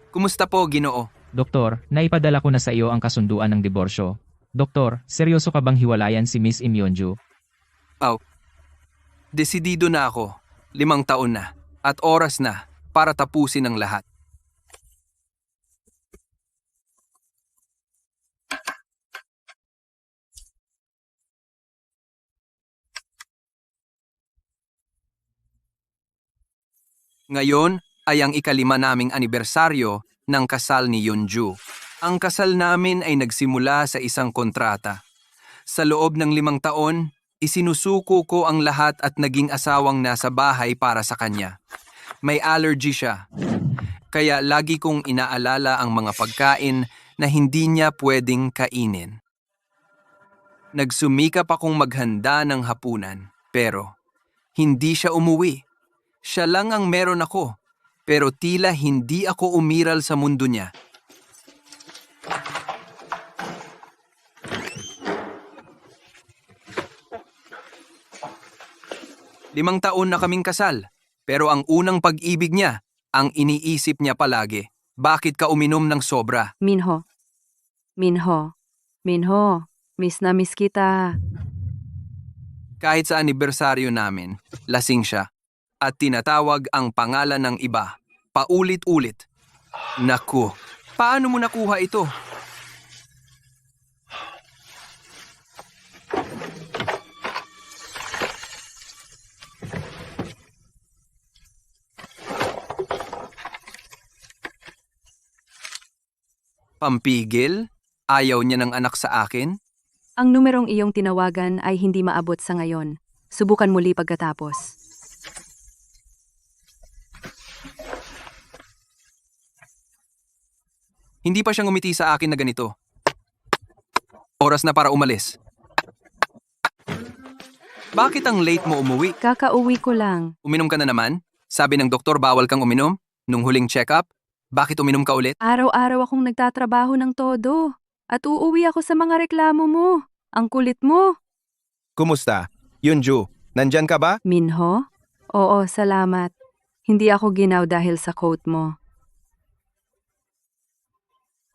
Kumusta po, Ginoo? Doktor, naipadala ko na sa iyo ang kasunduan ng diborsyo. Doktor, seryoso ka bang hiwalayan si Miss Im Yeonju? Aw, desidido na ako. 5 taon na. At oras na para tapusin ang lahat. Ngayon ay ang 5 naming anibersaryo ng kasal ni Yeonju. Ang kasal namin ay nagsimula sa isang kontrata. Sa loob ng 5 taon, isinusuko ko ang lahat at naging asawang nasa bahay para sa kanya. May allergy siya. Kaya lagi kong inaalala ang mga pagkain na hindi niya pwedeng kainin. Nagsumikap akong maghanda ng hapunan, pero hindi siya umuwi. Siya lang ang meron ako, pero tila hindi ako umiral sa mundo niya. Limang taon na kaming kasal, pero ang unang pag-ibig niya, ang iniisip niya palagi. Bakit ka uminom ng sobra? Minho. Minho. Minho. Miss na miss kita. Kahit sa anibersaryo namin, lasing siya. At tinatawag ang pangalan ng iba. Paulit-ulit. Naku, paano mo nakuha ito? Pampigil? Ayaw niya ng anak sa akin? Ang numerong iyong tinawagan ay hindi maabot sa ngayon. Subukan muli pagkatapos. Hindi pa siyang ngumiti sa akin na ganito. Oras na para umalis. Bakit ang late mo umuwi? Kakauwi ko lang. Uminom ka na naman? Sabi ng doktor bawal kang uminom? Nung huling check-up? Bakit uminom ka ulit? Araw-araw akong nagtatrabaho ng todo. At uuwi ako sa mga reklamo mo. Ang kulit mo. Kumusta? Yeonju, nandyan ka ba? Minho? Oo, salamat. Hindi ako ginaw dahil sa coat mo.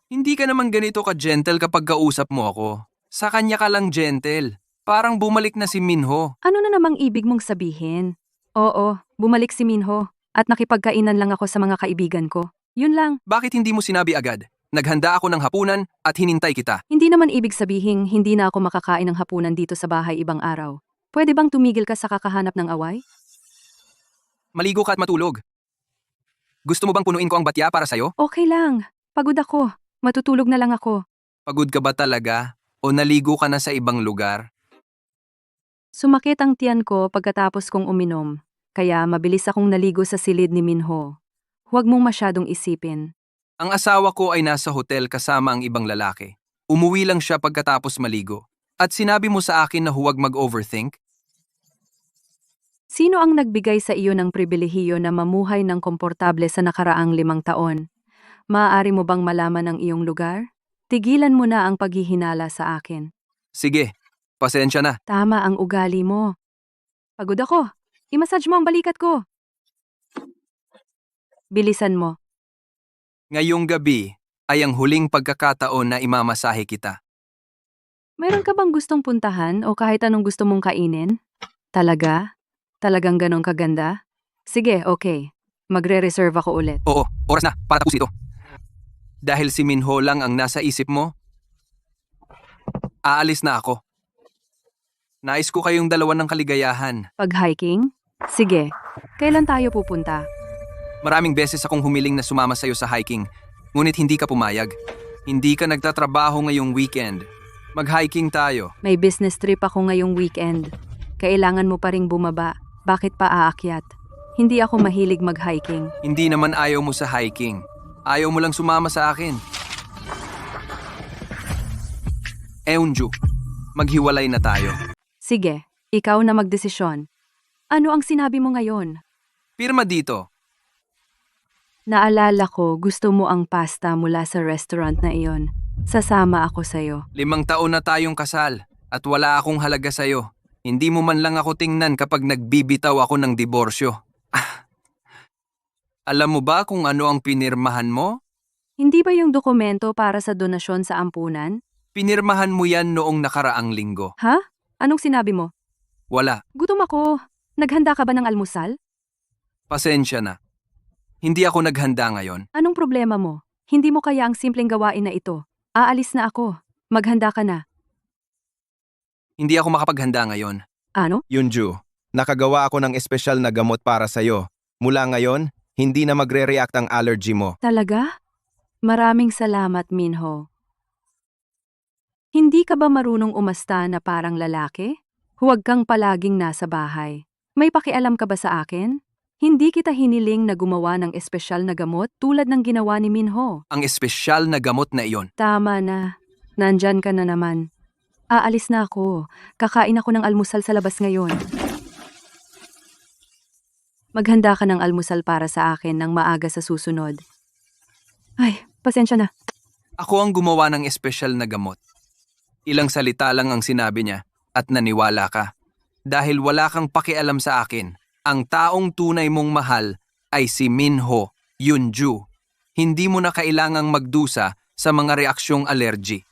Hindi ka naman ganito ka-gentle kapag kausap mo ako. Sa kanya ka lang gentle. Parang bumalik na si Minho. Ano na namang ibig mong sabihin? Oo, bumalik si Minho. At nakipagkainan lang ako sa mga kaibigan ko. Yun lang. Bakit hindi mo sinabi agad? Naghanda ako ng hapunan at hinintay kita. Hindi naman ibig sabihin hindi na ako makakain ng hapunan dito sa bahay ibang araw. Pwede bang tumigil ka sa kakahanap ng away? Maligo ka at matulog. Gusto mo bang punuin ko ang batya para sa'yo? Okay lang. Pagod ako. Matutulog na lang ako. Pagod ka ba talaga? O naligo ka na sa ibang lugar? Sumakit ang tiyan ko pagkatapos kong uminom. Kaya mabilis akong naligo sa silid ni Minho. Huwag mong masyadong isipin. Ang asawa ko ay nasa hotel kasama ang ibang lalaki. Umuwi lang siya pagkatapos maligo. At sinabi mo sa akin na huwag mag-overthink? Sino ang nagbigay sa iyo ng pribilehiyo na mamuhay ng komportable sa nakaraang 5 taon? Maaari mo bang malaman ang iyong lugar? Tigilan mo na ang paghihinala sa akin. Sige, pasensya na. Tama ang ugali mo. Pagod ako. I-massage mo ang balikat ko. Bilisan mo. Ngayong gabi ay ang huling pagkakataon na imamasahe kita. Mayroon ka bang gustong puntahan o kahit anong gusto mong kainin? Talaga? Talagang ganong kaganda? Sige, okay. Magre-reserve ako ulit. Oo, oras na para tapos ito. Dahil si Minho lang ang nasa isip mo, aalis na ako. Nais ko kayong dalawa ng kaligayahan. Pag-hiking? Sige. Kailan tayo pupunta? Maraming beses akong humiling na sumama sa'yo sa hiking, ngunit hindi ka pumayag. Hindi ka nagtatrabaho ngayong weekend. Mag-hiking tayo. May business trip ako ngayong weekend. Kailangan mo pa ring bumaba. Bakit pa aakyat? Hindi ako mahilig mag-hiking. Hindi naman ayaw mo sa hiking. Ayaw mo lang sumama sa akin. Eunju, maghiwalay na tayo. Sige, ikaw na magdesisyon. Ano ang sinabi mo ngayon? Pirma dito. Naalala ko, gusto mo ang pasta mula sa restaurant na iyon. Sasama ako sa'yo. 5 taon na tayong kasal at wala akong halaga sa'yo. Hindi mo man lang ako tingnan kapag nagbibitaw ako ng diborsyo. Alam mo ba kung ano ang pinirmahan mo? Hindi ba yung dokumento para sa donasyon sa ampunan? Pinirmahan mo yan noong nakaraang linggo. Ha? Anong sinabi mo? Wala. Gutom ako. Naghanda ka ba ng almusal? Pasensya na. Hindi ako naghanda ngayon. Anong problema mo? Hindi mo kaya ang simpleng gawain na ito? Aalis na ako. Maghanda ka na. Hindi ako makapaghanda ngayon. Ano? Yunju, nakagawa ako ng espesyal na gamot para sa'yo. Mula ngayon, hindi na magre-react ang allergy mo. Talaga? Maraming salamat, Minho. Hindi ka ba marunong umasta na parang lalaki? Huwag kang palaging nasa bahay. May pakialam ka ba sa akin? Hindi kita hiniling na gumawa ng espesyal na gamot tulad ng ginawa ni Minho. Ang espesyal na gamot na iyon. Tama na. Nandyan ka na naman. Aalis na ako. Kakain ako ng almusal sa labas ngayon. Maghanda ka ng almusal para sa akin ng maaga sa susunod. Ay, pasensya na. Ako ang gumawa ng espesyal na gamot. Ilang salita lang ang sinabi niya at naniwala ka. Dahil wala kang pakialam sa akin, ang taong tunay mong mahal ay si Minho Yunju. Hindi mo na kailangang magdusa sa mga reaksyong allergy.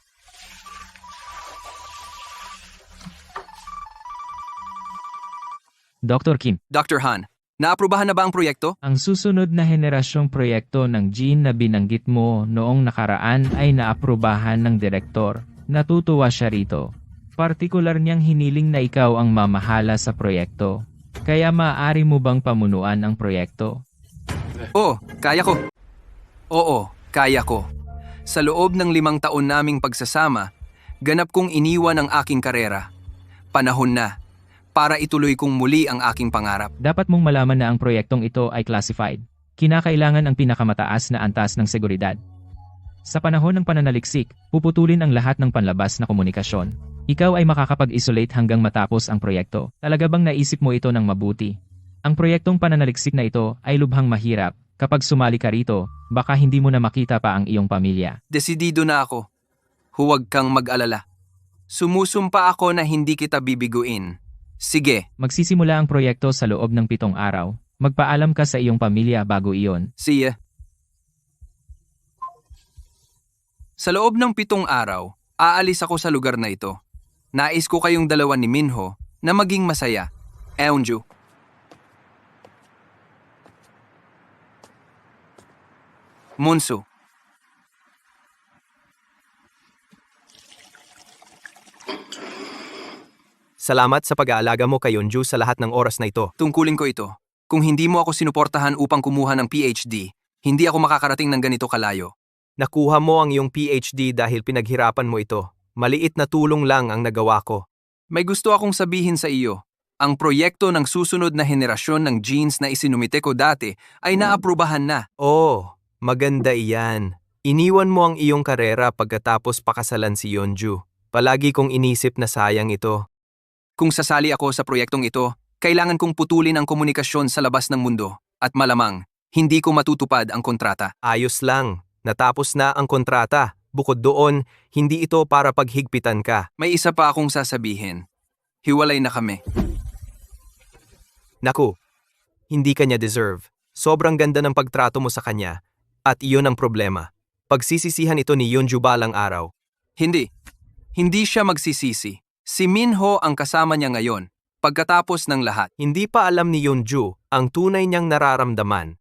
Dr. Kim, Dr. Han, naaprubahan na ba ang proyekto? ang susunod na henerasyong proyekto ng gene na binanggit mo noong nakaraan ay naaprubahan ng direktor. Natutuwa siya rito. Partikular niyang hiniling na ikaw ang mamahala sa proyekto. Kaya maaari mo bang pamunuan ang proyekto? Oo, kaya ko. Oo, kaya ko. Sa loob ng 5 taon naming pagsasama, ganap kong iniwan ang aking karera. Panahon na para ituloy kong muli ang aking pangarap. Dapat mong malaman na ang proyektong ito ay classified. Kinakailangan ang pinakamataas na antas ng seguridad. Sa panahon ng pananaliksik, puputulin ang lahat ng panlabas na komunikasyon. Ikaw ay makakapag-isolate hanggang matapos ang proyekto. Talaga bang naisip mo ito ng mabuti? Ang proyektong pananaliksik na ito ay lubhang mahirap. Kapag sumali ka rito, baka hindi mo na makita pa ang iyong pamilya. Desidido na ako. Huwag kang mag-alala. Sumusumpa ako na hindi kita bibiguin. Sige, Magsisimula ang proyekto sa loob ng 7 araw. Magpaalam ka sa iyong pamilya bago iyon. see ya. Sa loob ng 7 araw, aalis ako sa lugar na ito. Nais ko kayong dalawa ni Minho na maging masaya. Eunju. Munsu. Salamat sa pag-aalaga mo kay Yunju sa lahat ng oras na ito. Tungkulin ko ito. Kung hindi mo ako sinuportahan upang kumuha ng PhD, hindi ako makakarating ng ganito kalayo. Nakuha mo ang iyong PhD dahil pinaghirapan mo ito. Maliit na tulong lang ang nagawa ko. May gusto akong sabihin sa iyo. Ang proyekto ng susunod na henerasyon ng genes na isinumite ko dati ay naaprubahan na. Oh, maganda iyan. Iniwan mo ang iyong karera pagkatapos pakasalan si Yunju. Palagi kong inisip na sayang ito. Kung sasali ako sa proyektong ito, kailangan kong putulin ang komunikasyon sa labas ng mundo at malamang, hindi ko matutupad ang kontrata. Ayos lang. Natapos na ang kontrata. Bukod doon, hindi ito para paghigpitan ka. May isa pa akong sasabihin. Hiwalay na kami. Naku, hindi kanya deserve. Sobrang ganda ng pagtrato mo sa kanya. At iyon ang problema. Pagsisisihan ito ni Yunju balang araw. Hindi. Hindi siya magsisisi. Si Minho ang kasama niya ngayon, pagkatapos ng lahat. Hindi pa alam ni Yunju ang tunay niyang nararamdaman.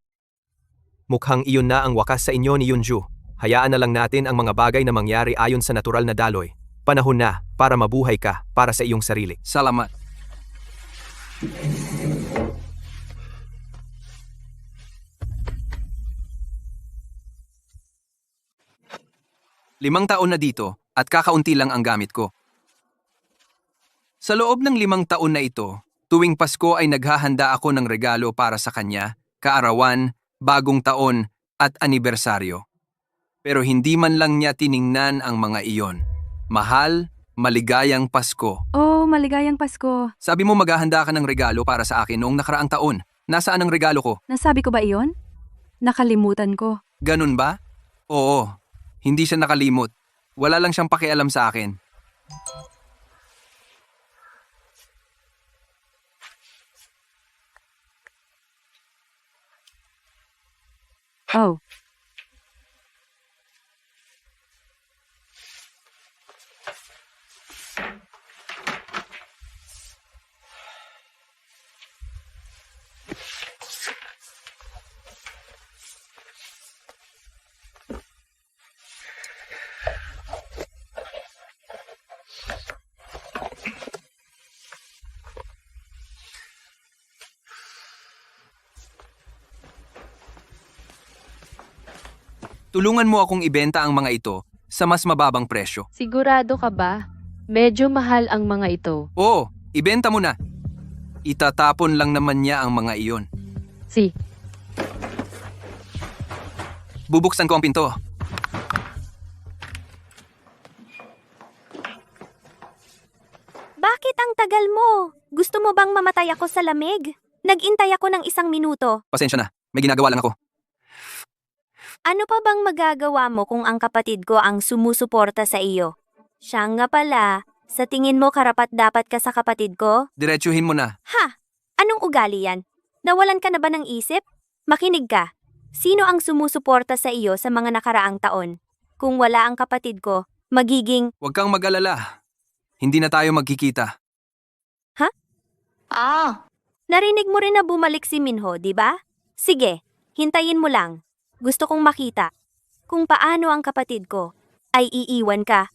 Mukhang iyon na ang wakas sa inyo ni Yunju. Hayaan na lang natin ang mga bagay na mangyari ayon sa natural na daloy. Panahon na para mabuhay ka para sa iyong sarili. Salamat. Limang taon na dito at kakaunti lang ang gamit ko. Sa loob ng 5 taon na ito, tuwing Pasko ay naghahanda ako ng regalo para sa kanya, kaarawan, bagong taon at anibersaryo. Pero hindi man lang niya tiningnan ang mga iyon. Mahal, maligayang Pasko. Oh, maligayang Pasko. Sabi mo maghahanda ka ng regalo para sa akin noong nakaraang taon. Nasaan ang regalo ko? Nasabi ko ba iyon? Nakalimutan ko. Ganun ba? Oo, hindi siya nakalimot. Wala lang siyang pakialam sa akin. Oh. Tulungan mo akong ibenta ang mga ito sa mas mababang presyo. Sigurado ka ba? Medyo mahal ang mga ito. Oo, ibenta mo na. Itatapon lang naman niya ang mga iyon. Si, Bubuksan ko ang pinto. Bakit ang tagal mo? Gusto mo bang mamatay ako sa lamig? Nag-intay ako ng 1 minuto. Pasensya na, may ginagawa lang ako. Ano pa bang magagawa mo kung ang kapatid ko ang sumusuporta sa iyo? Siya nga pala, sa tingin mo karapat-dapat ka sa kapatid ko? Diretsuhin mo na. Ha? Anong ugali yan? Nawalan ka na ba ng isip? Makinig ka. Sino ang sumusuporta sa iyo sa mga nakaraang taon? Kung wala ang kapatid ko, magiging... Huwag kang mag-alala. Hindi na tayo magkikita. Narinig mo rin na bumalik si Minho, di ba? Sige, hintayin mo lang. Gusto kong makita kung paano ang kapatid ko ay iiwan ka.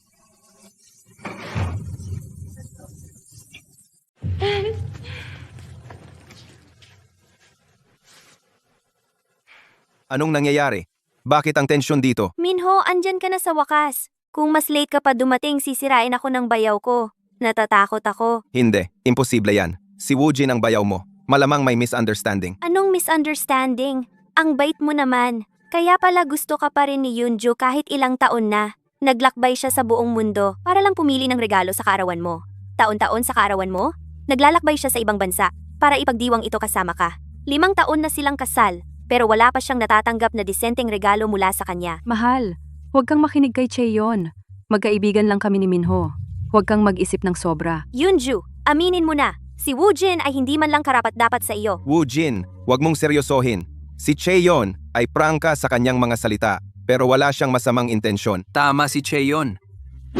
Anong nangyayari? Bakit ang tensyon dito? Minho, andyan ka na sa wakas. Kung mas late ka pa dumating, sisirain ako ng bayaw ko. Natatakot ako. Hindi, imposible yan. Si Woojin ang bayaw mo. Malamang may misunderstanding. Anong misunderstanding? Ang bait mo naman. Kaya pala gusto ka pa rin ni Yunju kahit ilang taon na. Naglakbay siya sa buong mundo para lang pumili ng regalo sa kaarawan mo. Taon-taon sa kaarawan mo, naglalakbay siya sa ibang bansa para ipagdiwang ito kasama ka. 5 taon na silang kasal, pero wala pa siyang natatanggap na disenteng regalo mula sa kanya. Mahal, huwag kang makinig kay Cheon. Magkaibigan lang kami ni Minho. Huwag kang mag-isip ng sobra. Yunju, aminin mo na, si Woojin ay hindi man lang karapat-dapat sa iyo. Woojin, huwag mong seryosohin. Si Cheon ay prangka sa kanyang mga salita, pero wala siyang masamang intensyon. Tama si Cheon.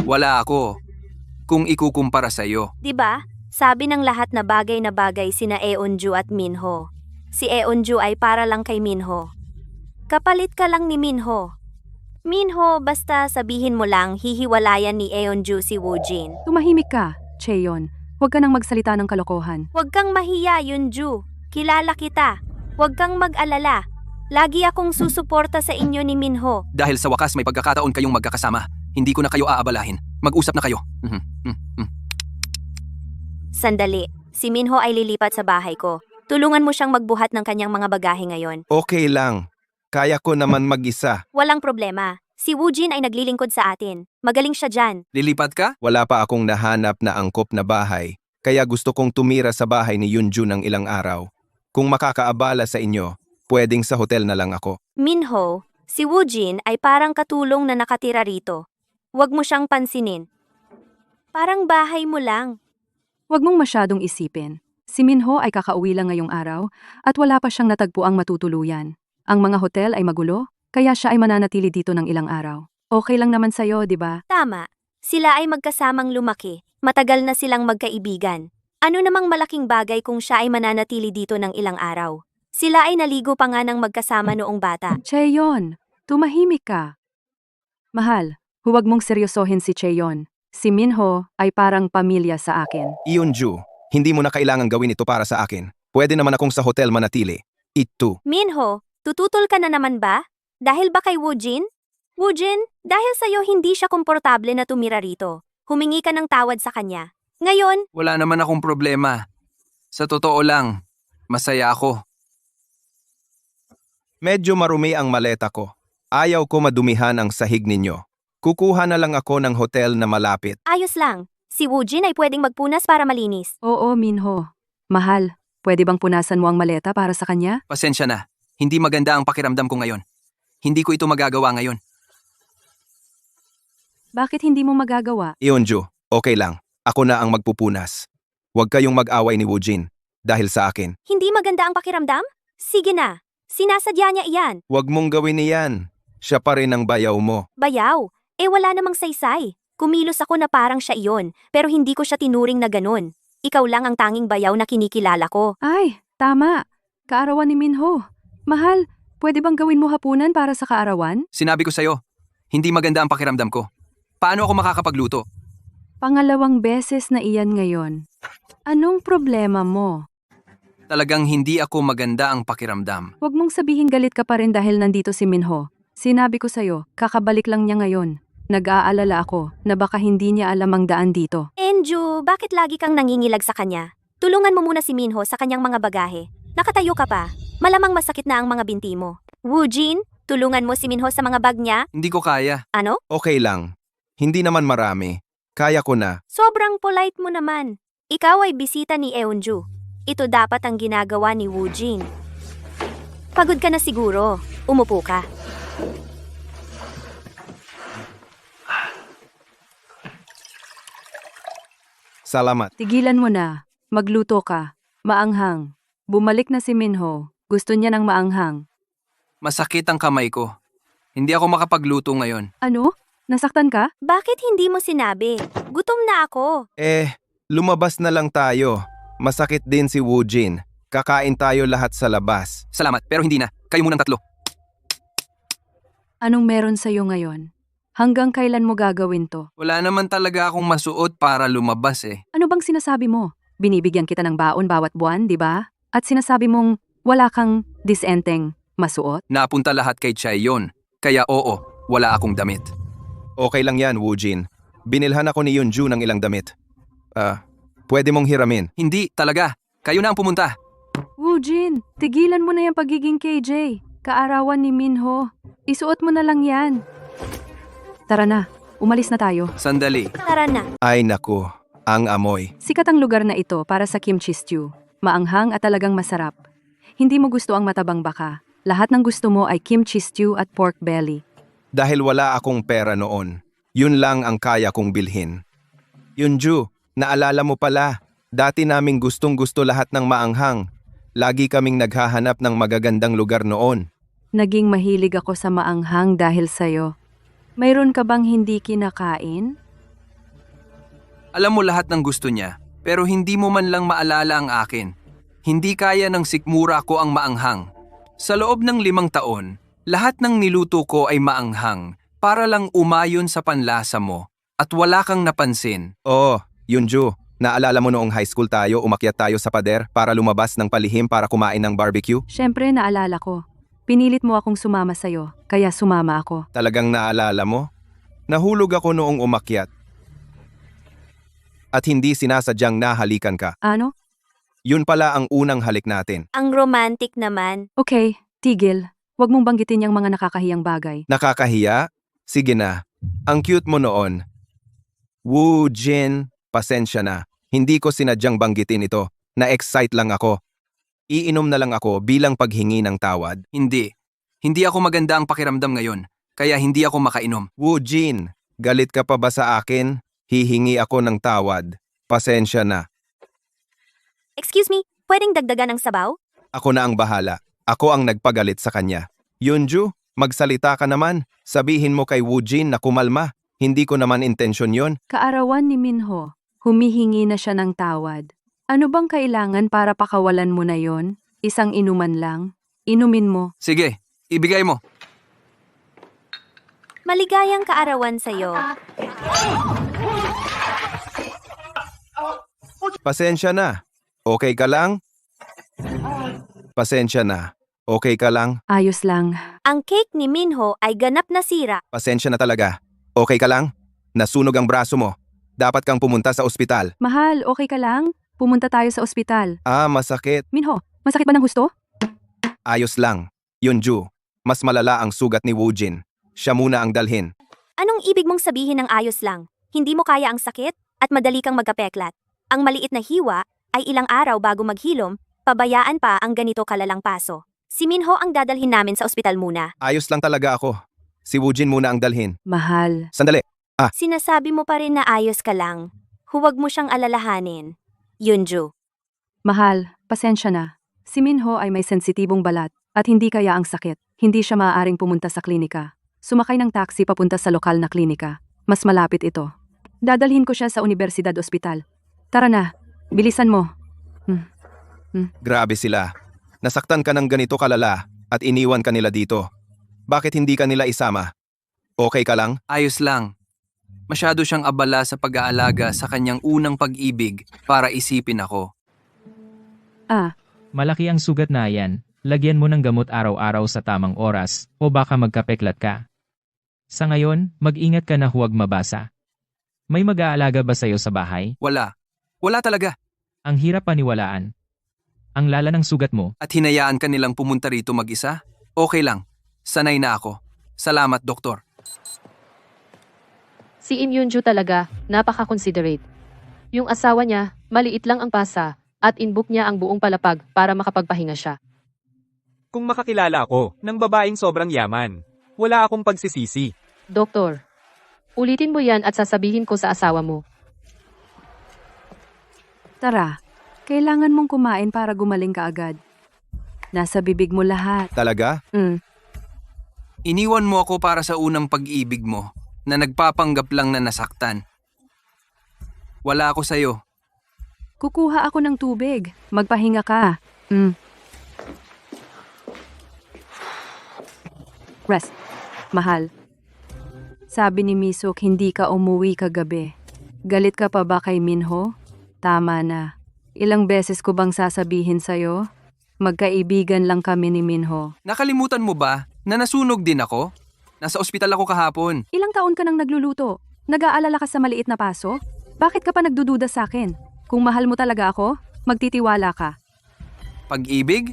Wala ako. Kung ikukumpara sa iyo. 'Di ba? Sabi ng lahat na bagay sina Eunju at Minho. Si Eunju ay para lang kay Minho. Kapalit ka lang ni Minho. Minho, basta sabihin mo lang hihiwalayan ni Eunju si Woojin. Tumahimik ka, Cheon. Huwag ka nang magsalita ng kalokohan. Huwag kang mahiya, Yunju. Kilala kita. Huwag kang mag-alala. Lagi akong susuporta sa inyo ni Minho. Dahil sa wakas may pagkakataon kayong magkakasama, hindi ko na kayo aabalahin. Mag-usap na kayo. Sandali, si Minho ay lilipat sa bahay ko. Tulungan mo siyang magbuhat ng kanyang mga bagahe ngayon. Okay lang. Kaya ko naman mag-isa. Walang problema. Si Woojin ay naglilingkod sa atin. Magaling siya dyan. Lilipat ka? Wala pa akong nahanap na angkop na bahay, kaya gusto kong tumira sa bahay ni Yunju ng ilang araw. Kung makakaabala sa inyo, pwedeng sa hotel na lang ako. Minho, si Woojin ay parang katulong na nakatira rito. Huwag mo siyang pansinin. Parang bahay mo lang. Huwag mong masyadong isipin. Si Minho ay kakauwi lang ngayong araw at wala pa siyang natagpuang matutuluyan. Ang mga hotel ay magulo, kaya siya ay mananatili dito ng ilang araw. Okay lang naman sa'yo, di ba? Tama. Sila ay magkasamang lumaki. Matagal na silang magkaibigan. Ano namang malaking bagay kung siya ay mananatili dito ng ilang araw? Sila ay naligo pa nga ng magkasama noong bata. Cheon, tumahimik ka. Mahal, huwag mong seryosohin si Cheon. Si Minho ay parang pamilya sa akin. Yunju, hindi mo na kailangan gawin ito para sa akin. Pwede naman akong sa hotel manatili. Ito. Minho, tututol ka na naman ba? Dahil ba kay Woojin? Woojin, dahil sa'yo hindi siya komportable na tumira rito. Humingi ka ng tawad sa kanya. Ngayon, Wala naman akong problema. Sa totoo lang, masaya ako. Medyo marumi ang maleta ko. Ayaw ko madumihan ang sahig ninyo. Kukuha na lang ako ng hotel na malapit. ayos lang. Si Woojin ay pwedeng magpunas para malinis. Oo, Minho. Mahal, pwede bang punasan mo ang maleta para sa kanya? Pasensya na. Hindi maganda ang pakiramdam ko ngayon. Hindi ko ito magagawa ngayon. Bakit hindi mo magagawa? Yunju, okay lang. Ako na ang magpupunas. Huwag kayong mag-away ni Woojin. Dahil sa akin. Hindi maganda ang pakiramdam? Sige na. Sinasadya niya iyan. Huwag mong gawin niyan. Siya pa rin ang bayaw mo. Bayaw. Wala namang saysay. Kumilos ako na parang siya iyon, pero hindi ko siya tinuring na ganun. Ikaw lang ang tanging bayaw na kinikilala ko. Ay, tama. Kaarawan ni Minho. Mahal, pwede bang gawin mo hapunan para sa kaarawan? Sinabi ko sa'yo, hindi maganda ang pakiramdam ko. Paano ako makakapagluto? Pangalawang beses na iyan ngayon. Anong problema mo? Talagang hindi ako maganda ang pakiramdam. Huwag mong sabihin galit ka pa rin dahil nandito si Minho. Sinabi ko sa'yo, kakabalik lang niya ngayon. Nag-aalala ako na baka hindi niya alam ang daan dito. Enju, bakit lagi kang nangingilag sa kanya? Tulungan mo muna si Minho sa kanyang mga bagahe. Nakatayo ka pa. Malamang masakit na ang mga binti mo. Woojin, tulungan mo si Minho sa mga bag niya. Hindi ko kaya. Ano? Okay lang. Hindi naman marami. Kaya ko na. Sobrang polite mo naman. Ikaw ay bisita ni Eunju. Ito dapat ang ginagawa ni Woojin. Pagod ka na siguro. Umupo ka. Salamat. Tigilan mo na. Magluto ka. Maanghang. Bumalik na si Minho. Gusto niya ng maanghang. Masakit ang kamay ko. Hindi ako makapagluto ngayon. Ano? Nasaktan ka? Bakit hindi mo sinabi? Gutom na ako. Lumabas na lang tayo. Masakit din si Woojin. Kakain tayo lahat sa labas. Salamat, pero hindi na. Kayo munang tatlo. Anong meron sa'yo ngayon? Hanggang kailan mo gagawin to? Wala naman talaga akong masuot para lumabas eh. Ano bang sinasabi mo? Binibigyan kita ng baon bawat buwan, di ba? At sinasabi mong wala kang disenteng masuot? Napunta lahat kay Chai yon. Kaya oo, wala akong damit. Okay lang yan, Woojin. Binilhan ako ni Yunju ng ilang damit. Pwede mong hiramin. Hindi, talaga. Kayo na ang pumunta. Woojin, tigilan mo na yung pagiging KJ. Kaarawan ni Minho. Isuot mo na lang yan. Tara na, umalis na tayo. Sandali. Tara na. Ay naku, ang amoy. Sikat ang lugar na ito para sa kimchi stew. Maanghang at talagang masarap. Hindi mo gusto ang matabang baka. Lahat ng gusto mo ay kimchi stew at pork belly. Dahil wala akong pera noon, yun lang ang kaya kong bilhin. Yunju, naalala mo pala, dati naming gustong-gusto lahat ng maanghang. Lagi kaming naghahanap ng magagandang lugar noon. Naging mahilig ako sa maanghang dahil sa'yo. Mayroon ka bang hindi kinakain? Alam mo lahat ng gusto niya, pero hindi mo man lang maalala ang akin. Hindi kaya ng sikmura ko ang maanghang. Sa loob ng 5 taon, lahat ng niluto ko ay maanghang para lang umayon sa panlasa mo at wala kang napansin. Oo, Yunju, naalala mo noong high school tayo, umakyat tayo sa pader para lumabas ng palihim para kumain ng barbecue? Siyempre naalala ko. Pinilit mo akong sumama sa'yo, kaya sumama ako. Talagang naalala mo? Nahulog ako noong umakyat. At hindi sinasadyang nahalikan ka. Ano? Yun pala ang unang halik natin. Ang romantic naman. Okay, tigil. Huwag mong banggitin yung mga nakakahiyang bagay. Nakakahiya? Sige na. Ang cute mo noon. Woojin, pasensya na. Hindi ko sinadyang banggitin ito. Na-excite lang ako. Iinom na lang ako bilang paghingi ng tawad. Hindi. Hindi ako maganda ang pakiramdam ngayon, kaya hindi ako makainom. Woojin, galit ka pa ba sa akin? Hihingi ako ng tawad. Pasensya na. Excuse me, pwedeng dagdagan ng sabaw? Ako na ang bahala. Ako ang nagpagalit sa kanya. Yunju, magsalita ka naman. Sabihin mo kay Woojin na kumalma. Hindi ko naman intensyon yon. Kaarawan ni Minho, humihingi na siya ng tawad. Ano bang kailangan para pakawalan mo na yon? Isang inuman lang? Inumin mo. Sige, ibigay mo. Maligayang kaarawan sa'yo. Pasensya na. Okay ka lang? Pasensya na. Okay ka lang? Ayos lang. Ang cake ni Minho ay ganap na sira. Pasensya na talaga. Okay ka lang? Nasunog ang braso mo. Dapat kang pumunta sa ospital. Mahal, okay ka lang? Pumunta tayo sa ospital. Masakit. Minho, masakit ba ng husto? Ayos lang. Yunju, mas malala ang sugat ni Woojin. Siya muna ang dalhin. Anong ibig mong sabihin ng ayos lang? Hindi mo kaya ang sakit at madali kang magkapeklat. Ang maliit na hiwa ay ilang araw bago maghilom, pabayaan pa ang ganito kalalang paso. Si Minho ang dadalhin namin sa ospital muna. Ayos lang talaga ako. Si Woojin muna ang dalhin. Mahal. Sandali. Sinasabi mo pa rin na ayos ka lang. Huwag mo siyang alalahanin. Yunju. Mahal, pasensya na. Si Minho ay may sensitibong balat at hindi kaya ang sakit. Hindi siya maaaring pumunta sa klinika. Sumakay ng taxi papunta sa lokal na klinika. Mas malapit ito. Dadalhin ko siya sa Universidad Ospital. Tara na, bilisan mo. Grabe sila. Nasaktan ka ng ganito kalala at iniwan ka nila dito. Bakit hindi ka nila isama? Okay ka lang? Ayos lang. Masyado siyang abala sa pag-aalaga sa kanyang unang pag-ibig para isipin ako. Ah, Malaki ang sugat na yan. Lagyan mo ng gamot araw-araw sa tamang oras o baka magkapeklat ka. Sa ngayon, mag-ingat ka na huwag mabasa. May mag-aalaga ba sa'yo sa bahay? Wala. Wala talaga. Ang hirap paniwalaan. Ang lala ng sugat mo. At hinayaan ka nilang pumunta rito mag-isa? Okay lang. Sanay na ako. Salamat, Doktor. Si Im Yunju talaga, napaka-considerate. Yung asawa niya, maliit lang ang pasa, at inbook niya ang buong palapag para makapagpahinga siya. Kung makakilala ako ng babaeng sobrang yaman, wala akong pagsisisi. Doktor, ulitin mo yan at sasabihin ko sa asawa mo. Tara, kailangan mong kumain para gumaling ka agad. Nasa bibig mo lahat. Talaga? Iniwan mo ako para sa unang pag-ibig mo na nagpapanggap lang na nasaktan. Wala ako sa'yo. Kukuha ako ng tubig. Magpahinga ka. Rest. Mahal. Sabi ni Misok, hindi ka umuwi kagabi. Galit ka pa ba kay Minho? Tama na. Ilang beses ko bang sasabihin sa'yo? Magkaibigan lang kami ni Minho. Nakalimutan mo ba na nasunog din ako? Nasa ospital ako kahapon. Ilang taon ka nang nagluluto? Nag-aalala ka sa maliit na paso? Bakit ka pa nagdududa sa akin? Kung mahal mo talaga ako, magtitiwala ka. Pag-ibig?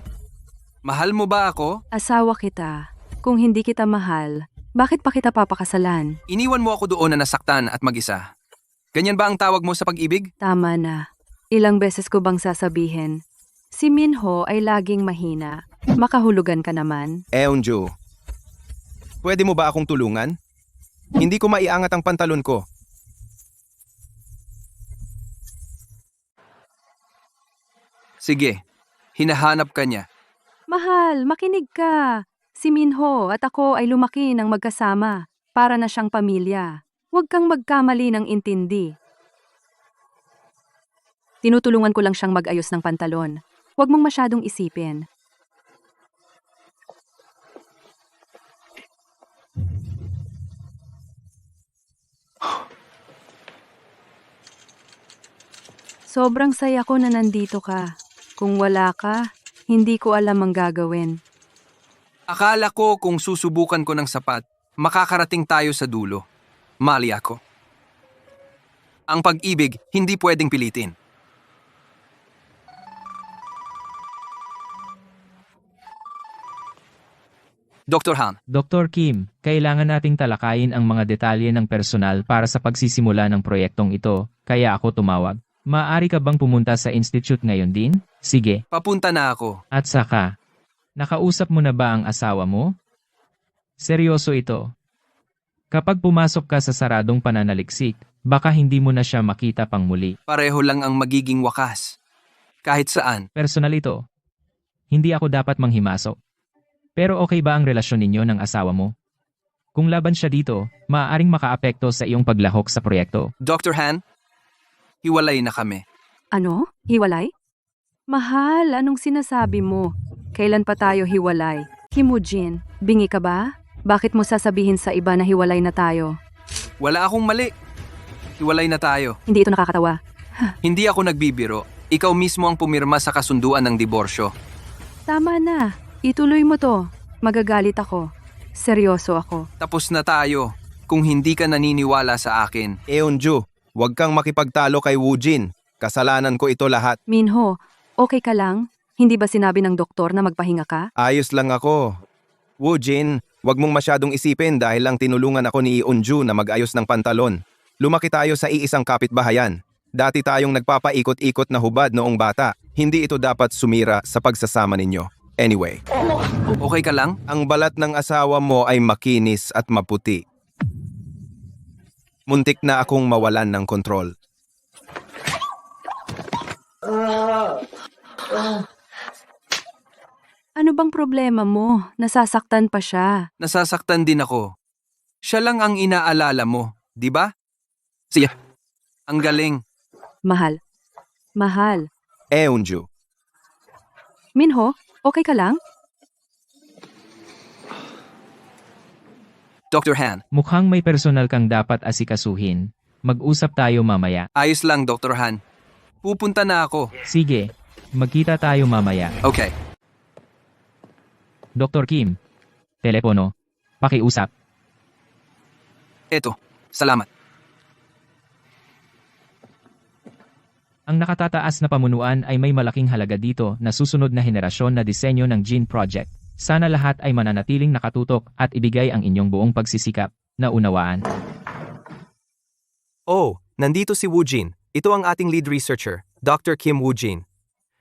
Mahal mo ba ako? Asawa kita. Kung hindi kita mahal, bakit pa kita papakasalan? Iniwan mo ako doon na nasaktan at mag-isa. Ganyan ba ang tawag mo sa pag-ibig? Tama na. Ilang beses ko bang sasabihin? Si Minho ay laging mahina. Makahulugan ka naman. Eunju, pwede mo ba akong tulungan? Hindi ko maiangat ang pantalon ko. Sige, hinahanap ka niya. Mahal, makinig ka. Si Minho at ako ay lumaki ng magkasama. Para na siyang pamilya. Huwag kang magkamali ng intindi. Tinutulungan ko lang siyang mag-ayos ng pantalon. Huwag mong masyadong isipin. Sobrang saya ko na nandito ka. Kung wala ka, hindi ko alam ang gagawin. Akala ko kung susubukan ko ng sapat, makakarating tayo sa dulo. Mali ako. Ang pag-ibig, hindi pwedeng pilitin. Dr. Han, Dr. Kim, kailangan nating talakayin ang mga detalye ng personal para sa pagsisimula ng proyektong ito, kaya ako tumawag. Maaari ka bang pumunta sa institute ngayon din? Sige. papunta na ako. At saka, nakausap mo na ba ang asawa mo? Seryoso ito. Kapag pumasok ka sa saradong pananaliksik, baka hindi mo na siya makita pang muli. Pareho lang ang magiging wakas. Kahit saan. Personal ito. Hindi ako dapat manghimasok. Pero okay ba ang relasyon ninyo ng asawa mo? Kung laban siya dito, maaaring makaapekto sa iyong paglahok sa proyekto. Dr. Han, hiwalay na kami. Ano? Hiwalay? Mahal, anong sinasabi mo? Kailan pa tayo hiwalay? Himujin, bingi ka ba? Bakit mo sasabihin sa iba na hiwalay na tayo? Wala akong mali. Hiwalay na tayo. Hindi ito nakakatawa. Hindi ako nagbibiro. Ikaw mismo ang pumirma sa kasunduan ng diborsyo. Tama na. Ituloy mo to. Magagalit ako. Seryoso ako. Tapos na tayo. Kung hindi ka naniniwala sa akin. Eunju, huwag kang makipagtalo kay Woojin. Kasalanan ko ito lahat. Minho, okay ka lang? Hindi ba sinabi ng doktor na magpahinga ka? Ayos lang ako. Woojin, huwag mong masyadong isipin dahil lang tinulungan ako ni Eunju na mag-ayos ng pantalon. Lumaki tayo sa iisang kapitbahayan. Dati tayong nagpapaikot-ikot na hubad noong bata. Hindi ito dapat sumira sa pagsasama ninyo. Anyway, Okay ka lang? ang balat ng asawa mo ay makinis at maputi. Muntik na akong mawalan ng kontrol. Ano bang problema mo? Nasasaktan pa siya. Nasasaktan din ako. Siya lang ang inaalala mo, di ba? Siya. Ang galing. Mahal. Mahal. Eunju, Minho, okay ka lang? Dr. Han, Mukhang may personal kang dapat asikasuhin. Mag-usap tayo mamaya. ayos lang Dr. Han. Pupunta na ako. Sige, magkita tayo mamaya. Okay. Dr. Kim. Telepono. Pakiusap. Eto, salamat. Ang nakatataas na pamunuan ay may malaking halaga dito na susunod na henerasyon na disenyo ng Gene Project. Sana lahat ay mananatiling nakatutok at ibigay ang inyong buong pagsisikap na unawaan. Oh, nandito si Woojin. Ito ang ating lead researcher, Dr. Kim Woojin.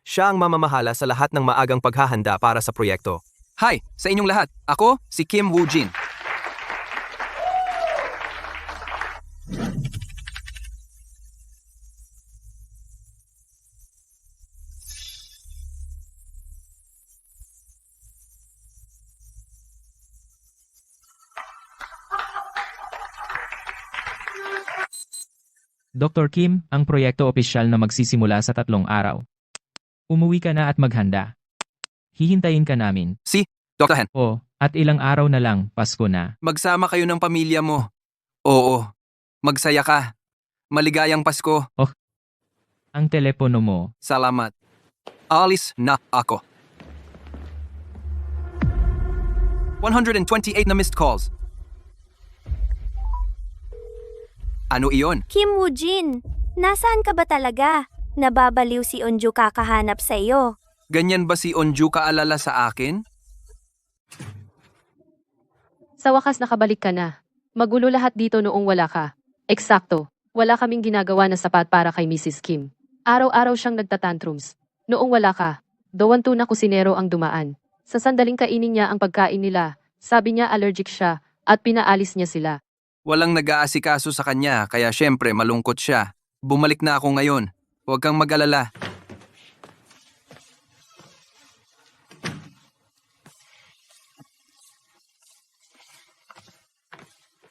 Siya ang mamamahala sa lahat ng maagang paghahanda para sa proyekto. Hi, sa inyong lahat. Ako, si Kim Woojin. Dr. Kim, ang proyekto opisyal na magsisimula sa 3 araw. Umuwi ka na at maghanda. Hihintayin ka namin. Dr. Han, O, at ilang araw na lang, Pasko na. magsama kayo ng pamilya mo. Oo, magsaya ka. Maligayang Pasko. Ang telepono mo. Salamat. Alis na ako. 128 na missed calls. Ano iyon? Kim Woojin, nasaan ka ba talaga? Nababaliw si Onju kakahanap sa iyo. Ganyan ba si Onju kaalala sa akin? Sa wakas nakabalik ka na. Magulo lahat dito noong wala ka. Eksakto. Wala kaming ginagawa na sapat para kay Mrs. Kim. Araw-araw siyang nagtatantrums. Noong wala ka, dawanto na kusinero ang dumaan. Sa sandaling kainin niya ang pagkain nila, sabi niya allergic siya at pinaalis niya sila. Walang nag-aasikaso sa kanya kaya syempre malungkot siya. Bumalik na ako ngayon. Huwag kang mag-alala.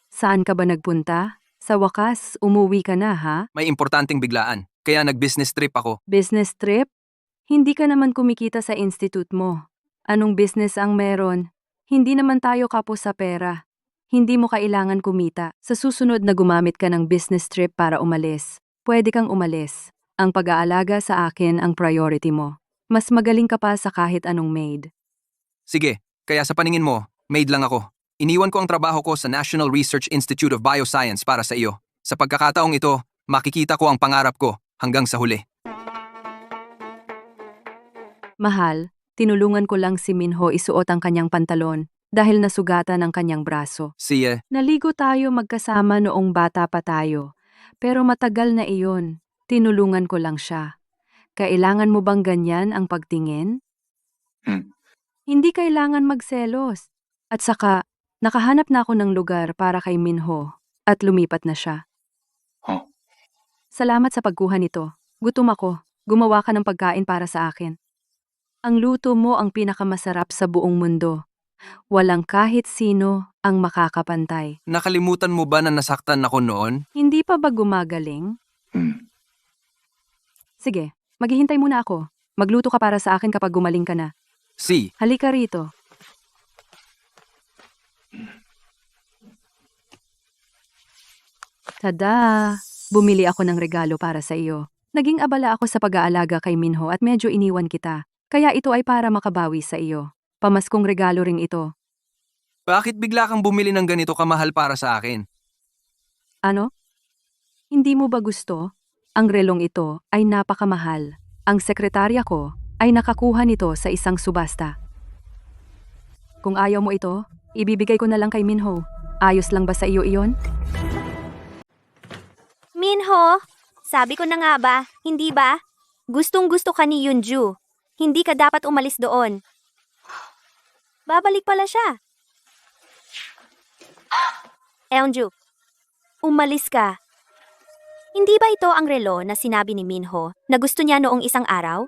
Saan ka ba nagpunta? Sa wakas, umuwi ka na ha? May importanteng biglaan. Kaya nag-business trip ako. Business trip? Hindi ka naman kumikita sa institute mo. Anong business ang meron? Hindi naman tayo kapos sa pera. Hindi mo kailangan kumita. Sa susunod na gumamit ka ng business trip para umalis, pwede kang umalis. Ang pag-aalaga sa akin ang priority mo. Mas magaling ka pa sa kahit anong maid. Sige, kaya sa paningin mo, maid lang ako. Iniwan ko ang trabaho ko sa National Research Institute of Bioscience para sa iyo. Sa pagkakataong ito, makikita ko ang pangarap ko hanggang sa huli. Mahal, tinulungan ko lang si Minho isuot ang kanyang pantalon dahil nasugatan ang kanyang braso. Siya, Naligo tayo magkasama noong bata pa tayo. Pero matagal na iyon. Tinulungan ko lang siya. Kailangan mo bang ganyan ang pagtingin? Hindi kailangan magselos. At saka, nakahanap na ako ng lugar para kay Minho at lumipat na siya. Salamat sa pagkuha nito. Gutom ako. Gumawa ka ng pagkain para sa akin. Ang luto mo ang pinakamasarap sa buong mundo. Walang kahit sino ang makakapantay. nakalimutan mo ba na nasaktan ako noon? Hindi pa ba gumagaling? Sige, maghihintay muna ako. Magluto ka para sa akin kapag gumaling ka na. Halika rito. Tada! Bumili ako ng regalo para sa iyo. Naging abala ako sa pag-aalaga kay Minho at medyo iniwan kita. Kaya ito ay para makabawi sa iyo. Pamaskong regalo ring ito. Bakit bigla kang bumili ng ganito kamahal para sa akin? Ano? Hindi mo ba gusto? Ang relong ito ay napakamahal. Ang sekretarya ko ay nakakuha nito sa isang subasta. Kung ayaw mo ito, ibibigay ko na lang kay Minho. Ayos lang ba sa iyo iyon? Minho, sabi ko na nga ba, hindi ba? Gustong-gusto ka ni Yunju. Hindi ka dapat umalis doon. Babalik pala siya. Eunju, umalis ka. Hindi ba ito ang relo na sinabi ni Minho na gusto niya noong isang araw?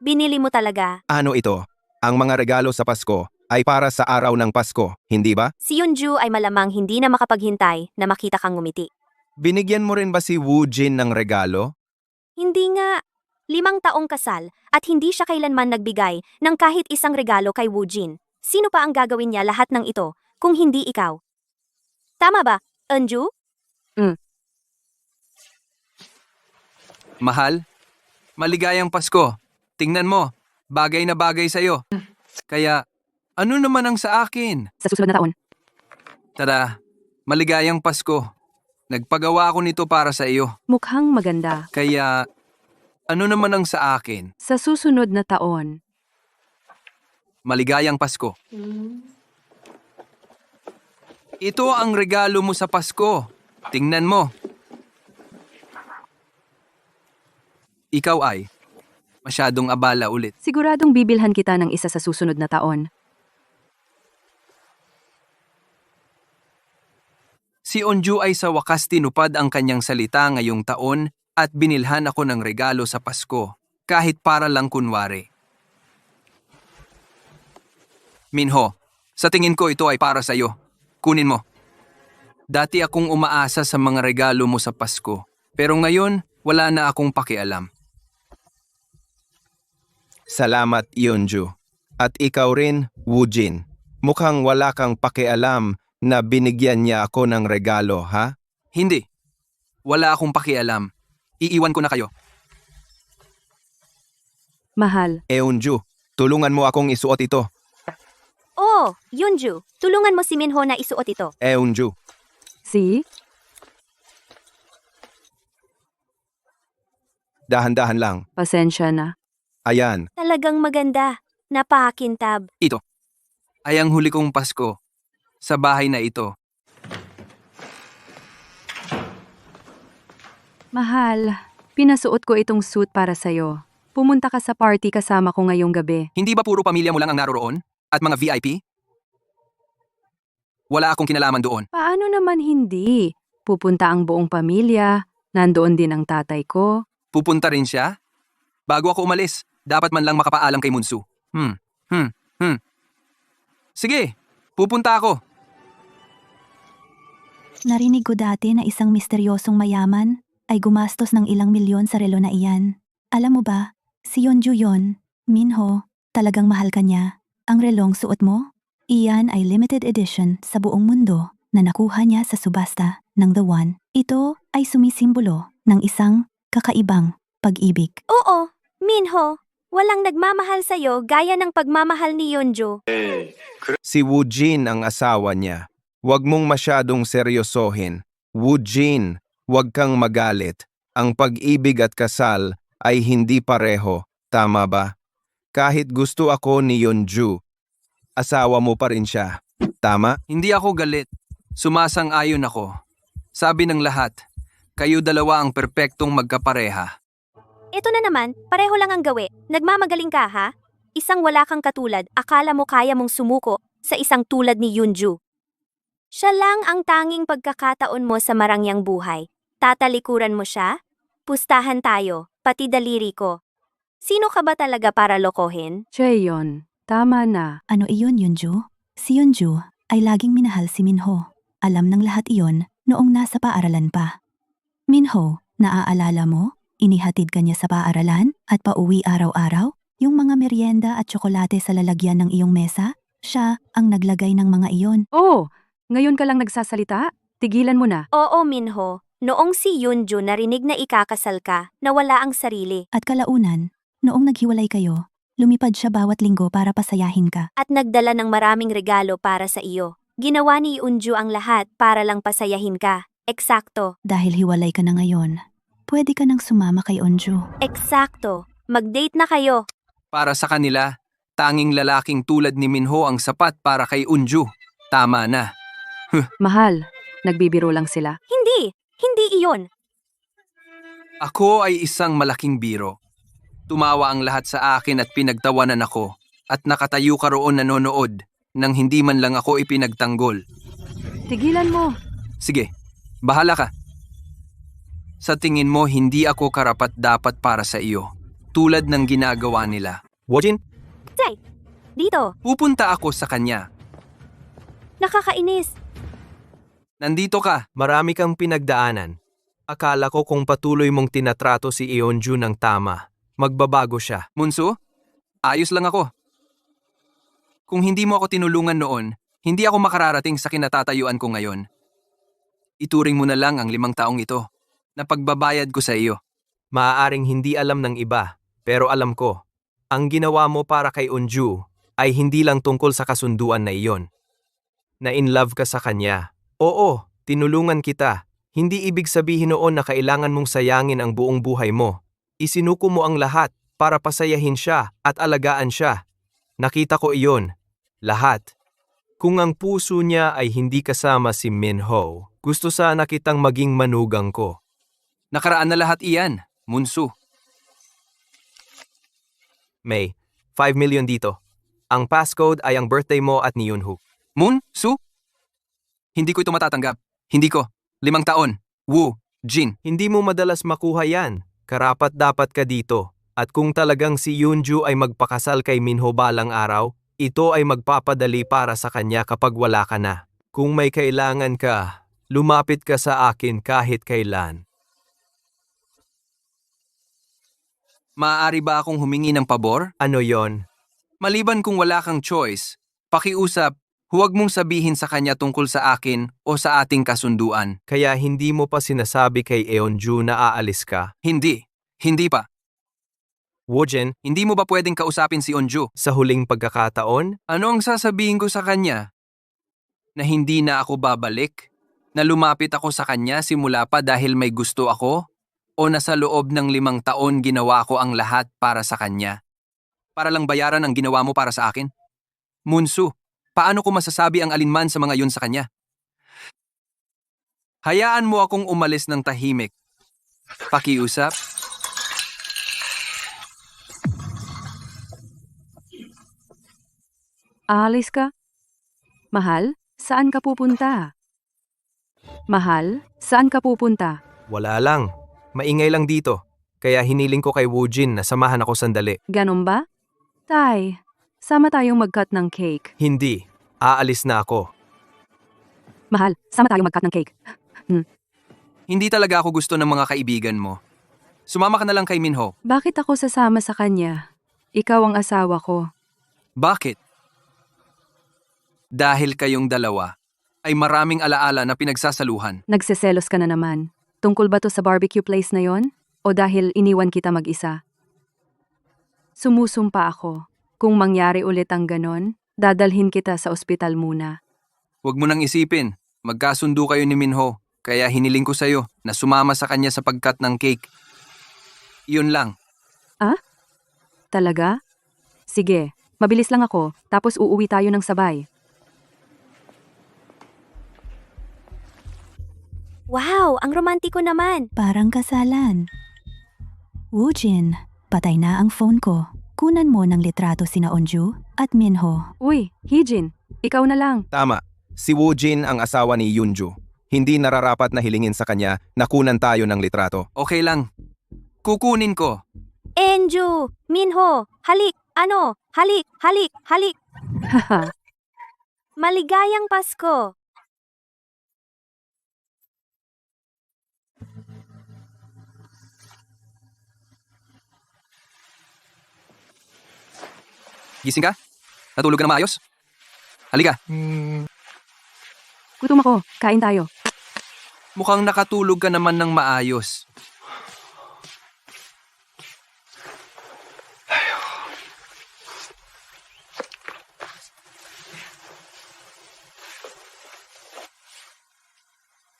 Binili mo talaga. Ano ito? Ang mga regalo sa Pasko ay para sa araw ng Pasko, hindi ba? Si Yunju ay malamang hindi na makapaghintay na makita kang ngumiti. Binigyan mo rin ba si Woojin ng regalo? Hindi nga. 5 taong kasal at hindi siya kailanman nagbigay ng kahit isang regalo kay Woojin. Sino pa ang gagawin niya lahat ng ito kung hindi ikaw? Tama ba, Eunju? Mahal? Maligayang Pasko. Tingnan mo, bagay na bagay sa'yo. Kaya, Ano naman ang sa akin? Sa susunod na taon. Tada, maligayang Pasko. Nagpagawa ako nito para sa iyo. Mukhang maganda. Kaya, ano naman ang sa akin? Sa susunod na taon. Maligayang Pasko. Ito ang regalo mo sa Pasko. Tingnan mo. Ikaw ay masyadong abala ulit. Siguradong bibilhan kita ng isa sa susunod na taon. Si Onju ay sa wakas tinupad ang kanyang salita ngayong taon at binilhan ako ng regalo sa Pasko, kahit para lang kunwari. Minho, sa tingin ko ito ay para sa iyo. Kunin mo. Dati akong umaasa sa mga regalo mo sa Pasko, pero ngayon wala na akong pakialam. Salamat, Yeonju. At ikaw rin, Woojin. Mukhang wala kang pakialam na binigyan niya ako ng regalo, ha? Hindi. Wala akong pakialam. Iiwan ko na kayo. Mahal, Yeonju, tulungan mo akong isuot ito. Oh, Yunju, tulungan mo si Minho na isuot ito. Yeonju, si? dahan-dahan lang. Pasensya na. Ayan, Talagang maganda. Napakakintab. Ito. Ay ang huli kong Pasko. Sa bahay na ito. Mahal, pinasuot ko itong suit para sa'yo. Pumunta ka sa party kasama ko ngayong gabi. Hindi ba puro pamilya mo lang ang naroroon? At mga VIP? Wala akong kinalaman doon. Paano naman hindi? Pupunta ang buong pamilya. Nandoon din ang tatay ko. Pupunta rin siya? Bago ako umalis, dapat man lang makapaalam kay Munsu. Sige, pupunta ako. Narinig ko dati na isang misteryosong mayaman ay gumastos ng ilang milyon sa relo na iyan. Alam mo ba, si Yeonju yon, Minho, talagang mahal ka niya. Ang relong suot mo, iyan ay limited edition sa buong mundo na nakuha niya sa subasta ng The One. Ito ay sumisimbolo ng isang kakaibang pag-ibig. Oo, Minho, walang nagmamahal sa'yo gaya ng pagmamahal ni Yunju. si Woojin ang asawa niya. Huwag mong masyadong seryosohin. Woojin, huwag kang magalit. Ang pag-ibig at kasal ay hindi pareho, tama ba? Kahit gusto ako ni Yeonju, asawa mo pa rin siya, tama? Hindi ako galit. Sumasang-ayon ako. Sabi ng lahat, kayo dalawa ang perpektong magkapareha. Ito na naman, pareho lang ang gawi. Nagmamagaling ka ha? Isang wala kang katulad, akala mo kaya mong sumuko sa isang tulad ni Yunju. Siya lang ang tanging pagkakataon mo sa marangyang buhay. Tatalikuran mo siya? Pustahan tayo, pati daliri ko. Sino ka ba talaga para lokohin? Cheon, tama na. Ano iyon, Yeonju? Si Yeonju ay laging minahal si Minho. Alam ng lahat iyon noong nasa paaralan pa. Minho, naaalala mo? Inihatid ka niya sa paaralan at pauwi araw-araw? Yung mga merienda at tsokolate sa lalagyan ng iyong mesa? Siya ang naglagay ng mga iyon. Oh, ngayon ka lang nagsasalita? Tigilan mo na. Oo, Minho. Noong si Yunju narinig na ikakasal ka, nawala ang sarili. At kalaunan, noong naghiwalay kayo, lumipad siya bawat linggo para pasayahin ka. At nagdala ng maraming regalo para sa iyo. Ginawa ni Yunju ang lahat para lang pasayahin ka. Eksakto. Dahil hiwalay ka na ngayon, pwede ka nang sumama kay Onju. Eksakto. Mag-date na kayo. Para sa kanila, tanging lalaking tulad ni Minho ang sapat para kay Unju. Tama na. Mahal, nagbibiro lang sila. Hindi. Hindi iyon. Ako ay isang malaking biro. Tumawa ang lahat sa akin at pinagtawanan ako. At nakatayo ka roon nanonood nang hindi man lang ako ipinagtanggol. Tigilan mo. Sige, bahala ka. Sa tingin mo hindi ako karapat-dapat para sa iyo. Tulad ng ginagawa nila. Woojin, Say, dito. Pupunta ako sa kanya. Nakakainis. Nandito ka. marami kang pinagdaanan. Akala ko kung patuloy mong tinatrato si Yeonju ng tama, magbabago siya. Munso, ayos lang ako. Kung hindi mo ako tinulungan noon, hindi ako makararating sa kinatatayuan ko ngayon. Ituring mo na lang ang 5 taong ito na pagbabayad ko sa iyo. Maaaring hindi alam ng iba, pero alam ko. Ang ginawa mo para kay Unju ay hindi lang tungkol sa kasunduan na iyon. Na in love ka sa kanya. Oo, tinulungan kita. Hindi ibig sabihin noon na kailangan mong sayangin ang buong buhay mo. Isinuko mo ang lahat para pasayahin siya at alagaan siya. Nakita ko iyon. Lahat. Kung ang puso niya ay hindi kasama si Minho, gusto sana kitang maging manugang ko. Nakaraan na lahat iyan, Munsu. May, 5 million dito. Ang passcode ay ang birthday mo at ni Yunho. Munsu? Hindi ko ito matatanggap. Hindi ko. 5 taon. Wu, Jin. Hindi mo madalas makuha yan. Karapat dapat ka dito. At kung talagang si Yunju ay magpakasal kay Minho balang araw, ito ay magpapadali para sa kanya kapag wala ka na. Kung may kailangan ka, lumapit ka sa akin kahit kailan. Maaari ba akong humingi ng pabor? Ano yon? Maliban kung wala kang choice, pakiusap, huwag mong sabihin sa kanya tungkol sa akin o sa ating kasunduan. Kaya hindi mo pa sinasabi kay Eonju na aalis ka. Hindi. Hindi pa. Wojin, Hindi mo ba pwedeng kausapin si Onju? sa huling pagkakataon, Ano ang sasabihin ko sa kanya? Na hindi na ako babalik? Na lumapit ako sa kanya simula pa dahil may gusto ako? O na sa loob ng 5 taon ginawa ko ang lahat para sa kanya? Para lang bayaran ang ginawa mo para sa akin? Munsu, paano ko masasabi ang alinman sa mga yun sa kanya? Hayaan mo akong umalis ng tahimik. Pakiusap? Aalis ka? Mahal, saan ka pupunta? Mahal, saan ka pupunta? wala lang. Maingay lang dito. Kaya hiniling ko kay Wojin na samahan ako sandali. Ganon ba? Tay, sama tayong mag-cut ng cake. Hindi. Aalis na ako. Mahal, sama tayong mag-cut ng cake. Hindi talaga ako gusto ng mga kaibigan mo. Sumama ka na lang kay Minho. Bakit ako sasama sa kanya? Ikaw ang asawa ko. Bakit? Dahil kayong dalawa ay maraming alaala na pinagsasaluhan. Nagseselos ka na naman. Tungkol ba to sa barbecue place na yon? O dahil iniwan kita mag-isa? Sumusumpa ako. Kung mangyari ulit ang ganon, dadalhin kita sa ospital muna. Huwag mo nang isipin. Magkasundo kayo ni Minho. Kaya hiniling ko sa'yo na sumama sa kanya sa pagkat ng cake. Iyon lang. Talaga? Sige, mabilis lang ako, tapos uuwi tayo ng sabay. Wow, ang romantiko naman. Parang kasalan. Wojin, patay na ang phone ko. Kunan mo ng litrato sina Onju at Minho. Uy, Hijin, ikaw na lang. Tama, si Wojin ang asawa ni Yunju. Hindi nararapat na hilingin sa kanya na kunan tayo ng litrato. Okay lang. Kukunin ko. Enju, Minho, halik, halik, halik, halik. Haha, Maligayang Pasko. Gising ka? Natulog ka na maayos? Halika. gutom ako, kain tayo. Mukhang nakatulog ka naman ng maayos.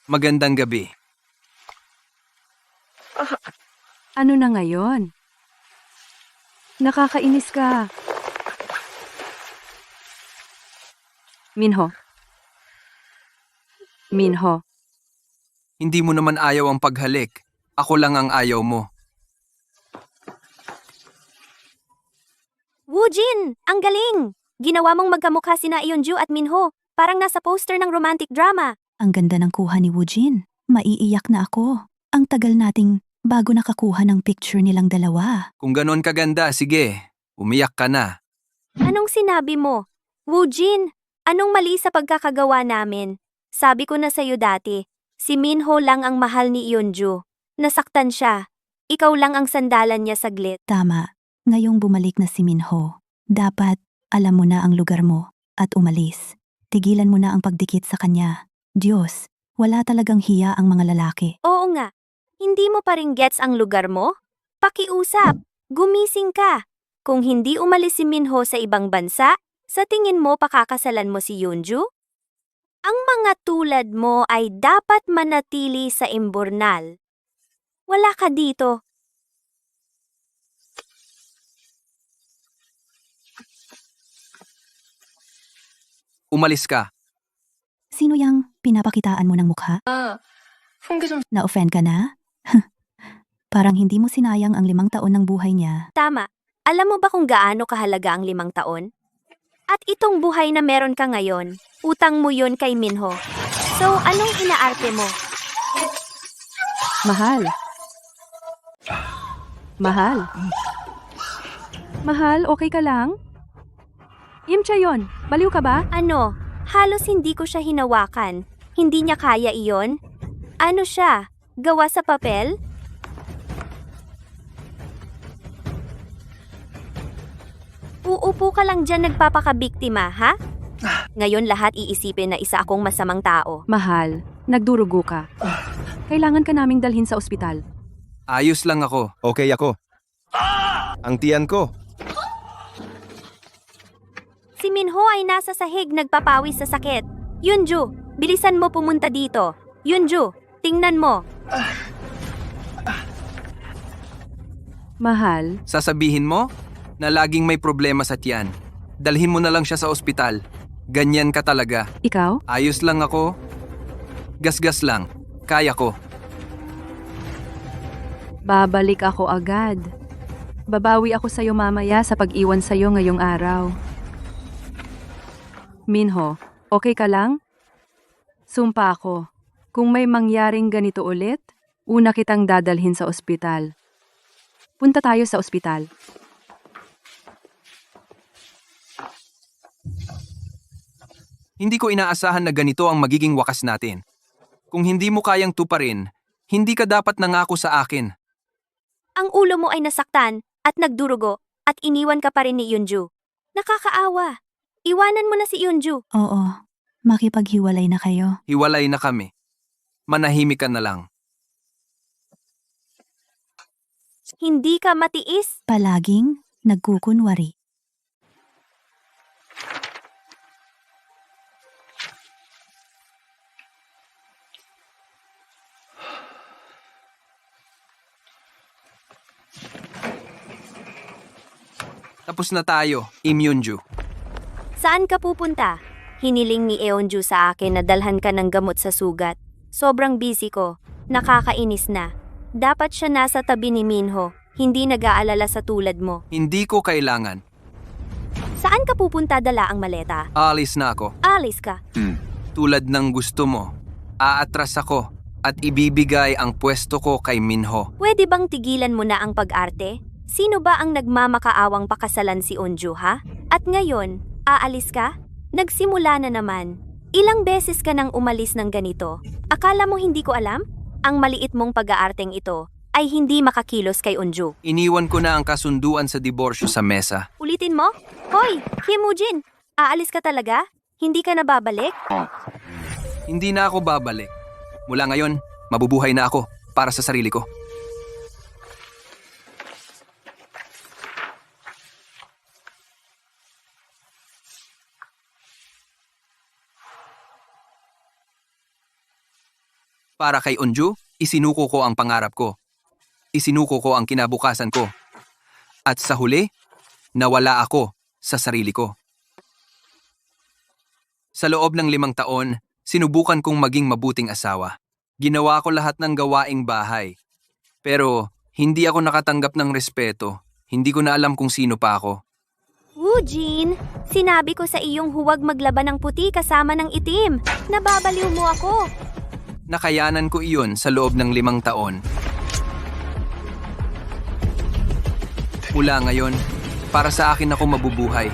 Magandang gabi. Ano na ngayon? Nakakainis ka. Minho. Minho, Hindi mo naman ayaw ang paghalik. Ako lang ang ayaw mo. Wojin, ang galing! Ginawa mong magkamukha sina Eunju at Minho. Parang nasa poster ng romantic drama. Ang ganda ng kuha ni Wojin. Maiiyak na ako. Ang tagal nating bago nakakuha ng picture nilang dalawa. Kung ganon kaganda, sige. Umiyak ka na. Anong sinabi mo? Wojin, anong mali sa pagkakagawa namin? Sabi ko na sa'yo dati, si Minho lang ang mahal ni Eunju. Nasaktan siya. Ikaw lang ang sandalan niya saglit. Tama. Ngayong bumalik na si Minho, dapat alam mo na ang lugar mo at umalis. Tigilan mo na ang pagdikit sa kanya. Diyos, wala talagang hiya ang mga lalaki. Oo nga. Hindi mo pa rin gets ang lugar mo? Pakiusap. Gumising ka. Kung hindi umalis si Minho sa ibang bansa, Sa tingin mo pakakasalan mo si Yunju? Ang mga tulad mo ay dapat manatili sa imburnal. Wala ka dito. Umalis ka. Sino yang pinapakitaan mo ng mukha? Na-offend ka na? Parang hindi mo sinayang ang 5 taon ng buhay niya. Tama. Alam mo ba kung gaano kahalaga ang 5 taon? At itong buhay na meron ka ngayon, utang mo yun kay Minho. So, anong inaarte mo? Mahal. Mahal. Mahal, okay ka lang? Imcha yon, baliw ka ba? Ano? Halos hindi ko siya hinawakan. Hindi niya kaya iyon? Ano siya? Gawa sa papel? Uupo ka lang dyan nagpapakabiktima, ha? Ngayon lahat iisipin na isa akong masamang tao. Mahal, nagdurugo ka. Kailangan ka naming dalhin sa ospital. Ayos lang ako. Okay ako. Ang tiyan ko. Si Minho ay nasa sahig nagpapawis sa sakit. Yunju, bilisan mo pumunta dito. Yunju, tingnan mo. Mahal, Sasabihin mo na laging may problema sa tiyan. Dalhin mo na lang siya sa ospital. Ganyan ka talaga. ikaw? Ayos lang ako. Gasgas lang. Kaya ko. Babalik ako agad. Babawi ako sa'yo mamaya sa pag-iwan sa'yo ngayong araw. Minho, okay ka lang? Sumpa ako. Kung may mangyaring ganito ulit, una kitang dadalhin sa ospital. Punta tayo sa ospital. Hindi ko inaasahan na ganito ang magiging wakas natin. Kung hindi mo kayang tuparin, hindi ka dapat nangako sa akin. Ang ulo mo ay nasaktan at nagdurugo at iniwan ka pa rin ni Yunju. Nakakaawa. Iwanan mo na si Yunju. Oo, makipaghiwalay na kayo. Hiwalay na kami. Manahimik ka na lang. Hindi ka matiis. Palaging nagkukunwari. Tapos na tayo, Im Yunju. Saan ka pupunta? Hiniling ni Eonju sa akin na dalhan ka ng gamot sa sugat. Sobrang busy ko. Nakakainis na. Dapat siya nasa tabi ni Minho. Hindi nag-aalala sa tulad mo. Hindi ko kailangan. Saan ka pupunta dala ang maleta? Alis na ako. Alis ka. Tulad ng gusto mo. Aatras ako at ibibigay ang pwesto ko kay Minho. Pwede bang tigilan mo na ang pag-arte? Sino ba ang nagmamakaawang pakasalan si Onju, ha? At ngayon, aalis ka? Nagsimula na naman. Ilang beses ka nang umalis ng ganito? Akala mo hindi ko alam? Ang maliit mong pag-aarteng ito ay hindi makakilos kay Onju. Iniwan ko na ang kasunduan sa diborsyo sa mesa. Ulitin mo? Hoy, Kim Woo-jin! Aalis ka talaga? Hindi ka na babalik? Hindi na ako babalik. Mula ngayon, mabubuhay na ako para sa sarili ko. Para kay Onju, isinuko ko ang pangarap ko. Isinuko ko ang kinabukasan ko. At sa huli, nawala ako sa sarili ko. Sa loob ng 5 taon, sinubukan kong maging mabuting asawa. Ginawa ko lahat ng gawaing bahay. Pero hindi ako nakatanggap ng respeto. Hindi ko na alam kung sino pa ako. Woo-jin, sinabi ko sa iyong huwag maglaban ng puti kasama ng itim. Nababaliw mo ako. Nakayanan ko iyon sa loob ng 5 taon. Mula ngayon, para sa akin ako mabubuhay.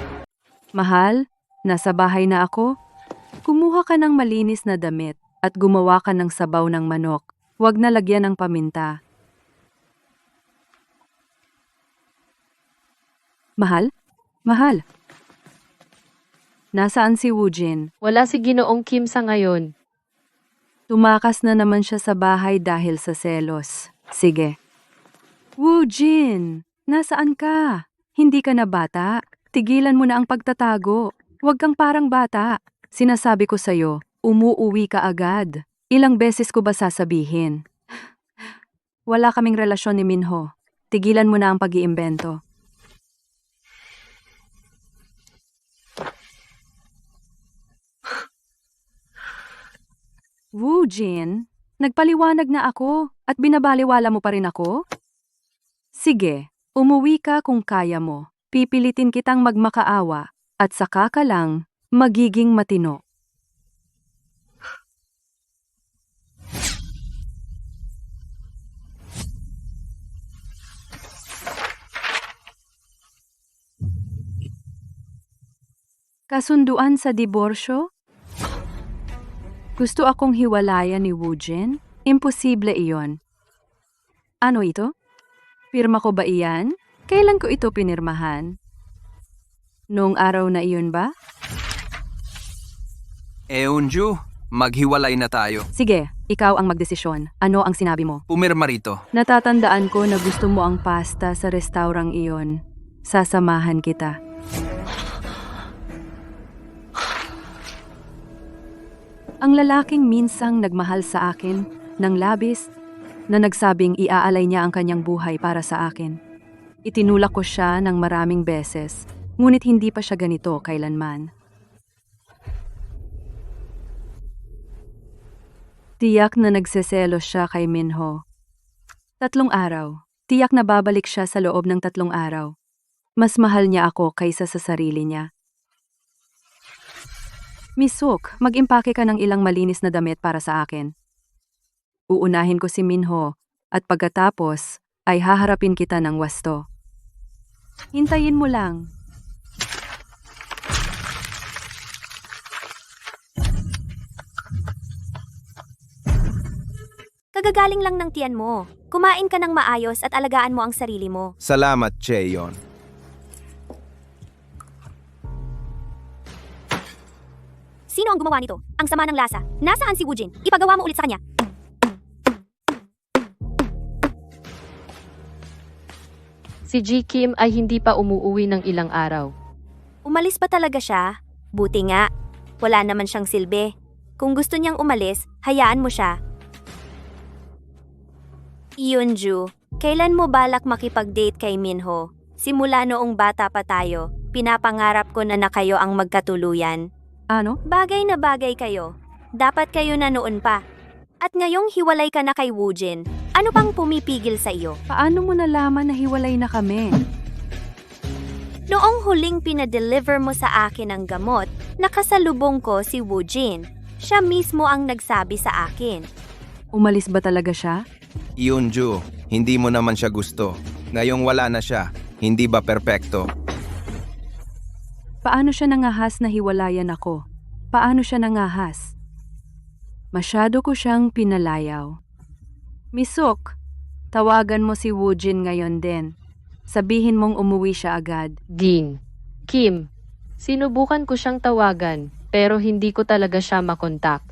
Mahal, nasa bahay na ako. Kumuha ka ng malinis na damit at gumawa ka ng sabaw ng manok. Huwag na lagyan ng paminta. Mahal? Mahal? Nasaan si Woo-jin? Wala si Ginoong Kim sa ngayon. Tumakas na naman siya sa bahay dahil sa selos. Sige. Woo-jin, nasaan ka? Hindi ka na bata? Tigilan mo na ang pagtatago. Huwag kang parang bata. Sinasabi ko sa'yo, umuuwi ka agad. Ilang beses ko ba sasabihin? Wala kaming relasyon ni Minho. Tigilan mo na ang pag-iimbento. Woo Jin, nagpaliwanag na ako at binabaliwala mo pa rin ako? Sige, umuwi ka kung kaya mo. Pipilitin kitang magmakaawa at saka ka lang magiging matino. Kasunduan sa diborsyo? Gusto akong hiwalayan ni Woojin? Imposible iyon. Ano ito? Pirma ko ba iyan? Kailan ko ito pinirmahan? Noong araw na iyon ba? Eunju, maghiwalay na tayo. Sige, ikaw ang magdesisyon. Ano ang sinabi mo? Pumirma rito. Natatandaan ko na gusto mo ang pasta sa restaurang iyon. Sasamahan kita. Ang lalaking minsang nagmahal sa akin ng labis na nagsabing iaalay niya ang kanyang buhay para sa akin. Itinulak ko siya ng maraming beses, ngunit hindi pa siya ganito kailanman. Tiyak na nagseselos siya kay Minho. 3 araw. Tiyak na babalik siya sa loob ng 3 araw. Mas mahal niya ako kaysa sa sarili niya. Misuk, mag-impake ka ng ilang malinis na damit para sa akin. Uunahin ko si Minho at pagkatapos ay haharapin kita ng wasto. Hintayin mo lang. Kagagaling lang ng tiyan mo. Kumain ka ng maayos at alagaan mo ang sarili mo. Salamat, Cheon. Sino ang gumawa nito? Ang sama ng lasa. Nasaan si Woojin? Ipagawa mo ulit sa kanya. Si Ji Kim ay hindi pa umuuwi ng ilang araw. Umalis pa talaga siya? Buti nga. Wala naman siyang silbi. Kung gusto niyang umalis, hayaan mo siya. Yeonju, kailan mo balak makipag-date kay Minho? Simula noong bata pa tayo, pinapangarap ko na kayo ang magkatuluyan. Ano? Bagay na bagay kayo. Dapat kayo na noon pa. At ngayong hiwalay ka na kay Woojin, ano pang pumipigil sa iyo? Paano mo nalaman na hiwalay na kami? Noong huling pinadeliver mo sa akin ang gamot, nakasalubong ko si Woojin. Siya mismo ang nagsabi sa akin. Umalis ba talaga siya? Yeonju, hindi mo naman siya gusto. Ngayong wala na siya, hindi ba perpekto? Paano siya nangahas na hiwalayan ako? Paano siya nangahas? Masyado ko siyang pinalayaw. Misuk, tawagan mo si Woojin ngayon din. Sabihin mong umuwi siya agad. Din. Kim, sinubukan ko siyang tawagan pero hindi ko talaga siya makontak.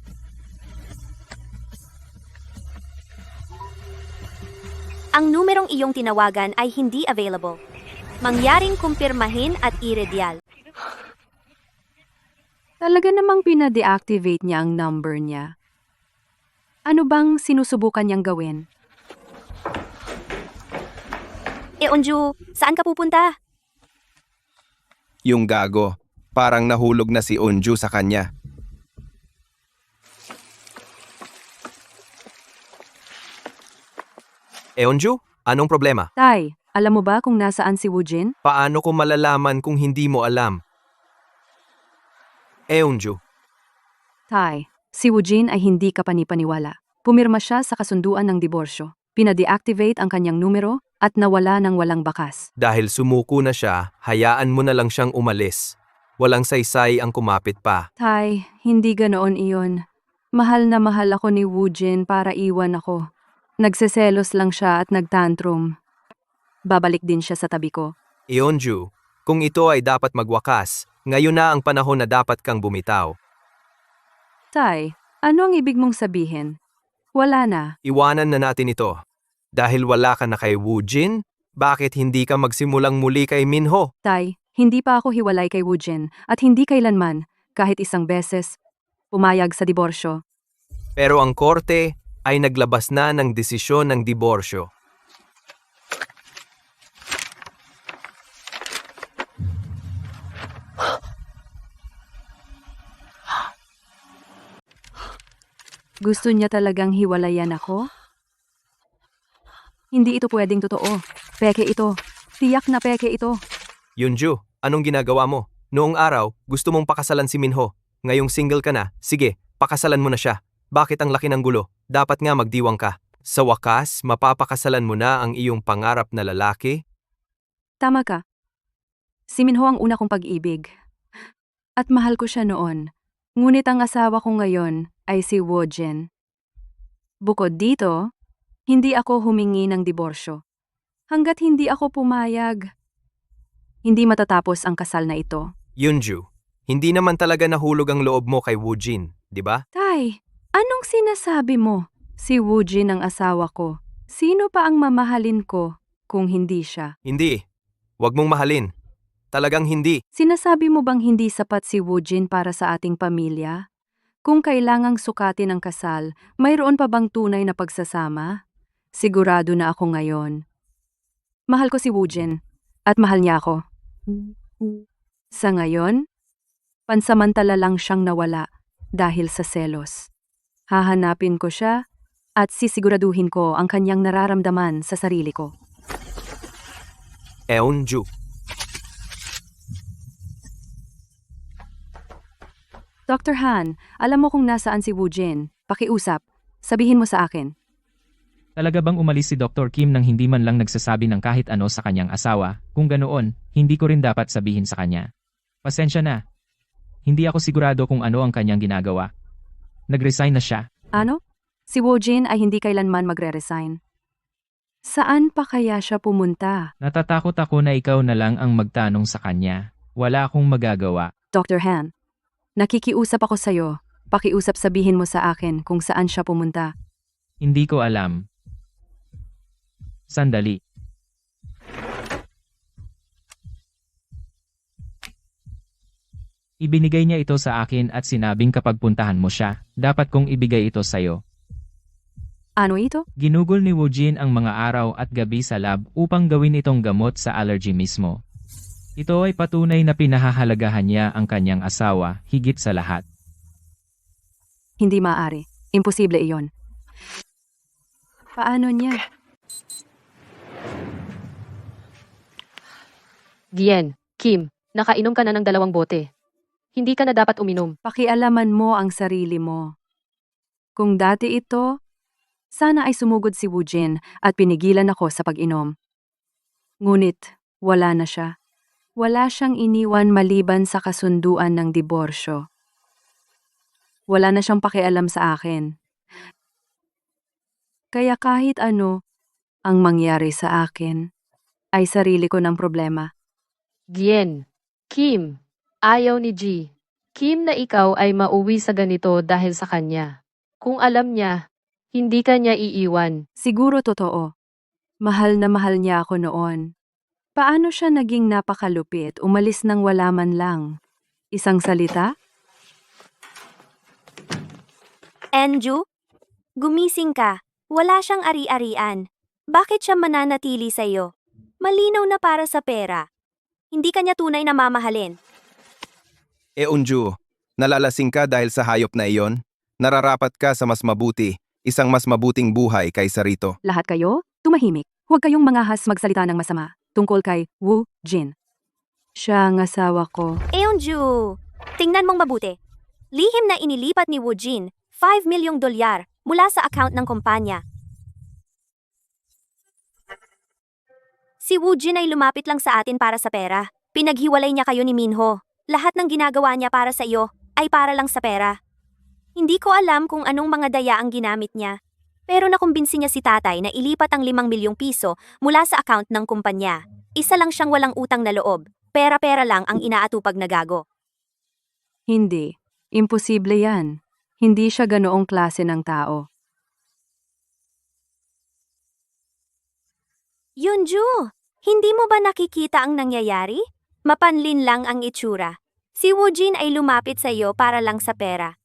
Ang numerong iyong tinawagan ay hindi available. Mangyaring kumpirmahin at i-redial. Talaga namang pina-deactivate niya ang number niya. Ano bang sinusubukan niyang gawin? Eunju, saan ka pupunta? Yung gago, parang nahulog na si Unju sa kanya. Eunju, anong problema? Tay, alam mo ba kung nasaan si Woojin? Paano ko malalaman kung hindi mo alam? Eunju, Tay, si Woojin ay hindi ka panipaniwala. Pumirma siya sa kasunduan ng diborsyo. Pina-deactivate ang kanyang numero at nawala ng walang bakas. dahil sumuko na siya, hayaan mo na lang siyang umalis. Walang saysay ang kumapit pa. Tay, hindi ganoon iyon. Mahal na mahal ako ni Woojin para iwan ako. Nagseselos lang siya at nagtantrum. Babalik din siya sa tabi ko. Eunju, kung ito ay dapat magwakas, ngayon na ang panahon na dapat kang bumitaw. Tay, ano ang ibig mong sabihin? Wala na. Iwanan na natin ito. Dahil wala ka na kay Woojin, bakit hindi ka magsimulang muli kay Minho? Tay, Hindi pa ako hiwalay kay Woojin at hindi kailanman, kahit isang beses, pumayag sa diborsyo. Pero ang korte ay naglabas na ng desisyon ng diborsyo. Gusto niya talagang hiwalayan ako? Hindi ito pwedeng totoo. Peke ito. Tiyak na peke ito. Yunju, anong ginagawa mo? Noong araw, gusto mong pakasalan si Minho. Ngayong single ka na, sige, pakasalan mo na siya. Bakit ang laki ng gulo? Dapat nga magdiwang ka. Sa wakas, mapapakasalan mo na ang iyong pangarap na lalaki? Tama ka. Si Minho ang una kong pag-ibig. At mahal ko siya noon. Ngunit ang asawa ko ngayon ay si Woojin. Bukod dito, hindi ako humingi ng diborsyo. Hanggat hindi ako pumayag, hindi matatapos ang kasal na ito. Yunju, hindi naman talaga nahulog ang loob mo kay Woojin, di ba? Tay, anong sinasabi mo? Si Woojin ang asawa ko. Sino pa ang mamahalin ko kung hindi siya? Hindi. Huwag mong mahalin. Talagang hindi. Sinasabi mo bang hindi sapat si Woojin para sa ating pamilya? Kung kailangang sukatin ang kasal, mayroon pa bang tunay na pagsasama? Sigurado na ako ngayon. Mahal ko si Woojin at mahal niya ako. Sa ngayon, pansamantala lang siyang nawala dahil sa selos. Hahanapin ko siya at sisiguraduhin ko ang kanyang nararamdaman sa sarili ko. Eunju. Dr. Han, alam mo kung nasaan si Woojin. Pakiusap. Sabihin mo sa akin. Talaga bang umalis si Dr. Kim nang hindi man lang nagsasabi ng kahit ano sa kanyang asawa? Kung ganoon, hindi ko rin dapat sabihin sa kanya. Pasensya na. Hindi ako sigurado kung ano ang kanyang ginagawa. Nag-resign na siya. Ano? Si Woojin ay hindi kailanman magre-resign. Saan pa kaya siya pumunta? Natatakot ako na ikaw na lang ang magtanong sa kanya. Wala akong magagawa. Dr. Han, nakikiusap ako sa'yo. Pakiusap sabihin mo sa akin kung saan siya pumunta. Hindi ko alam. Sandali. Ibinigay niya ito sa akin at sinabing kapag puntahan mo siya, dapat kong ibigay ito sa'yo. Ano ito? Ginugol ni Woojin ang mga araw at gabi sa lab upang gawin itong gamot sa allergy mismo. Ito ay patunay na pinahahalagahan niya ang kanyang asawa higit sa lahat. Hindi maaari. Imposible iyon. Paano niya? Gien, Kim, nakainom ka na ng 2 bote. Hindi ka na dapat uminom. Pakialaman mo ang sarili mo. Kung dati ito, sana ay sumugod si Woojin at pinigilan ako sa pag-inom. Ngunit, wala na siya. Wala siyang iniwan maliban sa kasunduan ng diborsyo. Wala na siyang pakialam sa akin. Kaya kahit ano ang mangyari sa akin, ay sarili ko ng problema. Gien, Kim, ayaw ni G. Kim na ikaw ay mauwi sa ganito dahil sa kanya. Kung alam niya, hindi ka niya iiwan. Siguro totoo. Mahal na mahal niya ako noon. Paano siya naging napakalupit, umalis nang wala man lang? Isang salita? Enju, gumising ka. Wala siyang ari-arian. Bakit siya mananatili sa'yo? Malinaw na para sa pera. Hindi kanya tunay na mamahalin. Eunju, nalalasing ka dahil sa hayop na iyon? Nararapat ka sa mas mabuti, isang mas mabuting buhay kaysa rito. Lahat kayo, tumahimik. Huwag kayong mangahas magsalita ng masama tungkol kay Woojin. Siya ang asawa ko. Eunju, tingnan mong mabuti. Lihim na inilipat ni Woojin, $5 milyong mula sa account ng kumpanya. Si Woojin ay lumapit lang sa atin para sa pera. Pinaghiwalay niya kayo ni Minho. Lahat ng ginagawa niya para sa iyo ay para lang sa pera. Hindi ko alam kung anong mga daya ang ginamit niya. Pero nakumbinsi niya si tatay na ilipat ang 5 milyong piso mula sa account ng kumpanya. Isa lang siyang walang utang na loob. Pera-pera lang ang inaatupag na gago. Hindi. Imposible yan. Hindi siya ganoong klase ng tao. Yunju, hindi mo ba nakikita ang nangyayari? Mapanlin lang ang itsura. Si Woojin ay lumapit sa iyo para lang sa pera.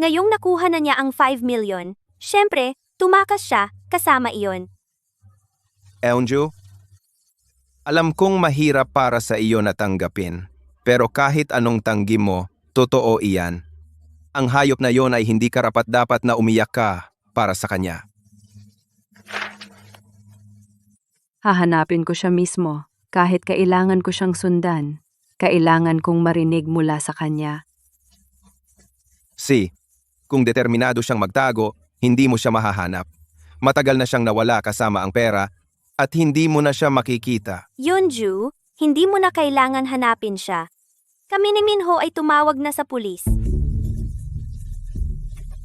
Ngayong nakuha na niya ang 5 million, syempre, tumakas siya, kasama iyon. Eunju, alam kong mahirap para sa iyo na tanggapin, pero kahit anong tanggi mo, totoo iyan. Ang hayop na yon ay hindi karapat-dapat na umiyak ka para sa kanya. Hahanapin ko siya mismo. Kahit kailangan ko siyang sundan, kailangan kong marinig mula sa kanya. Kung determinado siyang magtago, hindi mo siya mahahanap. Matagal na siyang nawala kasama ang pera at hindi mo na siya makikita. Yeonju, hindi mo na kailangan hanapin siya. Kami ni Minho ay tumawag na sa pulis.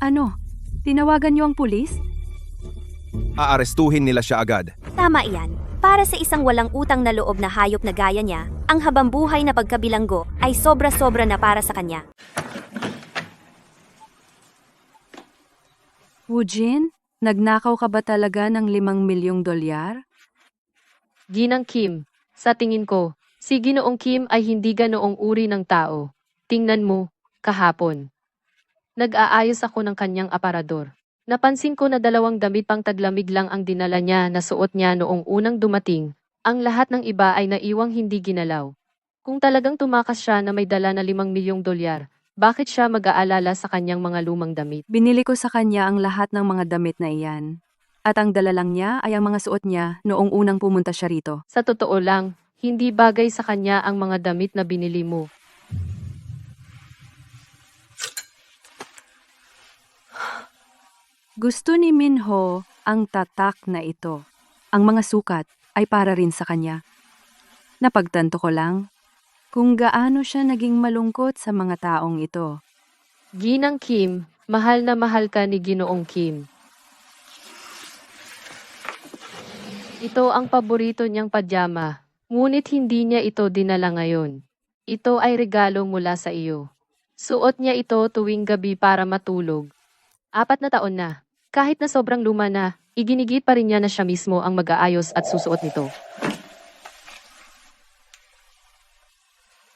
Ano? Tinawagan niyo ang pulis? Aarestuhin nila siya agad. Tama iyan. Para sa isang walang utang na loob na hayop na gaya niya, ang habambuhay na pagkabilanggo ay sobra-sobra na para sa kanya. Woojin, nagnakaw ka ba talaga ng 5 milyong dolyar? Ginang Kim, sa tingin ko, si Ginoong Kim ay hindi ganoong uri ng tao. Tingnan mo, kahapon. Nag-aayos ako ng kanyang aparador. Napansin ko na 2 damit pang taglamig lang ang dinala niya na suot niya noong unang dumating. Ang lahat ng iba ay naiwang hindi ginalaw. Kung talagang tumakas siya na may dala na 5 milyong dolyar, bakit siya mag-aalala sa kanyang mga lumang damit? Binili ko sa kanya ang lahat ng mga damit na iyan. At ang dala lang niya ay ang mga suot niya noong unang pumunta siya rito. Sa totoo lang, hindi bagay sa kanya ang mga damit na binili mo. Gusto ni Minho ang tatak na ito. Ang mga sukat ay para rin sa kanya. Napagtanto ko lang kung gaano siya naging malungkot sa mga taong ito. Ginang Kim, mahal na mahal ka ni Ginoong Kim. Ito ang paborito niyang pajama, ngunit hindi niya ito dinala ngayon. Ito ay regalo mula sa iyo. Suot niya ito tuwing gabi para matulog. 4 na taon na. Kahit na sobrang luma na, iginigit pa rin niya na siya mismo ang mag-aayos at susuot nito.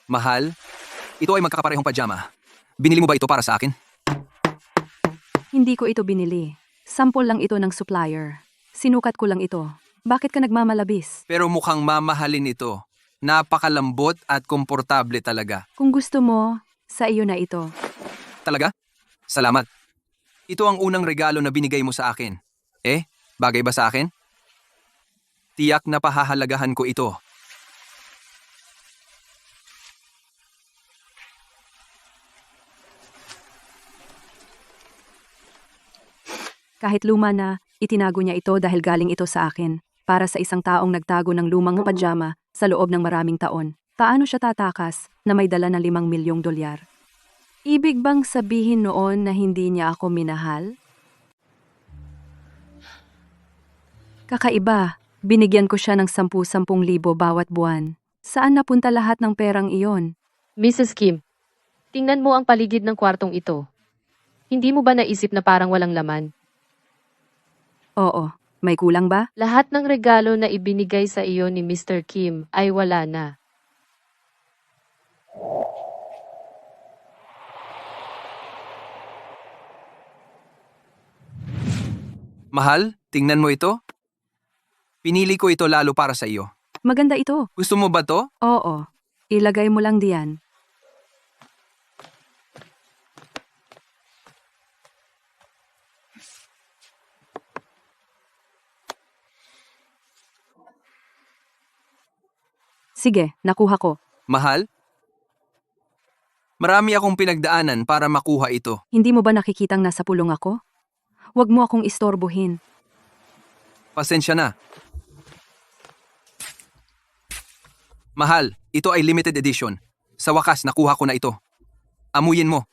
Mahal, ito ay magkakaparehong pajama. Binili mo ba ito para sa akin? Hindi ko ito binili. Sample lang ito ng supplier. Sinukat ko lang ito. Bakit ka nagmamalabis? Pero mukhang mamahalin ito. Napakalambot at komportable talaga. Kung gusto mo, sa iyo na ito. Talaga? Salamat. Ito ang unang regalo na binigay mo sa akin. Bagay ba sa akin? Tiyak na pahahalagahan ko ito. Kahit luma na, itinago niya ito dahil galing ito sa akin. Para sa isang taong nagtago ng lumang pajama sa loob ng maraming taon. Paano siya tatakas na may dala ng 5 milyong dolyar? Ibig bang sabihin noon na hindi niya ako minahal? Kakaiba, binigyan ko siya ng 10,000 bawat buwan. Saan napunta lahat ng perang iyon? Mrs. Kim, tingnan mo ang paligid ng kwartong ito. Hindi mo ba naisip na parang walang laman? Oo, may kulang ba? Lahat ng regalo na ibinigay sa iyo ni Mr. Kim ay wala na. Mahal, tingnan mo ito. Pinili ko ito lalo para sa iyo. Maganda ito. Gusto mo ba to? Oo, ilagay mo lang diyan. Sige, nakuha ko. Mahal? Marami akong pinagdaanan para makuha ito. Hindi mo ba nakikitang nasa pulong ako? Huwag mo akong istorbohin. Pasensya na. Mahal, ito ay limited edition. Sa wakas, nakuha ko na ito. Amuyin mo.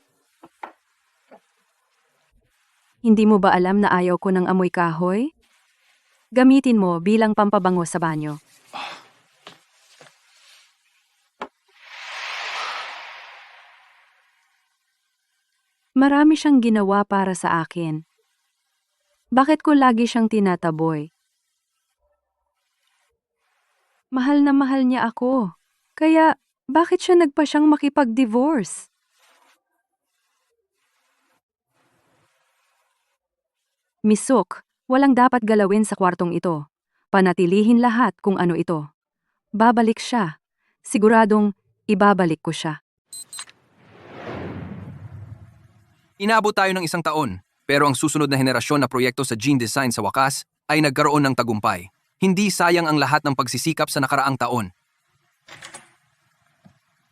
Hindi mo ba alam na ayaw ko ng amoy kahoy? Gamitin mo bilang pampabango sa banyo. Marami siyang ginawa para sa akin. Bakit ko lagi siyang tinataboy? Mahal na mahal niya ako. Kaya Bakit siya nagpa siyang makipag-divorce? Misuk, walang dapat galawin sa kwartong ito. Panatilihin lahat kung ano ito. Babalik siya. Siguradong ibabalik ko siya. Inabot tayo ng 1 taon, pero ang susunod na henerasyon na proyekto sa gene design sa wakas ay nagkaroon ng tagumpay. Hindi sayang ang lahat ng pagsisikap sa nakaraang taon.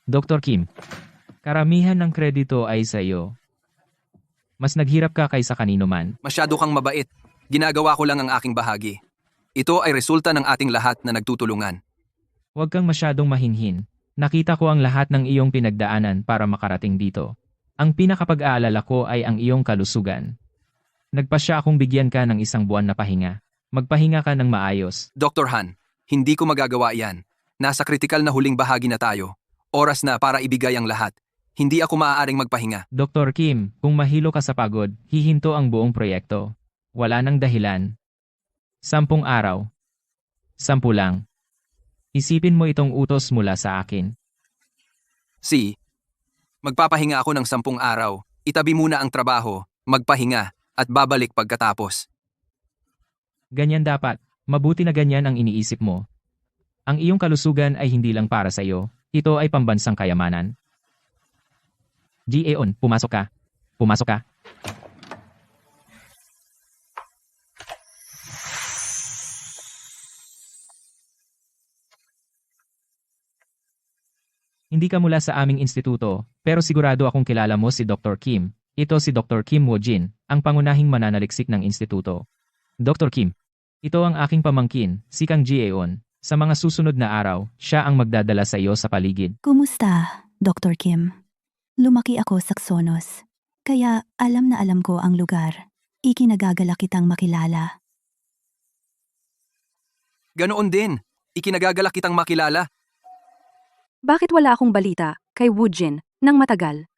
Dr. Kim, karamihan ng kredito ay sa iyo. Mas naghirap ka kaysa kanino man. Masyado kang mabait. Ginagawa ko lang ang aking bahagi. Ito ay resulta ng ating lahat na nagtutulungan. Huwag kang masyadong mahinhin. Nakita ko ang lahat ng iyong pinagdaanan para makarating dito. Ang pinakapag-aalala ko ay ang iyong kalusugan. Nagpasya akong bigyan ka ng 1 buwan na pahinga. Magpahinga ka ng maayos. Dr. Han, hindi ko magagawa yan. Nasa kritikal na huling bahagi na tayo. Oras na para ibigay ang lahat. Hindi ako maaaring magpahinga. Dr. Kim, kung mahilo ka sa pagod, hihinto ang buong proyekto. Wala nang dahilan. 10 araw. 10 lang. Isipin mo itong utos mula sa akin. Magpapahinga ako ng 10 araw. Itabi muna ang trabaho, magpahinga, at babalik pagkatapos. Ganyan dapat. Mabuti na ganyan ang iniisip mo. Ang iyong kalusugan ay hindi lang para sa iyo. Ito ay pambansang kayamanan. Gaon, pumasok ka. Pumasok ka. Hindi ka mula sa aming instituto, pero sigurado akong kilala mo si Dr. Kim. Ito si Dr. Kim Woo-jin, ang pangunahing mananaliksik ng instituto. Dr. Kim, ito ang aking pamangkin, si Kang Gaon. Sa mga susunod na araw, siya ang magdadala sa iyo sa paligid. Kumusta, Dr. Kim? Lumaki ako sa Xonos. Kaya alam na alam ko ang lugar. Ikinagagala kitang makilala. Ganoon din. Ikinagagalak kitang makilala. Bakit wala akong balita kay Woojin nang matagal?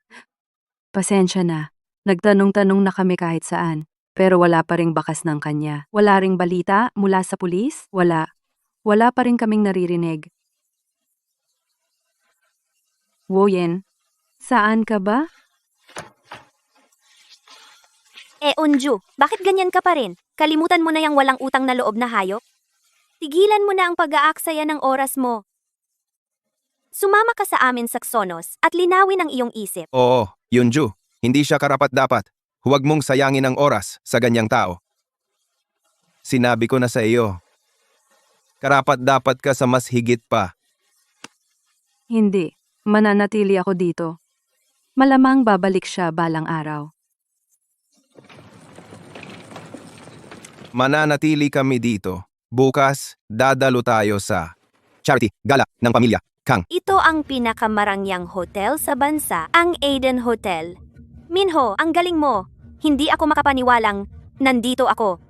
Pasensya na. Nagtanong-tanong na kami kahit saan. Pero wala pa ring bakas ng kanya. Wala ring balita mula sa pulis? Wala. Wala pa rin kaming naririnig. Woyen, saan ka ba? Unju, bakit ganyan ka pa rin? Kalimutan mo na yung walang utang na loob na hayop? Tigilan mo na ang pag-aaksaya ng oras mo. Sumama ka sa amin sa Xonos at linawin ang iyong isip. Oo, Yunju. Hindi siya karapat-dapat. Huwag mong sayangin ang oras sa ganyang tao. Sinabi ko na sa iyo. Karapat-dapat ka sa mas higit pa. Hindi. Mananatili ako dito. Malamang babalik siya balang araw. Mananatili kami dito. Bukas, dadalo tayo sa charity gala ng pamilya Kang. Ito ang pinakamarangyang hotel sa bansa, ang Aiden Hotel. Minho, ang galing mo. Hindi ako makapaniwalang nandito ako.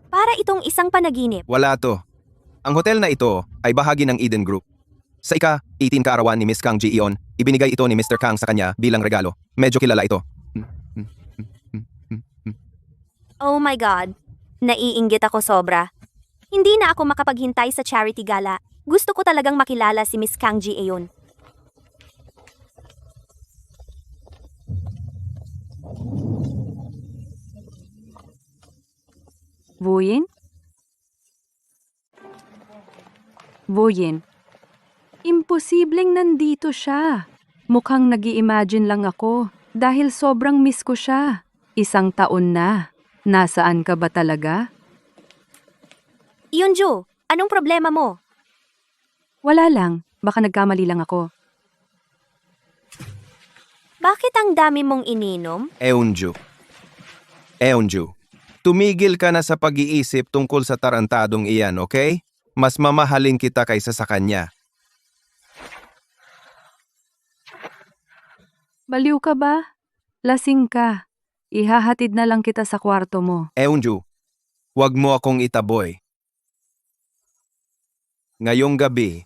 Para itong isang panaginip. Wala to. Ang hotel na ito ay bahagi ng Eden Group. Sa ika-18 kaarawan ni Miss Kang Ji-eon, ibinigay ito ni Mr. Kang sa kanya bilang regalo. Medyo kilala ito. Oh my God. Naiinggit ako sobra. Hindi na ako makapaghintay sa charity gala. Gusto ko talagang makilala si Miss Kang Ji-eon. Woyen? Woyen, imposibleng nandito siya. Mukhang nag-i-imagine lang ako dahil sobrang miss ko siya. 1 taon na. Nasaan ka ba talaga? Yunju, anong problema mo? Wala lang. Baka nagkamali lang ako. Bakit ang dami mong ininom? Eunju. Tumigil ka na sa pag-iisip tungkol sa tarantadong iyan, okay? Mas mamahalin kita kaysa sa kanya. Baliw ka ba? Lasing ka. Ihahatid na lang kita sa kwarto mo. Eunju, huwag mo akong itaboy. Ngayong gabi,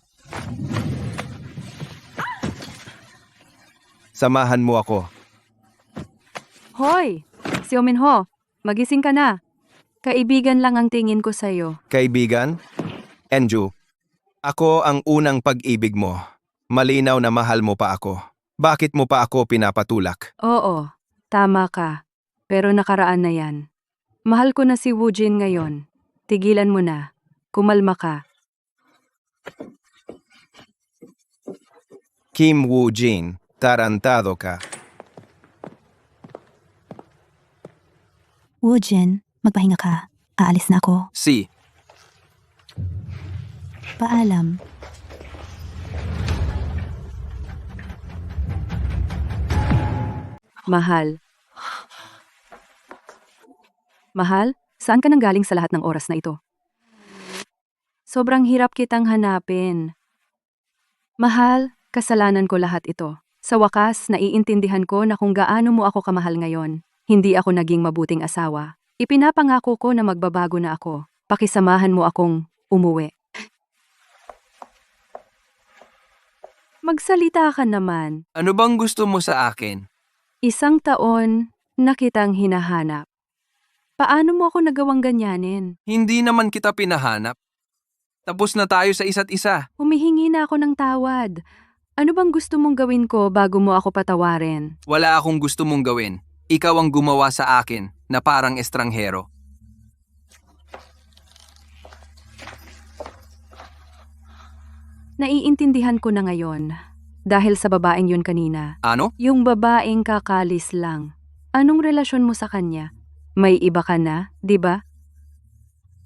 samahan mo ako. Hoy! Si Minho, magising ka na. Kaibigan lang ang tingin ko sa'yo. Kaibigan? Enju, ako ang unang pag-ibig mo. Malinaw na mahal mo pa ako. Bakit mo pa ako pinapatulak? Oo, tama ka. Pero nakaraan na yan. Mahal ko na si Woojin ngayon. Tigilan mo na. Kumalma ka. Kim Woo-jin, tarantado ka. Woojin, magpahinga ka. Aalis na ako. Si, Paalam. Mahal. Mahal, saan ka nang galing sa lahat ng oras na ito? Sobrang hirap kitang hanapin. Mahal, kasalanan ko lahat ito. Sa wakas, naiintindihan ko na kung gaano mo ako kamahal ngayon. Hindi ako naging mabuting asawa. Ipinapangako ko na magbabago na ako. Pakisamahan mo akong umuwi. Magsalita ka naman. ano bang gusto mo sa akin? 1 taon na kitang hinahanap. Paano mo ako nagawang ganyanin? Hindi naman kita pinahanap. Tapos na tayo sa isa't isa. Humihingi na ako ng tawad. Ano bang gusto mong gawin ko bago mo ako patawarin? Wala akong gusto mong gawin. Ikaw ang gumawa sa akin na parang estranghero. Naiintindihan ko na ngayon. Dahil sa babaeng yun kanina. Ano? Yung babaeng kakalis lang. Anong relasyon mo sa kanya? May iba ka na, di ba?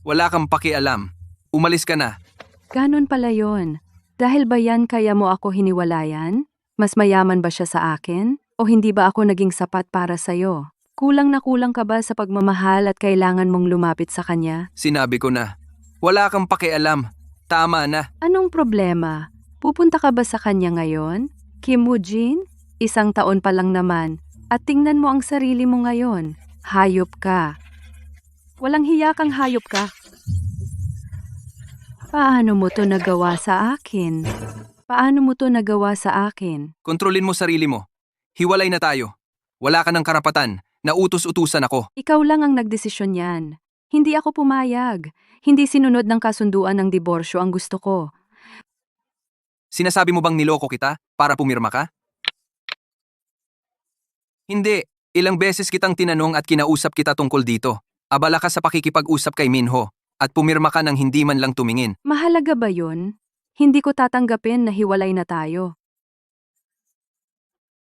Wala kang pakialam. Umalis ka na. Ganon pala yon. Dahil ba yan kaya mo ako hiniwalayan? Mas mayaman ba siya sa akin? O hindi ba ako naging sapat para sa'yo? Kulang na kulang ka ba sa pagmamahal at kailangan mong lumapit sa kanya? Sinabi ko na. Wala kang pakialam. Tama na. Anong problema? Pupunta ka ba sa kanya ngayon? Kim Woo-jin? 1 taon pa lang naman. At tingnan mo ang sarili mo ngayon. Hayop ka. Walang hiya kang hayop ka. Paano mo to nagawa sa akin? Paano mo to nagawa sa akin? Kontrolin mo sarili mo. Hiwalay na tayo. Wala ka ng karapatan. Nautos-utusan ako. Ikaw lang ang nagdesisyon yan. Hindi ako pumayag. Hindi sinunod ng kasunduan ng diborsyo ang gusto ko. Sinasabi mo bang niloko kita para pumirma ka? Hindi. Ilang beses kitang tinanong at kinausap kita tungkol dito. Abala ka sa pakikipag-usap kay Minho at pumirma ka ng hindi man lang tumingin. Mahalaga ba yun? Hindi ko tatanggapin na hiwalay na tayo.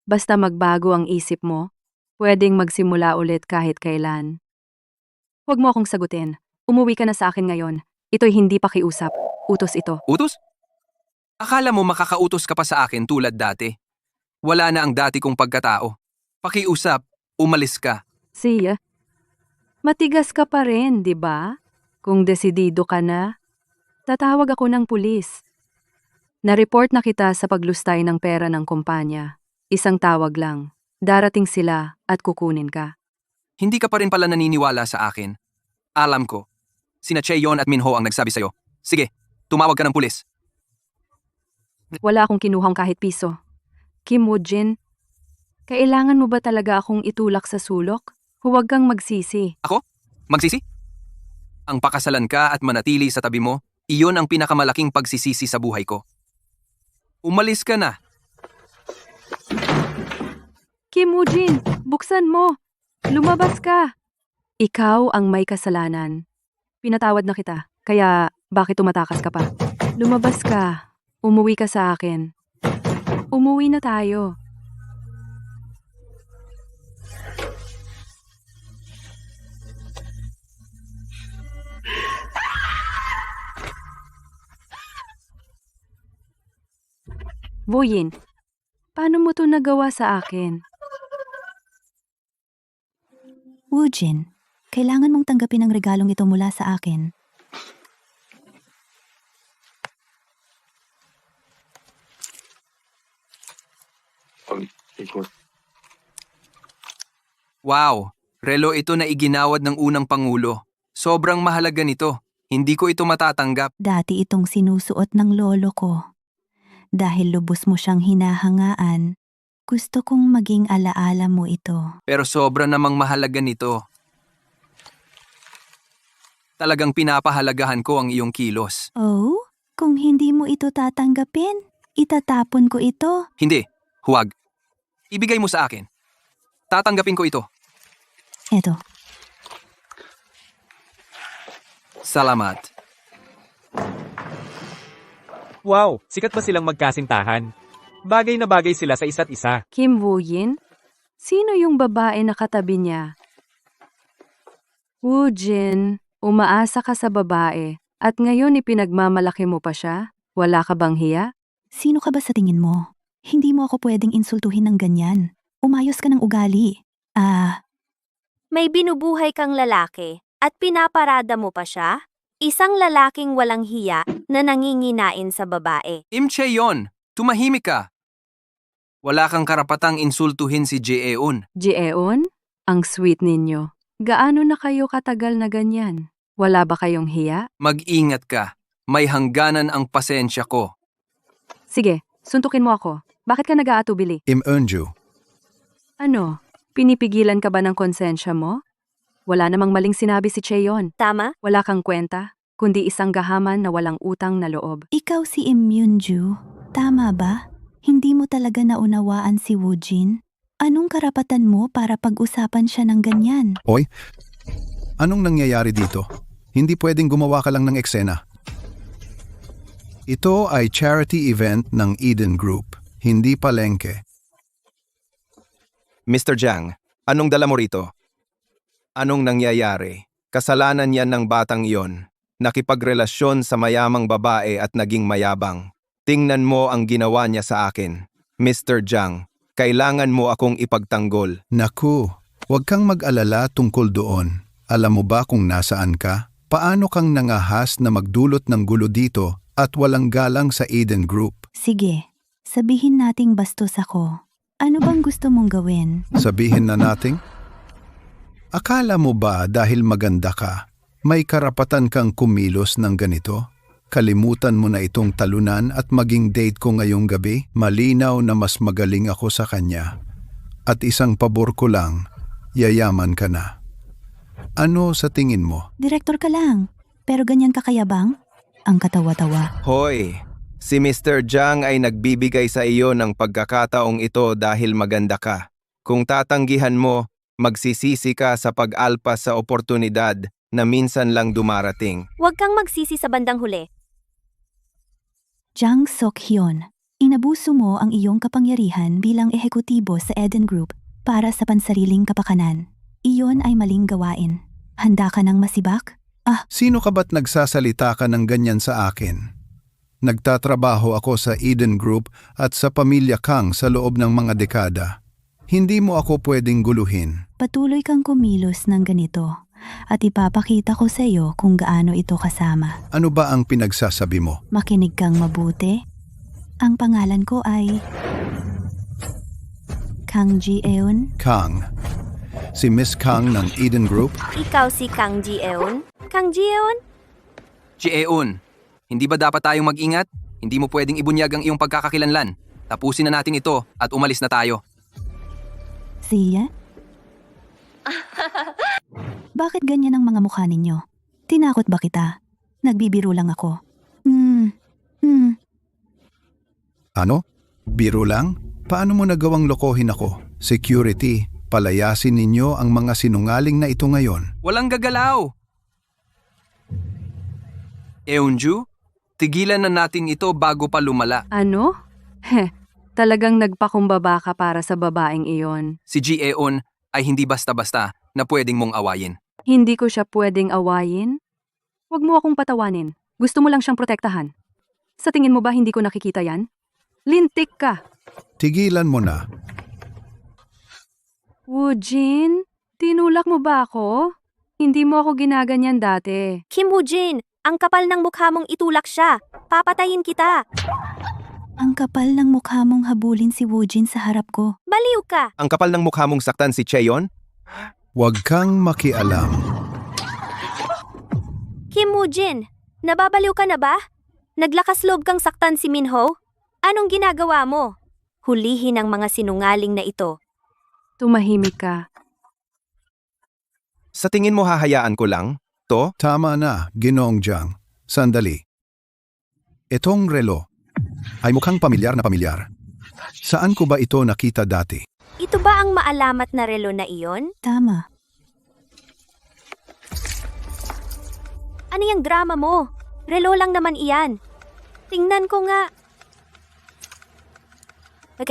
Basta magbago ang isip mo, pwedeng magsimula ulit kahit kailan. Huwag mo akong sagutin. Umuwi ka na sa akin ngayon. Ito'y hindi pakiusap. Utos ito. Utos? Akala mo makakautos ka pa sa akin tulad dati? Wala na ang dati kong pagkatao. Pakiusap, umalis ka. Siya, matigas ka pa rin, di ba? Kung desidido ka na, tatawag ako ng pulis. Na-report na kita sa paglustay ng pera ng kumpanya. 1 tawag lang. Darating sila at kukunin ka. Hindi ka pa rin pala naniniwala sa akin. Alam ko. Sina Cheon at Minho ang nagsabi sa'yo. Sige, tumawag ka ng pulis. Wala akong kinuhang kahit piso. Kim Woo-jin, kailangan mo ba talaga akong itulak sa sulok? Huwag kang magsisi. Ako? Magsisi? Ang pakasalan ka at manatili sa tabi mo, iyon ang pinakamalaking pagsisisi sa buhay ko. Umalis ka na. Kim Woo-jin, buksan mo! Lumabas ka! Ikaw ang may kasalanan. Pinatawad na kita, kaya bakit tumatakas ka pa? Lumabas ka. Umuwi ka sa akin. Umuwi na tayo. Woojin, paano mo to nagawa sa akin? Woojin, kailangan mong tanggapin ang regalong ito mula sa akin. Wow, relo ito na iginawad ng unang pangulo. Sobrang mahalaga nito. Hindi ko ito matatanggap. Dati itong sinusuot ng lolo ko. Dahil lubos mo siyang hinahangaan, gusto kong maging alaala mo ito. Pero sobra namang mahalaga nito. Talagang pinapahalagahan ko ang iyong kilos. Oh, kung hindi mo ito tatanggapin, Itatapon ko ito. Hindi, huwag. Ibigay mo sa akin. Tatanggapin ko ito. Eto. Salamat. Wow, sikat ba silang magkasintahan? Bagay na bagay sila sa isa't isa. Kim Woo-jin? Sino yung babae na katabi niya? Woo-jin, umaasa ka sa babae at ngayon ipinagmamalaki mo pa siya? Wala ka bang hiya? Sino ka ba sa tingin mo? Hindi mo ako pwedeng insultuhin ng ganyan. Umayos ka ng ugali. May binubuhay kang lalaki at pinaparada mo pa siya? Isang lalaking walang hiya na nanginginain sa babae. Im Chae-yon, tumahimik ka. Wala kang karapatang insultuhin si Jae-eun. Jeon, ang sweet ninyo. Gaano na kayo katagal na ganyan? Wala ba kayong hiya? Mag-ingat ka. May hangganan ang pasensya ko. Sige, suntukin mo ako. Bakit ka nag-aatubili? Im Eunju. Ano? Pinipigilan ka ba ng konsensya mo? Wala namang maling sinabi si Cheon. Tama? Wala kang kwenta, kundi isang gahaman na walang utang na loob. Ikaw si Im Myunju. Tama ba? Hindi mo talaga naunawaan si Woo-jin? Anong karapatan mo para pag-usapan siya ng ganyan? Oy, anong nangyayari dito? Hindi pwedeng gumawa ka lang ng eksena. Ito ay charity event ng Eden Group, hindi palengke. Mr. Jiang, anong dala mo rito? Anong nangyayari? Kasalanan yan ng batang iyon. Nakipagrelasyon sa mayamang babae at naging mayabang. Tingnan mo ang ginawa niya sa akin. Mr. Jiang, kailangan mo akong ipagtanggol. Naku, huwag kang mag-alala tungkol doon. Alam mo ba kung nasaan ka? Paano kang nangahas na magdulot ng gulo dito at walang galang sa Eden Group? Sige, sabihin nating bastos ako. Ano bang gusto mong gawin? Sabihin na nating? Akala mo ba dahil maganda ka, may karapatan kang kumilos ng ganito? Kalimutan mo na itong talunan at maging date ko ngayong gabi? Malinaw na mas magaling ako sa kanya. At isang pabor ko lang, yayaman ka na. Ano sa tingin mo? Direktor ka lang, pero ganyan ka kayabang? Ang katawa-tawa. Hoy, si Mr. Jiang ay nagbibigay sa iyo ng pagkakataong ito dahil maganda ka. Kung tatanggihan mo, magsisisi ka sa pag-alpas sa oportunidad na minsan lang dumarating. Huwag kang magsisi sa bandang huli. Jang Sok-hyun, inabuso mo ang iyong kapangyarihan bilang ehekutibo sa Eden Group para sa pansariling kapakanan. Iyon ay maling gawain. Handa ka ng masibak? Sino ka ba't nagsasalita ka ng ganyan sa akin? Nagtatrabaho ako sa Eden Group at sa pamilya Kang sa loob ng mga dekada. Hindi mo ako pwedeng guluhin. Patuloy kang kumilos ng ganito at ipapakita ko sa iyo kung gaano ito kasama. Ano ba ang pinagsasabi mo? Makinig kang mabuti. Ang pangalan ko ay Kang Ji-eun. Kang. Si Miss Kang ng Eden Group? Ikaw si Kang Ji-eun? Kang Ji-eun? Jae-eun, hindi ba dapat tayong mag-ingat? Hindi mo pwedeng ibunyag ang iyong pagkakakilanlan. Tapusin na natin ito at umalis na tayo. Siya? Bakit ganyan ang mga mukha ninyo? Tinakot ba kita? Nagbibiro lang ako. Ano? Biro lang? Paano mo nagawang lokohin ako? Security, palayasin ninyo ang mga sinungaling na ito ngayon. Walang gagalaw! Eunju, tigilan na natin ito bago pa lumala. Ano? Talagang nagpakumbaba ka para sa babaeng iyon. Si Jae-eun ay hindi basta-basta na pwedeng mong awayin. Hindi ko siya pwedeng awayin? Huwag mo akong patawanin. Gusto mo lang siyang protektahan. Sa tingin mo ba hindi ko nakikita yan? Lintik ka! Tigilan mo na. Woo-jin, tinulak mo ba ako? Hindi mo ako ginaganyan dati. Kim Woo-jin, ang kapal ng mukha mong itulak siya. Papatayin kita. Ang kapal ng mukha mong habulin si Woo-jin sa harap ko. Baliw ka. Ang kapal ng mukha mong saktan si Cheon? Huwag kang makialam. Kim Woo-jin, nababaliw ka na ba? Naglakas loob kang saktan si Minho? Anong ginagawa mo? Hulihin ang mga sinungaling na ito. Tumahimik ka. Sa tingin mo hahayaan ko lang? To? Tama na, Ginoong Jiang. Sandali. Itong relo, ay mukhang pamilyar na pamilyar. Saan ko ba ito nakita dati? Ito ba ang maalamat na relo na iyon? Tama. Ano yung drama mo? Relo lang naman iyan. Tingnan ko nga.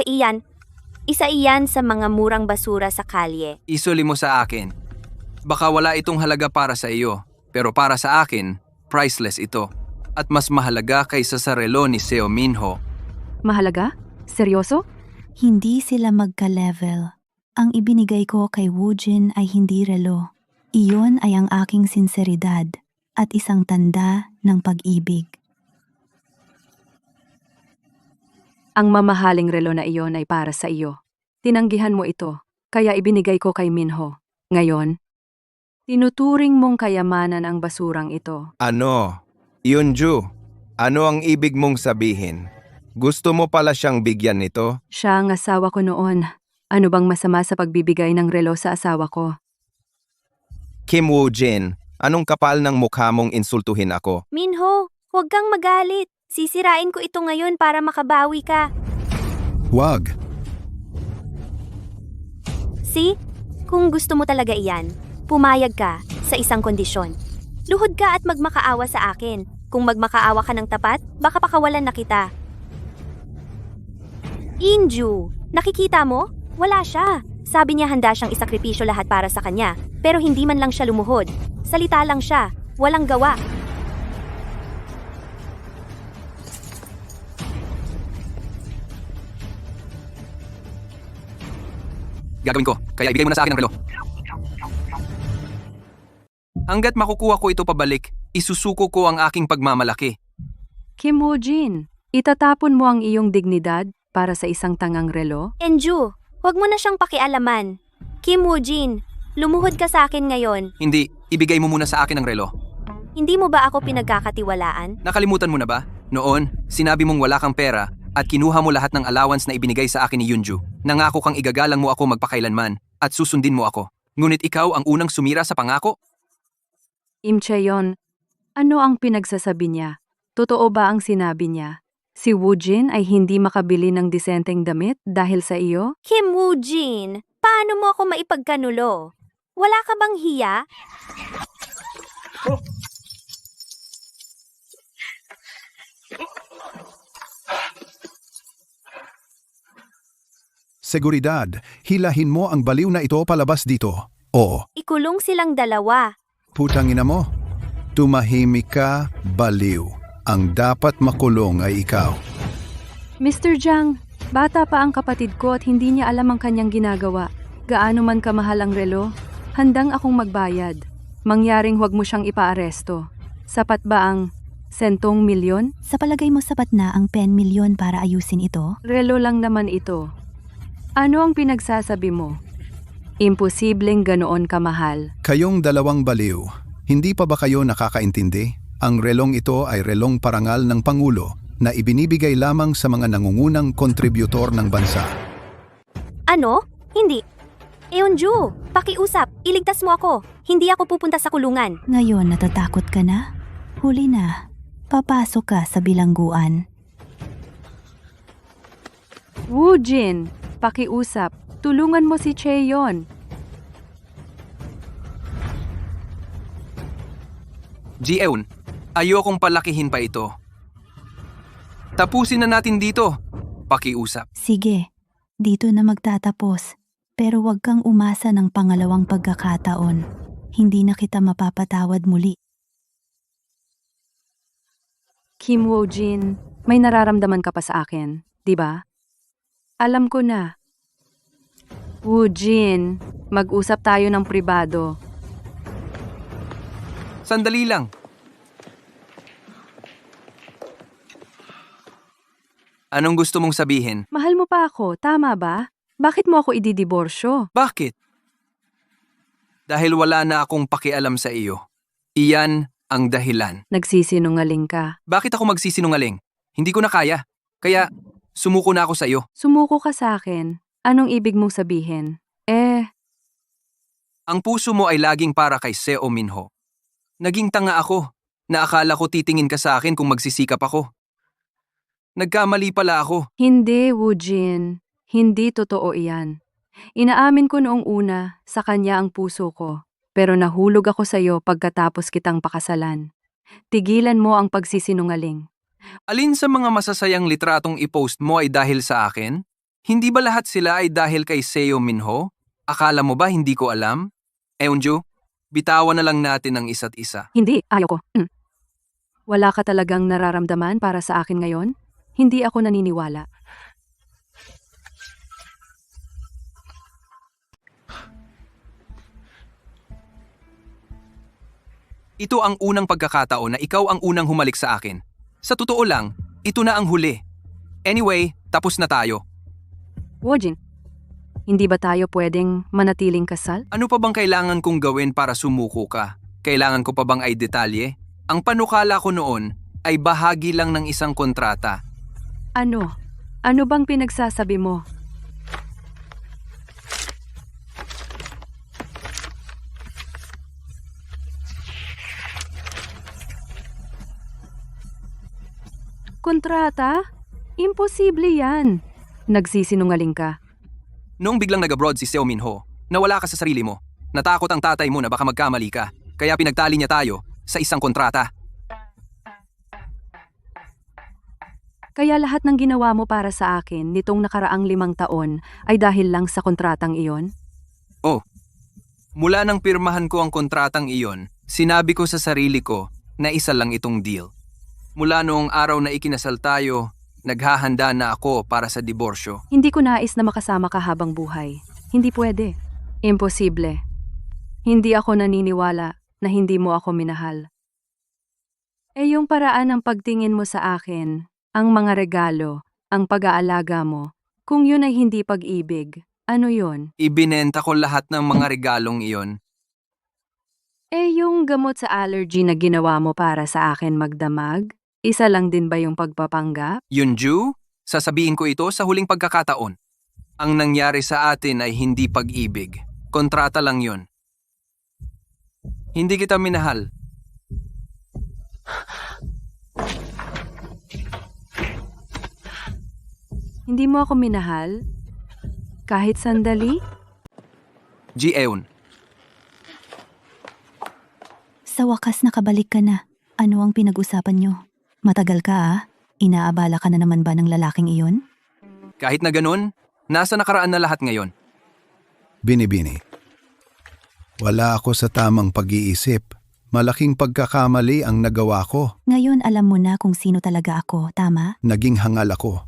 Iyan. Isa iyan sa mga murang basura sa kalye. Isuli mo sa akin. Baka wala itong halaga para sa iyo, pero para sa akin, priceless ito. At mas mahalaga kaysa sa relo ni Seo Minho. Mahalaga? Seryoso? Hindi sila magka-level. Ang ibinigay ko kay Woojin ay hindi relo. Iyon ay ang aking sinseridad at isang tanda ng pag-ibig. Ang mamahaling relo na iyon ay para sa iyo. Tinanggihan mo ito, kaya ibinigay ko kay Minho. Ngayon, tinuturing mong kayamanan ang basurang ito. Ano? Yunju, ano ang ibig mong sabihin? Gusto mo pala siyang bigyan nito? Siya ang asawa ko noon. Ano bang masama sa pagbibigay ng relo sa asawa ko? Kim Woo-jin, anong kapal ng mukha mong insultuhin ako? Minho, huwag kang magalit. Sisirain ko ito ngayon para makabawi ka. Huwag. See? Kung gusto mo talaga iyan, pumayag ka sa isang kondisyon. Luhod ka at magmakaawa sa akin. Kung magmakaawa ka ng tapat, baka pakawalan na kita. Inju, nakikita mo? Wala siya. Sabi niya handa siyang isakripisyo lahat para sa kanya, pero hindi man lang siya lumuhod. Salita lang siya, walang gawa. Gagawin ko, kaya ibigay mo na sa akin ang relo. Hanggat makukuha ko ito pabalik, isusuko ko ang aking pagmamalaki. Kim Woo-jin, itatapon mo ang iyong dignidad para sa isang tangang relo? Enju, huwag mo na siyang pakialaman. Kim Woo-jin, lumuhod ka sa akin ngayon. Hindi, ibigay mo muna sa akin ang relo. Hindi mo ba ako pinagkakatiwalaan? Nakalimutan mo na ba? Noon, sinabi mong wala kang pera at kinuha mo lahat ng allowance na ibinigay sa akin ni Yunju. Nangako kang igagalang mo ako magpakailanman at susundin mo ako. Ngunit ikaw ang unang sumira sa pangako? Im Chaeyon, ano ang pinagsasabi niya? Totoo ba ang sinabi niya? Si Woojin ay hindi makabili ng disenteng damit dahil sa iyo? Kim Woo-jin, paano mo ako maipagkanulo? Wala ka bang hiya? Seguridad, hilahin mo ang baliw na ito palabas dito. Oo, Ikulong silang dalawa. putang ina mo. Tumahimik ka, baliw. Ang dapat makulong ay ikaw. Mr. Jiang, bata pa ang kapatid ko at hindi niya alam ang kanyang ginagawa. Gaano man kamahal ang relo, handang akong magbayad. Mangyaring huwag mo siyang ipaaresto. Sapat ba ang 100 milyon? Sa palagay mo sapat na ang 10 milyon para ayusin ito? Relo lang naman ito. Ano ang pinagsasabi mo? Imposibleng ganoon kamahal. Kayong dalawang baliw, hindi pa ba kayo nakakaintindi? Ang relong ito ay relong parangal ng Pangulo na ibinibigay lamang sa mga nangungunang kontributor ng bansa. Ano? Hindi. Eunju, pakiusap. Iligtas mo ako. Hindi ako pupunta sa kulungan. Ngayon natatakot ka na? Huli na. Papasok ka sa bilangguan. Woojin, pakiusap. Tulungan mo si Chaeyon. Ji-eun, ayokong palakihin pa ito. Tapusin na natin dito. Pakiusap. Sige, dito na magtatapos. Pero huwag kang umasa ng pangalawang pagkakataon. Hindi na kita mapapatawad muli. Kim Woojin, may nararamdaman ka pa sa akin, di ba? Alam ko na. Woojin, mag-usap tayo ng pribado. Sandali lang. Anong gusto mong sabihin? Mahal mo pa ako, tama ba? Bakit mo ako ididiborsyo? Bakit? Dahil wala na akong pakialam sa iyo. Iyan ang dahilan. Nagsisinungaling ka. Bakit ako magsisinungaling? Hindi ko na kaya. Kaya sumuko na ako sa iyo. Sumuko ka sa akin. Anong ibig mong sabihin? Ang puso mo ay laging para kay Seo Minho. Naging tanga ako na akala ko titingin ka sa akin kung magsisikap ako. Nagkamali pala ako. Hindi, Woojin. Hindi totoo iyan. Inaamin ko noong una, sa kanya ang puso ko. Pero nahulog ako sa iyo pagkatapos kitang pakasalan. Tigilan mo ang pagsisinungaling. Alin sa mga masasayang litratong i-post mo ay dahil sa akin? Hindi ba lahat sila ay dahil kay Seo Minho? Akala mo ba hindi ko alam? Eunju, bitawan na lang natin ang isa't isa. Hindi, ayoko. Wala ka talagang nararamdaman para sa akin ngayon? Hindi ako naniniwala. Ito ang unang pagkakataon na ikaw ang unang humalik sa akin. Sa totoo lang, ito na ang huli. Anyway, tapos na tayo. Woojin, hindi ba tayo pwedeng manatiling kasal? Ano pa bang kailangan kong gawin para sumuko ka? Kailangan ko pa bang ay detalye? Ang panukala ko noon ay bahagi lang ng isang kontrata. Ano? Ano bang pinagsasabi mo? Kontrata? Imposible yan. Nagsisinungaling ka. Noong biglang nag-abroad si Seo Minho, nawala ka sa sarili mo. Natakot ang tatay mo na baka magkamali ka, kaya pinagtali niya tayo sa isang kontrata. Kaya lahat ng ginawa mo para sa akin nitong nakaraang 5 taon ay dahil lang sa kontratang iyon? Oh, mula nang pirmahan ko ang kontratang iyon, sinabi ko sa sarili ko na isa lang itong deal. Mula noong araw na ikinasal tayo, naghahanda na ako para sa diborsyo. Hindi ko nais na makasama ka habang buhay. Hindi pwede. Imposible. Hindi ako naniniwala na hindi mo ako minahal. Yung paraan ng pagtingin mo sa akin, ang mga regalo, ang pag-aalaga mo, kung yun ay hindi pag-ibig, ano yun? Ibinenta ko lahat ng mga regalong iyon. Yung gamot sa allergy na ginawa mo para sa akin magdamag, isa lang din ba yung pagpapanggap? Yunju, sasabihin ko ito sa huling pagkakataon. Ang nangyari sa atin ay hindi pag-ibig. Kontrata lang yun. Hindi kita minahal. Hindi mo ako minahal? Kahit sandali? Ji-eun, Sa wakas nakabalik ka na. Ano ang pinag-usapan nyo? Matagal ka ah. Inaabala ka na naman ba ng lalaking iyon? kahit na ganun, nasa nakaraan na lahat ngayon. Binibini. Wala ako sa tamang pag-iisip. Malaking pagkakamali ang nagawa ko. Ngayon alam mo na kung sino talaga ako, tama? Naging hangal ako.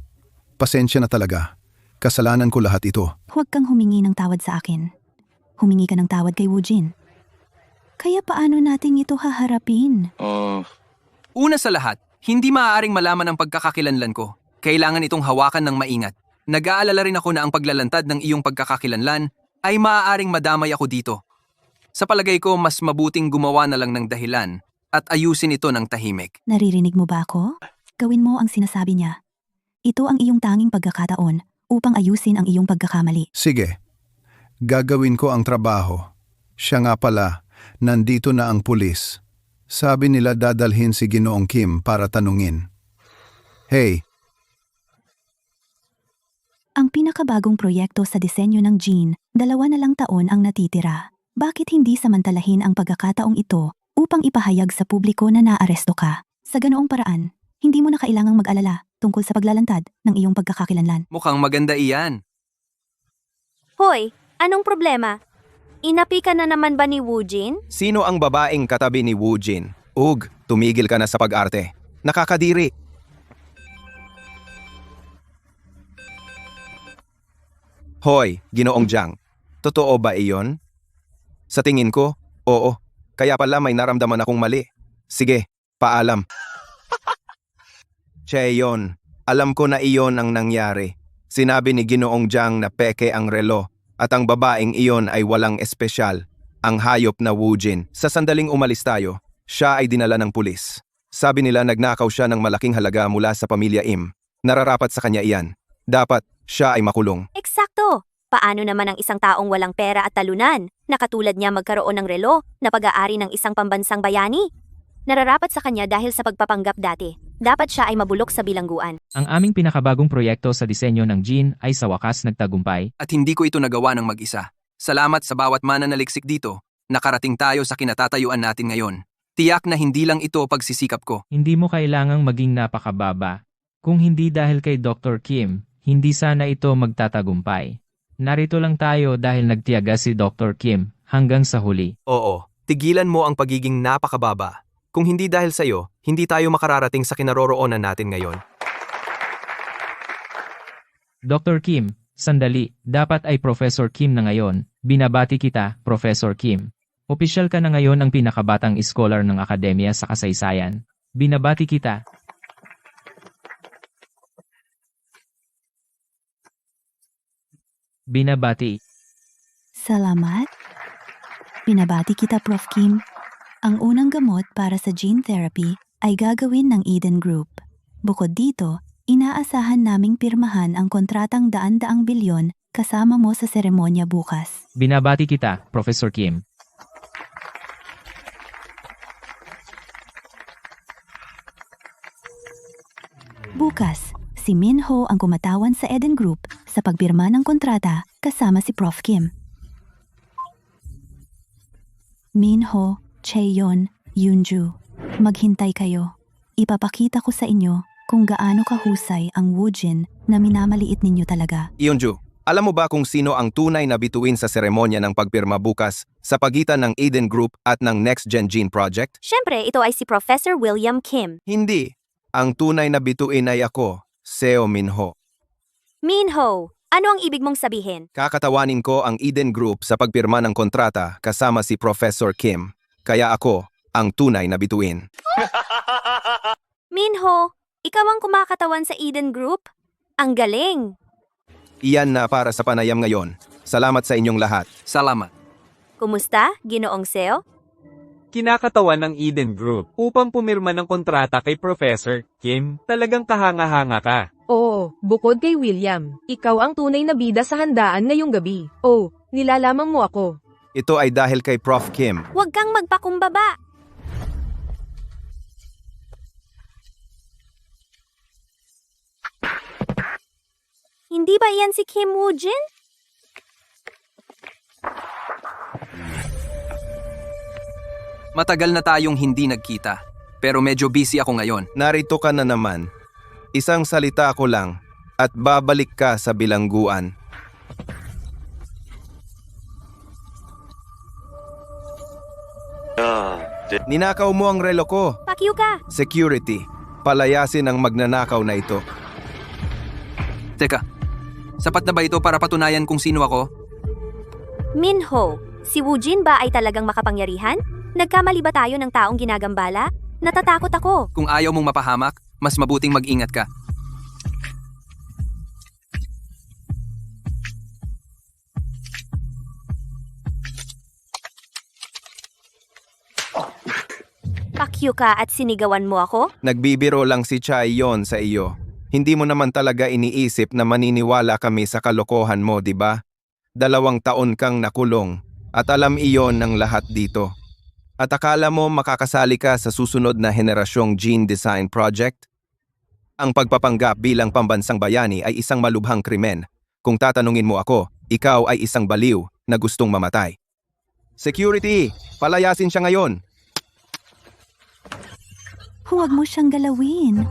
Pasensya na talaga. Kasalanan ko lahat ito. Huwag kang humingi ng tawad sa akin. Humingi ka ng tawad kay Woojin. Kaya paano natin ito haharapin? Una sa lahat, hindi maaaring malaman ang pagkakakilanlan ko. Kailangan itong hawakan ng maingat. Nag-aalala rin ako na ang paglalantad ng iyong pagkakakilanlan ay maaaring madamay ako dito. Sa palagay ko, mas mabuting gumawa na lang ng dahilan at ayusin ito ng tahimik. Naririnig mo ba ako? Gawin mo ang sinasabi niya. Ito ang iyong tanging pagkakataon upang ayusin ang iyong pagkakamali. Sige. Gagawin ko ang trabaho. Siya nga pala, nandito na ang pulis. Sabi nila dadalhin si Ginoong Kim para tanungin. Hey, Ang pinakabagong proyekto sa disenyo ng Jean, 2 na lang taon ang natitira. Bakit hindi samantalahin ang pagkakataong ito upang ipahayag sa publiko na naaresto ka? Sa ganoong paraan, hindi mo na kailangang mag-alala tungkol sa paglalantad ng iyong pagkakakilanlan. Mukhang maganda iyan. Hoy, anong problema? Inapi ka na naman ba ni Woojin? Sino ang babaeng katabi ni Woojin? Ug, tumigil ka na sa pag-arte. Nakakadiri. Hoy, Ginoong Jiang. Totoo ba iyon? Sa tingin ko, oo. Kaya pala may naramdaman akong mali. Sige, paalam. Cheon, alam ko na iyon ang nangyari. Sinabi ni Ginoong Jiang na peke ang relo at ang babaeng iyon ay walang espesyal, ang hayop na Woojin. Sa sandaling umalis tayo, siya ay dinala ng pulis. Sabi nila nagnakaw siya ng malaking halaga mula sa pamilya Im. Nararapat sa kanya iyan. Dapat siya ay makulong. Eksakto! Paano naman ang isang taong walang pera at talunan, na katulad niya magkaroon ng relo na pag-aari ng isang pambansang bayani? Nararapat sa kanya dahil sa pagpapanggap dati. Dapat siya ay mabulok sa bilangguan. Ang aming pinakabagong proyekto sa disenyo ng gene ay sa wakas nagtagumpay. At hindi ko ito nagawa ng mag-isa. Salamat sa bawat mananaliksik dito. Nakarating tayo sa kinatatayuan natin ngayon. Tiyak na hindi lang ito pagsisikap ko. Hindi mo kailangang maging napakababa. Kung hindi dahil kay Dr. Kim, hindi sana ito magtatagumpay. Narito lang tayo dahil nagtiyaga si Dr. Kim hanggang sa huli. Oo, tigilan mo ang pagiging napakababa. Kung hindi dahil sa'yo, hindi tayo makararating sa kinaroroonan natin ngayon. Dr. Kim, sandali, dapat ay Professor Kim na ngayon. Binabati kita, Professor Kim. Opisyal ka na ngayon ang pinakabatang scholar ng akademya sa kasaysayan. Binabati kita. Binabati. Salamat. Pinabati kita, Prof. Kim. Ang unang gamot para sa gene therapy ay gagawin ng Eden Group. Bukod dito, inaasahan naming pirmahan ang kontratang daan-daang bilyon kasama mo sa seremonya bukas. Binabati kita, Professor Kim. Bukas, si Minho ang kumatawan sa Eden Group sa pagpirma ng kontrata kasama si Prof. Kim. Minho, Chaeyon, Yunju, maghintay kayo. Ipapakita ko sa inyo kung gaano kahusay ang Woojin na minamaliit ninyo talaga. Iyonju, alam mo ba kung sino ang tunay na bituin sa seremonya ng pagpirma bukas sa pagitan ng Eden Group at ng Next Gen Gene Project? Siyempre, ito ay si Professor William Kim. Hindi. Ang tunay na bituin ay ako, Seo Minho. Minho, ano ang ibig mong sabihin? Kakatawanin ko ang Eden Group sa pagpirma ng kontrata kasama si Professor Kim. Kaya ako ang tunay na bituin. Minho, ikaw ang kumakatawan sa Eden Group? Ang galing! Iyan na para sa panayam ngayon. Salamat sa inyong lahat. Salamat. Kumusta, Ginoong Seo? Kinakatawan ng Eden Group upang pumirma ng kontrata kay Professor Kim. Talagang kahanga-hanga ka. Oo, bukod kay William, ikaw ang tunay na bida sa handaan ngayong gabi. Oh, nilalamang mo ako. Ito ay dahil kay Prof. Kim. Huwag kang magpakumbaba! Hindi ba iyan si Kim Woojin? Matagal na tayong hindi nagkita. Pero medyo busy ako ngayon. Narito ka na naman. Isang salita ko lang at babalik ka sa bilangguan. Ninakaw mo ang relo ko. Pakyu ka! Security. Palayasin ang magnanakaw na ito. Teka, sapat na ba ito para patunayan kung sino ako? Minho, si Woojin ba ay talagang makapangyarihan? Nagkamali ba tayo ng taong ginagambala? Natatakot ako. Kung ayaw mong mapahamak, mas mabuting mag-ingat ka. Pakyu ka at sinigawan mo ako? Nagbibiro lang si Chaeyon sa iyo. Hindi mo naman talaga iniisip na maniniwala kami sa kalokohan mo, di ba? 2 taon kang nakulong at alam iyon ng lahat dito. At akala mo makakasali ka sa susunod na henerasyong gene design project? Ang pagpapanggap bilang pambansang bayani ay isang malubhang krimen. Kung tatanungin mo ako, ikaw ay isang baliw na gustong mamatay. Security! Palayasin siya ngayon! Huwag mo siyang galawin.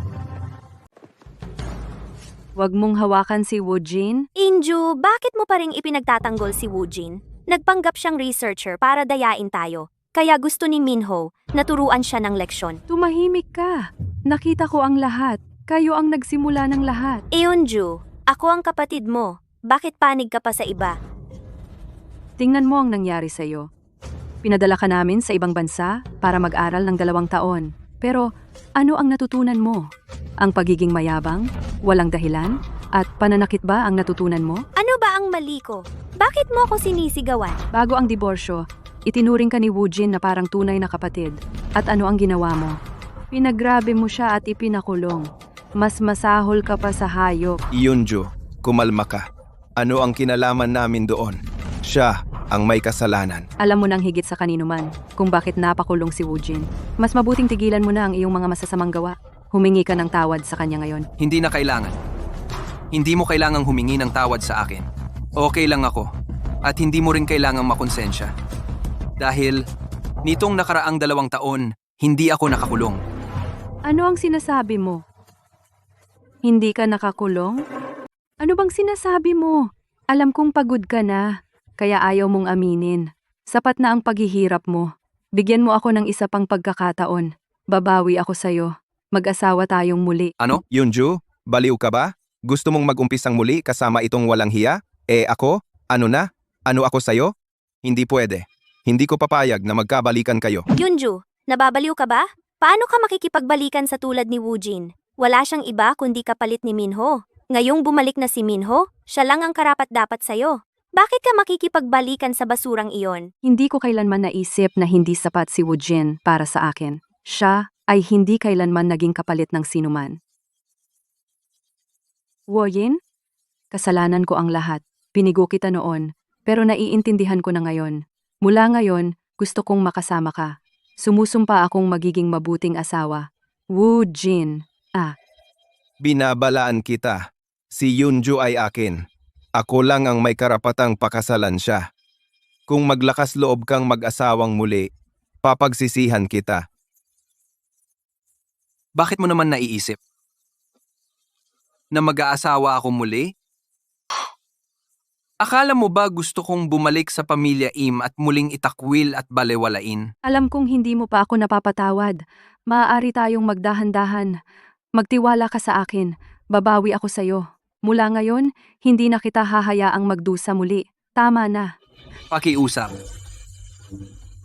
Huwag mong hawakan si Woojin. Inju, bakit mo pa ring ipinagtatanggol si Woojin? Nagpanggap siyang researcher para dayain tayo. Kaya gusto ni Minho na turuan siya ng leksyon. Tumahimik ka. Nakita ko ang lahat. Kayo ang nagsimula ng lahat. Eunju, ako ang kapatid mo. Bakit panig ka pa sa iba? Tingnan mo ang nangyari sa'yo. Pinadala ka namin sa ibang bansa para mag-aral ng 2 taon. Pero ano ang natutunan mo? Ang pagiging mayabang, walang dahilan, at pananakit ba ang natutunan mo? Ano ba ang mali ko? Bakit mo ako sinisigawan? Bago ang diborsyo, itinuring ka ni Woojin na parang tunay na kapatid. At ano ang ginawa mo? Pinagrabe mo siya at ipinakulong. Mas masahol ka pa sa hayop. Yunju, kumalma ka. Ano ang kinalaman namin doon? Siya ang may kasalanan. Alam mo nang higit sa kanino man kung bakit napakulong si Woojin. Mas mabuting tigilan mo na ang iyong mga masasamang gawa. Humingi ka ng tawad sa kanya ngayon. Hindi na kailangan. Hindi mo kailangang humingi ng tawad sa akin. Okay lang ako. At hindi mo rin kailangang makonsensya. Dahil nitong nakaraang 2 taon, hindi ako nakakulong. Ano ang sinasabi mo? Hindi ka nakakulong? Ano bang sinasabi mo? Alam kong pagod ka na, kaya ayaw mong aminin. Sapat na ang paghihirap mo. Bigyan mo ako ng isa pang pagkakataon. Babawi ako sa'yo. Mag-asawa tayong muli. Ano? Yunju, baliw ka ba? Gusto mong mag-umpisang muli kasama itong walang hiya? Ako? Ano na? Ano ako sa'yo? Hindi pwede. Hindi ko papayag na magkabalikan kayo. Yunju, nababaliw ka ba? Paano ka makikipagbalikan sa tulad ni Woojin? Wala siyang iba kundi kapalit ni Minho. Ngayong bumalik na si Minho, siya lang ang karapat-dapat sa'yo. Bakit ka makikipagbalikan sa basurang iyon? Hindi ko kailanman naisip na hindi sapat si Woojin para sa akin. Siya ay hindi kailanman naging kapalit ng sinuman. Woojin, kasalanan ko ang lahat. Pinigo kita noon, pero naiintindihan ko na ngayon. Mula ngayon, gusto kong makasama ka. Sumusumpa akong magiging mabuting asawa. Woojin. Binabalaan kita. Si Yunju ay akin. Ako lang ang may karapatang pakasalan siya. Kung maglakas loob kang mag-asawang muli, papagsisihan kita. Bakit mo naman naiisip? Na mag-aasawa ako muli? Akala mo ba gusto kong bumalik sa pamilya Im at muling itakwil at balewalain? Alam kong hindi mo pa ako napapatawad. Maaari tayong magdahan-dahan. Magtiwala ka sa akin. Babawi ako sa'yo. Mula ngayon, hindi na kita hahayaang magdusa muli. Tama na. Pakiusap.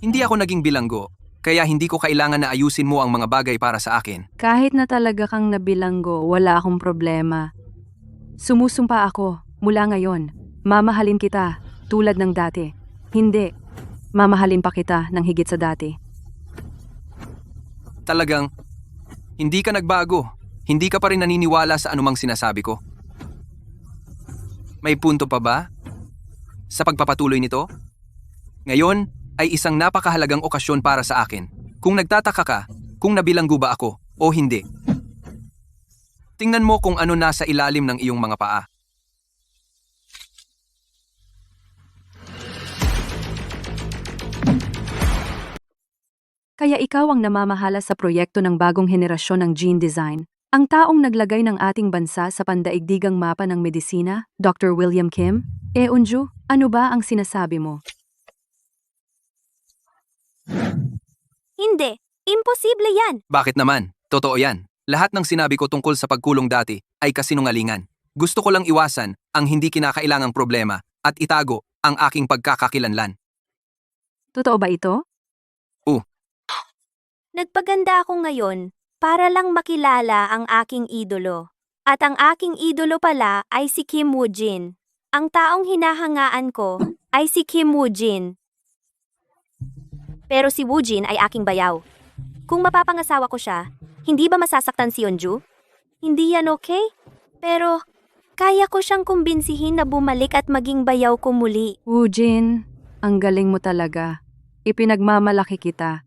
Hindi ako naging bilanggo, kaya hindi ko kailangan na ayusin mo ang mga bagay para sa akin. Kahit na talaga kang nabilanggo, wala akong problema. Sumusumpa ako. Mula ngayon, mamahalin kita tulad ng dati. Hindi. Mamahalin pa kita ng higit sa dati. Talagang, hindi ka nagbago. Hindi ka pa rin naniniwala sa anumang sinasabi ko. May punto pa ba sa pagpapatuloy nito? Ngayon ay isang napakahalagang okasyon para sa akin. Kung nagtataka ka, kung nabilanggo ba ako o hindi. Tingnan mo kung ano nasa ilalim ng iyong mga paa. Kaya ikaw ang namamahala sa proyekto ng bagong henerasyon ng gene design. Ang taong naglagay ng ating bansa sa pandaigdigang mapa ng medisina, Dr. William Kim? Unju, ano ba ang sinasabi mo? Hindi. Imposible yan. Bakit naman? Totoo yan. Lahat ng sinabi ko tungkol sa pagkulong dati ay kasinungalingan. Gusto ko lang iwasan ang hindi kinakailangang problema at itago ang aking pagkakakilanlan. Totoo ba ito? Nagpaganda ako ngayon para lang makilala ang aking idolo. At ang aking idolo pala ay si Kim Woojin. Ang taong hinahangaan ko ay si Kim Woojin. Pero si Woojin ay aking bayaw. Kung mapapangasawa ko siya, hindi ba masasaktan si Yunju? Hindi yan okay? Pero kaya ko siyang kumbinsihin na bumalik at maging bayaw ko muli. Woojin, ang galing mo talaga. Ipinagmamalaki kita.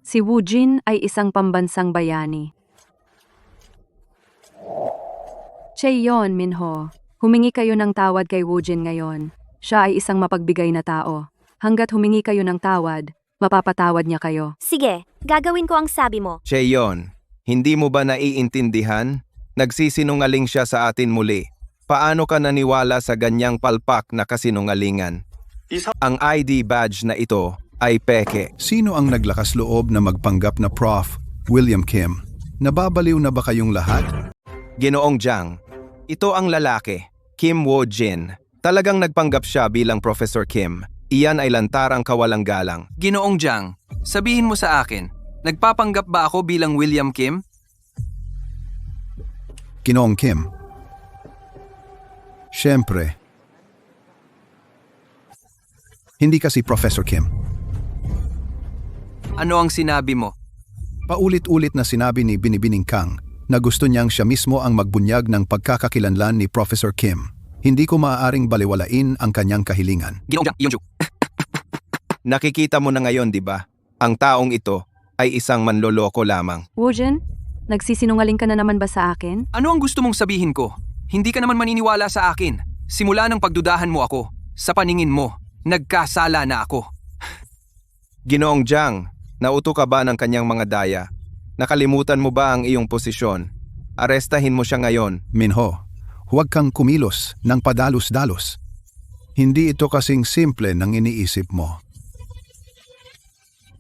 Si Woojin ay isang pambansang bayani. Cheon, Minho, humingi kayo ng tawad kay Woojin ngayon. Siya ay isang mapagbigay na tao. Hanggat humingi kayo ng tawad, mapapatawad niya kayo. Sige, gagawin ko ang sabi mo. Cheon, hindi mo ba naiintindihan? Nagsisinungaling siya sa atin muli. Paano ka naniwala sa ganyang palpak na kasinungalingan? Ang ID badge na ito ay peke. Sino ang naglakas loob na magpanggap na Prof. William Kim? Nababaliw na ba kayong lahat? Ginoong Jiang, ito ang lalaki, Kim Woojin. Talagang nagpanggap siya bilang Professor Kim. Iyan ay lantarang kawalang galang. Ginoong Jiang, sabihin mo sa akin, nagpapanggap ba ako bilang William Kim? Ginoong Kim. Siyempre. Hindi kasi Professor Kim. Ano ang sinabi mo? Paulit-ulit na sinabi ni Binibining Kang na gusto niyang siya mismo ang magbunyag ng pagkakakilanlan ni Professor Kim. Hindi ko maaaring baliwalain ang kanyang kahilingan. Ginoong Jiang, Yunju. Nakikita mo na ngayon, di ba? Ang taong ito ay isang manloloko lamang. Woojin, nagsisinungaling ka na naman ba sa akin? Ano ang gusto mong sabihin ko? Hindi ka naman maniniwala sa akin. Simula ng pagdudahan mo ako, sa paningin mo, nagkasala na ako. Ginoong Jiang, nauto ka ba ng kanyang mga daya? Nakalimutan mo ba ang iyong posisyon? Arestahin mo siya ngayon. Minho, huwag kang kumilos ng padalos-dalos. Hindi ito kasing simple ng iniisip mo.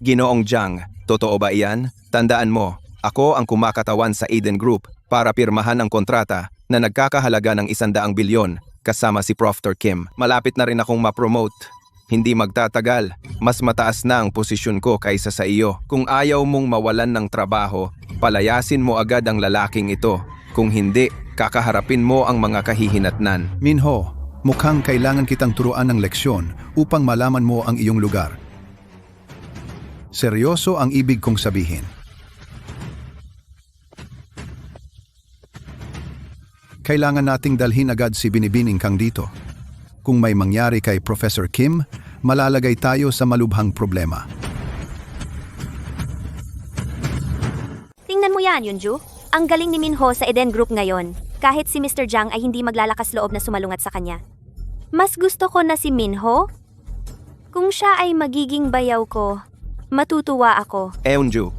Ginoong Jiang, totoo ba iyan? Tandaan mo, ako ang kumakatawan sa Eden Group para pirmahan ang kontrata na nagkakahalaga ng 100 bilyon kasama si Prof. Kim. Malapit na rin akong ma-promote. Hindi magtatagal, mas mataas na ang posisyon ko kaysa sa iyo. Kung ayaw mong mawalan ng trabaho, palayasin mo agad ang lalaking ito. Kung hindi, kakaharapin mo ang mga kahihinatnan. Minho, mukhang kailangan kitang turuan ng leksyon upang malaman mo ang iyong lugar. Seryoso ang ibig kong sabihin. Kailangan nating dalhin agad si Binibining Kang dito. Kung may mangyari kay Professor Kim, malalagay tayo sa malubhang problema. Tingnan mo yan, Yunju. Ang galing ni Minho sa Eden Group ngayon. Kahit si Mr. Jiang ay hindi maglalakas loob na sumalungat sa kanya. Mas gusto ko na si Minho. Kung siya ay magiging bayaw ko, matutuwa ako. Eunju,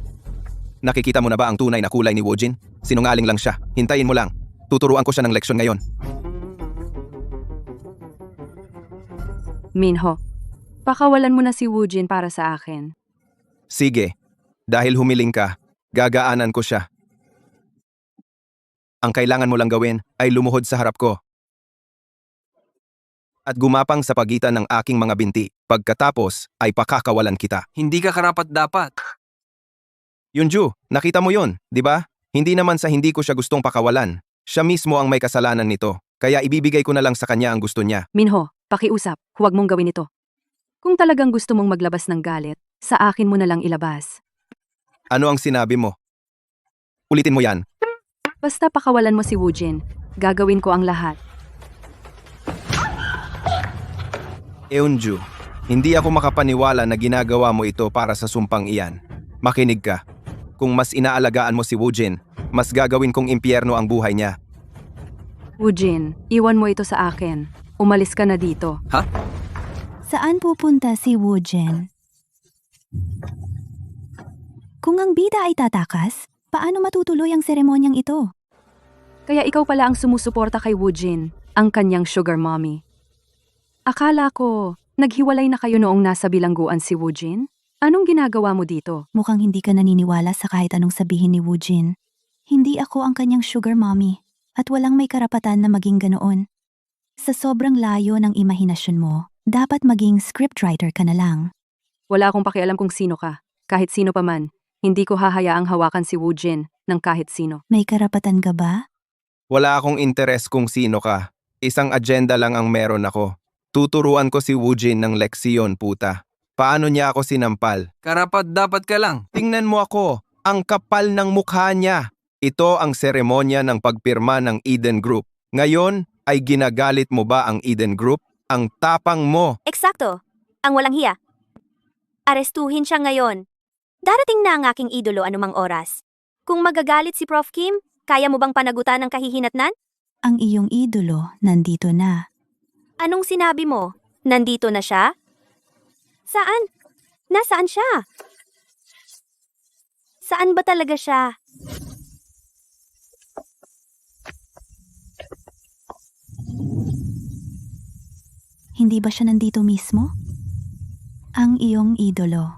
nakikita mo na ba ang tunay na kulay ni Woojin? Sinungaling lang siya. Hintayin mo lang. Tuturuan ko siya ng leksyon ngayon. Minho, pakawalan mo na si Woojin para sa akin. Sige, dahil humiling ka, gagaanan ko siya. Ang kailangan mo lang gawin ay lumuhod sa harap ko at gumapang sa pagitan ng aking mga binti. Pagkatapos ay pakakawalan kita. Hindi ka karapat-dapat. Yunju, nakita mo yun, di ba? Hindi naman sa hindi ko siya gustong pakawalan. Siya mismo ang may kasalanan nito, kaya ibibigay ko na lang sa kanya ang gusto niya. Minho, pakiusap, huwag mong gawin ito. Kung talagang gusto mong maglabas ng galit, sa akin mo na lang ilabas. Ano ang sinabi mo? Ulitin mo yan. Basta pakawalan mo si Woojin, gagawin ko ang lahat. Eunju, hindi ako makapaniwala na ginagawa mo ito para sa sumpang iyan. Makinig ka. Kung mas inaalagaan mo si Woojin, mas gagawin kong impyerno ang buhay niya. Woojin, iwan mo ito sa akin. Umalis ka na dito. Saan pupunta si Woojin? Kung ang bida ay tatakas, paano matutuloy ang seremonyang ito? Kaya ikaw pala ang sumusuporta kay Woojin, ang kanyang sugar mommy. Akala ko, naghiwalay na kayo noong nasa bilangguan si Woojin? Anong ginagawa mo dito? Mukhang hindi ka naniniwala sa kahit anong sabihin ni Woojin. Hindi ako ang kanyang sugar mommy at walang may karapatan na maging ganoon. Sa sobrang layo ng imahinasyon mo, dapat maging scriptwriter ka na lang. Wala akong pakialam kung sino ka. Kahit sino pa man, hindi ko hahayaang hawakan si Woojin ng kahit sino. May karapatan ka ba? Wala akong interes kung sino ka. Isang agenda lang ang meron ako. Tuturuan ko si Woojin ng leksiyon, puta. Paano niya ako sinampal? Karapat-dapat ka lang. Tingnan mo ako, ang kapal ng mukha niya. Ito ang seremonya ng pagpirma ng Eden Group. Ngayon, ay ginagalit mo ba ang Eden Group? Ang tapang mo. Eksakto. Ang walang hiya. Arestuhin siya ngayon. Darating na ang aking idolo anumang oras. Kung magagalit si Prof. Kim, kaya mo bang panagutan ng kahihinatnan? Ang iyong idolo nandito na. Anong sinabi mo? Nandito na siya? Saan? Nasaan siya? Saan ba talaga siya? Hindi ba siya nandito mismo? Ang iyong idolo.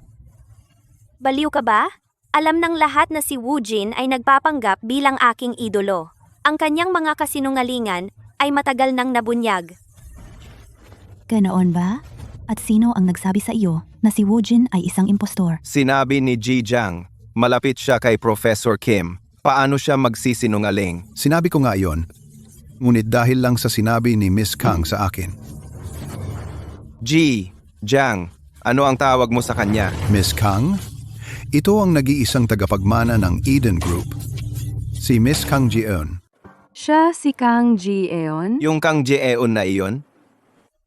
Baliw ka ba? Alam ng lahat na si Woojin ay nagpapanggap bilang aking idolo. Ang kanyang mga kasinungalingan ay matagal nang nabunyag. Ganoon ba? At sino ang nagsabi sa iyo na si Woojin ay isang impostor? Sinabi ni Ji Jiang, malapit siya kay Professor Kim. Paano siya magsisinungaling? Sinabi ko nga iyon, ngunit dahil lang sa sinabi ni Miss Kang sa akin. Ji, Jiang, ano ang tawag mo sa kanya? Miss Kang? Ito ang nag-iisang tagapagmana ng Eden Group. Si Miss Kang Ji-eun. Siya si Kang Ji-eun? Yung Kang Ji-eun na iyon?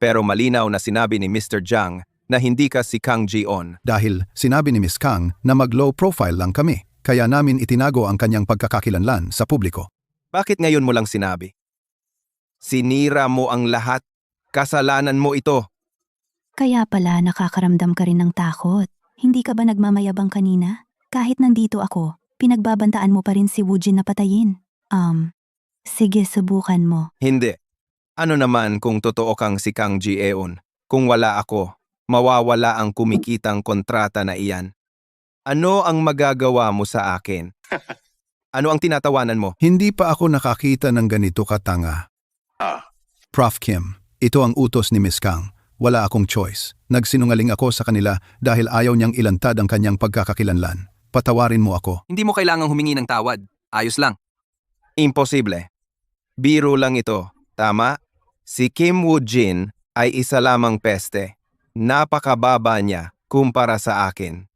Pero malinaw na sinabi ni Mr. Jiang na hindi ka si Kang Ji-on? Dahil sinabi ni Miss Kang na mag-low profile lang kami, kaya namin itinago ang kanyang pagkakakilanlan sa publiko. Bakit ngayon mo lang sinabi? Sinira mo ang lahat. Kasalanan mo ito. Kaya pala nakakaramdam ka rin ng takot. Hindi ka ba nagmamayabang kanina? Kahit nandito ako, pinagbabantaan mo pa rin si Woojin na patayin. Sige, subukan mo. Hindi. Ano naman kung totoo kang si Kang Ji-eun? Kung wala ako, mawawala ang kumikitang kontrata na iyan. Ano ang magagawa mo sa akin? Ano ang tinatawanan mo? Hindi pa ako nakakita ng ganito katanga. Prof. Kim, ito ang utos ni Miss Kang. Wala akong choice. Nagsinungaling ako sa kanila dahil ayaw niyang ilantad ang kanyang pagkakakilanlan. Patawarin mo ako. Hindi mo kailangang humingi ng tawad. Ayos lang. Imposible. Biro lang ito. Tama? Si Kim Woo-jin ay isa lamang peste. Napakababa niya kumpara sa akin.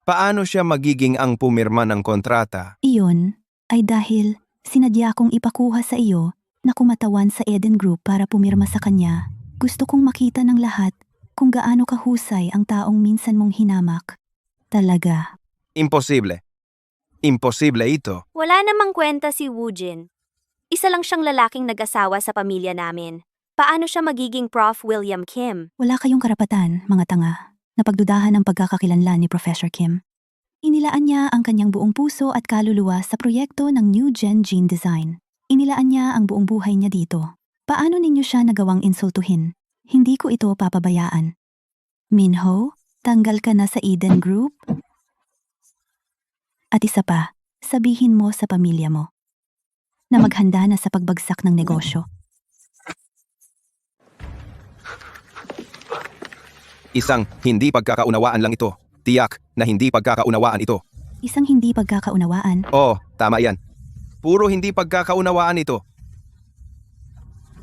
Paano siya magiging ang pumirma ng kontrata? Iyon ay dahil sinadya kong ipakuha sa iyo na kumatawan sa Eden Group para pumirma sa kanya. Gusto kong makita ng lahat kung gaano kahusay ang taong minsan mong hinamak. Talaga. Imposible. Imposible ito. Wala namang kwenta si Woojin. Isa lang siyang lalaking nag-asawa sa pamilya namin. Paano siya magiging Prof. William Kim? Wala kayong karapatan, mga tanga, na pagdudahan ang pagkakakilanlan ni Professor Kim. Inilaan niya ang kanyang buong puso at kaluluwa sa proyekto ng New Gen Gene Design. Inilaan niya ang buong buhay niya dito. Paano ninyo siya nagawang insultuhin? Hindi ko ito papabayaan. Minho, tanggal ka na sa Eden Group? At isa pa, sabihin mo sa pamilya mo na maghanda na sa pagbagsak ng negosyo. Isang hindi pagkakaunawaan lang ito. Tiyak na hindi pagkakaunawaan ito. Isang hindi pagkakaunawaan. Oo, tama yan. Puro hindi pagkakaunawaan ito.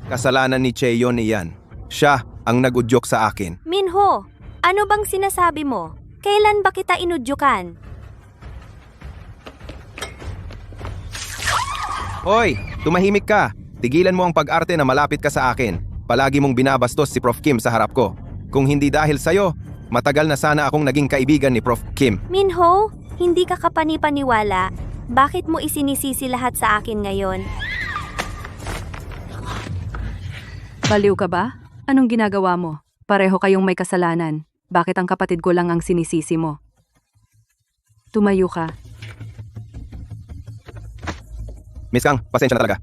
Kasalanan ni Cheon iyan. Siya ang nagudyok sa akin. Minho, ano bang sinasabi mo? Kailan ba kita inudyukan? Hoy, tumahimik ka. Tigilan mo ang pag-arte na malapit ka sa akin. Palagi mong binabastos si Prof. Kim sa harap ko. Kung hindi dahil sa'yo, matagal na sana akong naging kaibigan ni Prof. Kim. Minho, hindi ka kapanipaniwala. Bakit mo isinisisi lahat sa akin ngayon? Baliw ka ba? Anong ginagawa mo? Pareho kayong may kasalanan. Bakit ang kapatid ko lang ang sinisisi mo? Tumayo ka. Miss Kang, pasensya na talaga.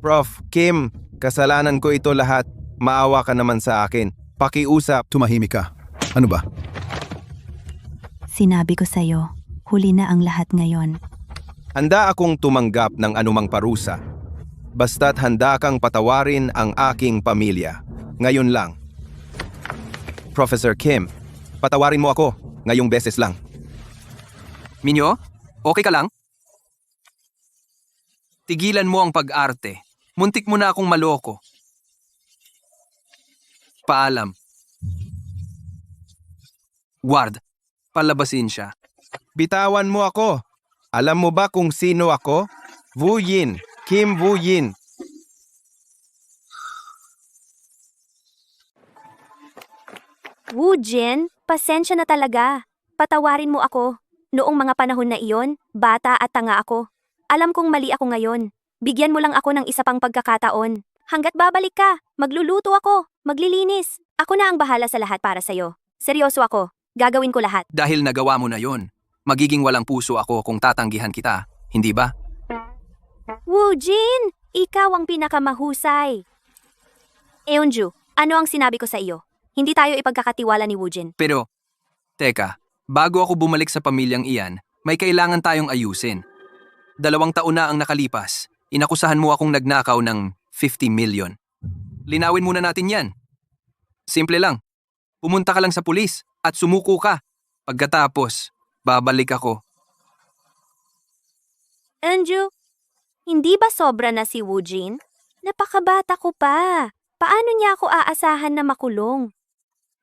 Prof. Kim, kasalanan ko ito lahat. Maawa ka naman sa akin. Pakiusap. Tumahimik ka. Ano ba? Sinabi ko sa'yo, huli na ang lahat ngayon. Handa akong tumanggap ng anumang parusa. Basta't handa kang patawarin ang aking pamilya. Ngayon lang. Professor Kim, patawarin mo ako. Ngayong beses lang. Minyo, okay ka lang? Tigilan mo ang pag-arte. Muntik mo na akong maloko. Paalam. Ward, palabasin siya. Bitawan mo ako. Alam mo ba kung sino ako? Woo Yin. Kim Woo Yin. Woojin, pasensya na talaga. Patawarin mo ako. Noong mga panahon na iyon, bata at tanga ako. Alam kong mali ako ngayon. Bigyan mo lang ako ng isa pang pagkakataon. Hanggat babalik ka, magluluto ako, maglilinis. Ako na ang bahala sa lahat para sa'yo. Seryoso ako. Gagawin ko lahat. Dahil nagawa mo na yon, magiging walang puso ako kung tatanggihan kita, hindi ba? Woojin, ikaw ang pinakamahusay. Eunju, ano ang sinabi ko sa iyo? Hindi tayo ipagkakatiwala ni Woojin. Pero, teka, bago ako bumalik sa pamilyang iyan, may kailangan tayong ayusin. 2 taon na ang nakalipas. Inakusahan mo akong nagnakaw ng 50 million. Linawin muna natin yan. Simple lang. Pumunta ka lang sa pulis at sumuko ka. Pagkatapos, babalik ako. Eunju, hindi ba sobra na si Woojin? Napakabata ko pa. Paano niya ako aasahan na makulong?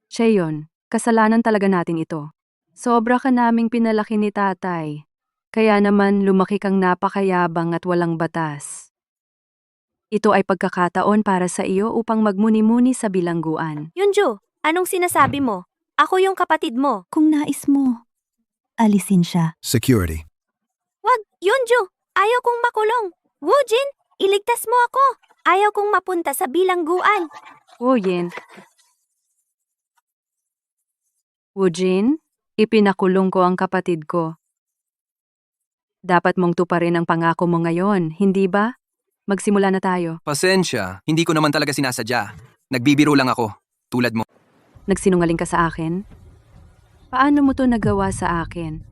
Cheon, kasalanan talaga natin ito. Sobra ka naming pinalaki ni tatay. Kaya naman lumaki kang napakayabang at walang batas. Ito ay pagkakataon para sa iyo upang magmuni-muni sa bilangguan. Yunju, Anong sinasabi mo? Ako yung kapatid mo. Kung nais mo, alisin siya. Security. Wag, Yunju! Ayaw kong makulong! Woojin, iligtas mo ako! Ayaw kong mapunta sa bilangguan! Woojin. Woojin, ipinakulong ko ang kapatid ko. Dapat mong tuparin ang pangako mo ngayon, hindi ba? Magsimula na tayo. Pasensya, hindi ko naman talaga sinasadya. Nagbibiro lang ako, tulad mo. Nagsinungaling ka sa akin? Paano mo to nagawa sa akin?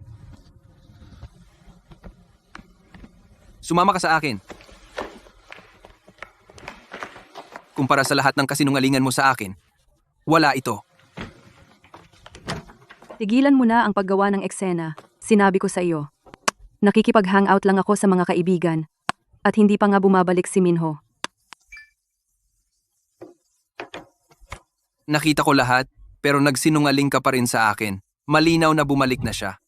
Sumama ka sa akin. Kumpara sa lahat ng kasinungalingan mo sa akin, wala ito. Tigilan mo na ang paggawa ng eksena. Sinabi ko sa iyo. Nakikipag-hangout lang ako sa mga kaibigan. At hindi pa nga bumabalik si Minho. Nakita ko lahat, pero nagsinungaling ka pa rin sa akin. Malinaw na bumalik na siya.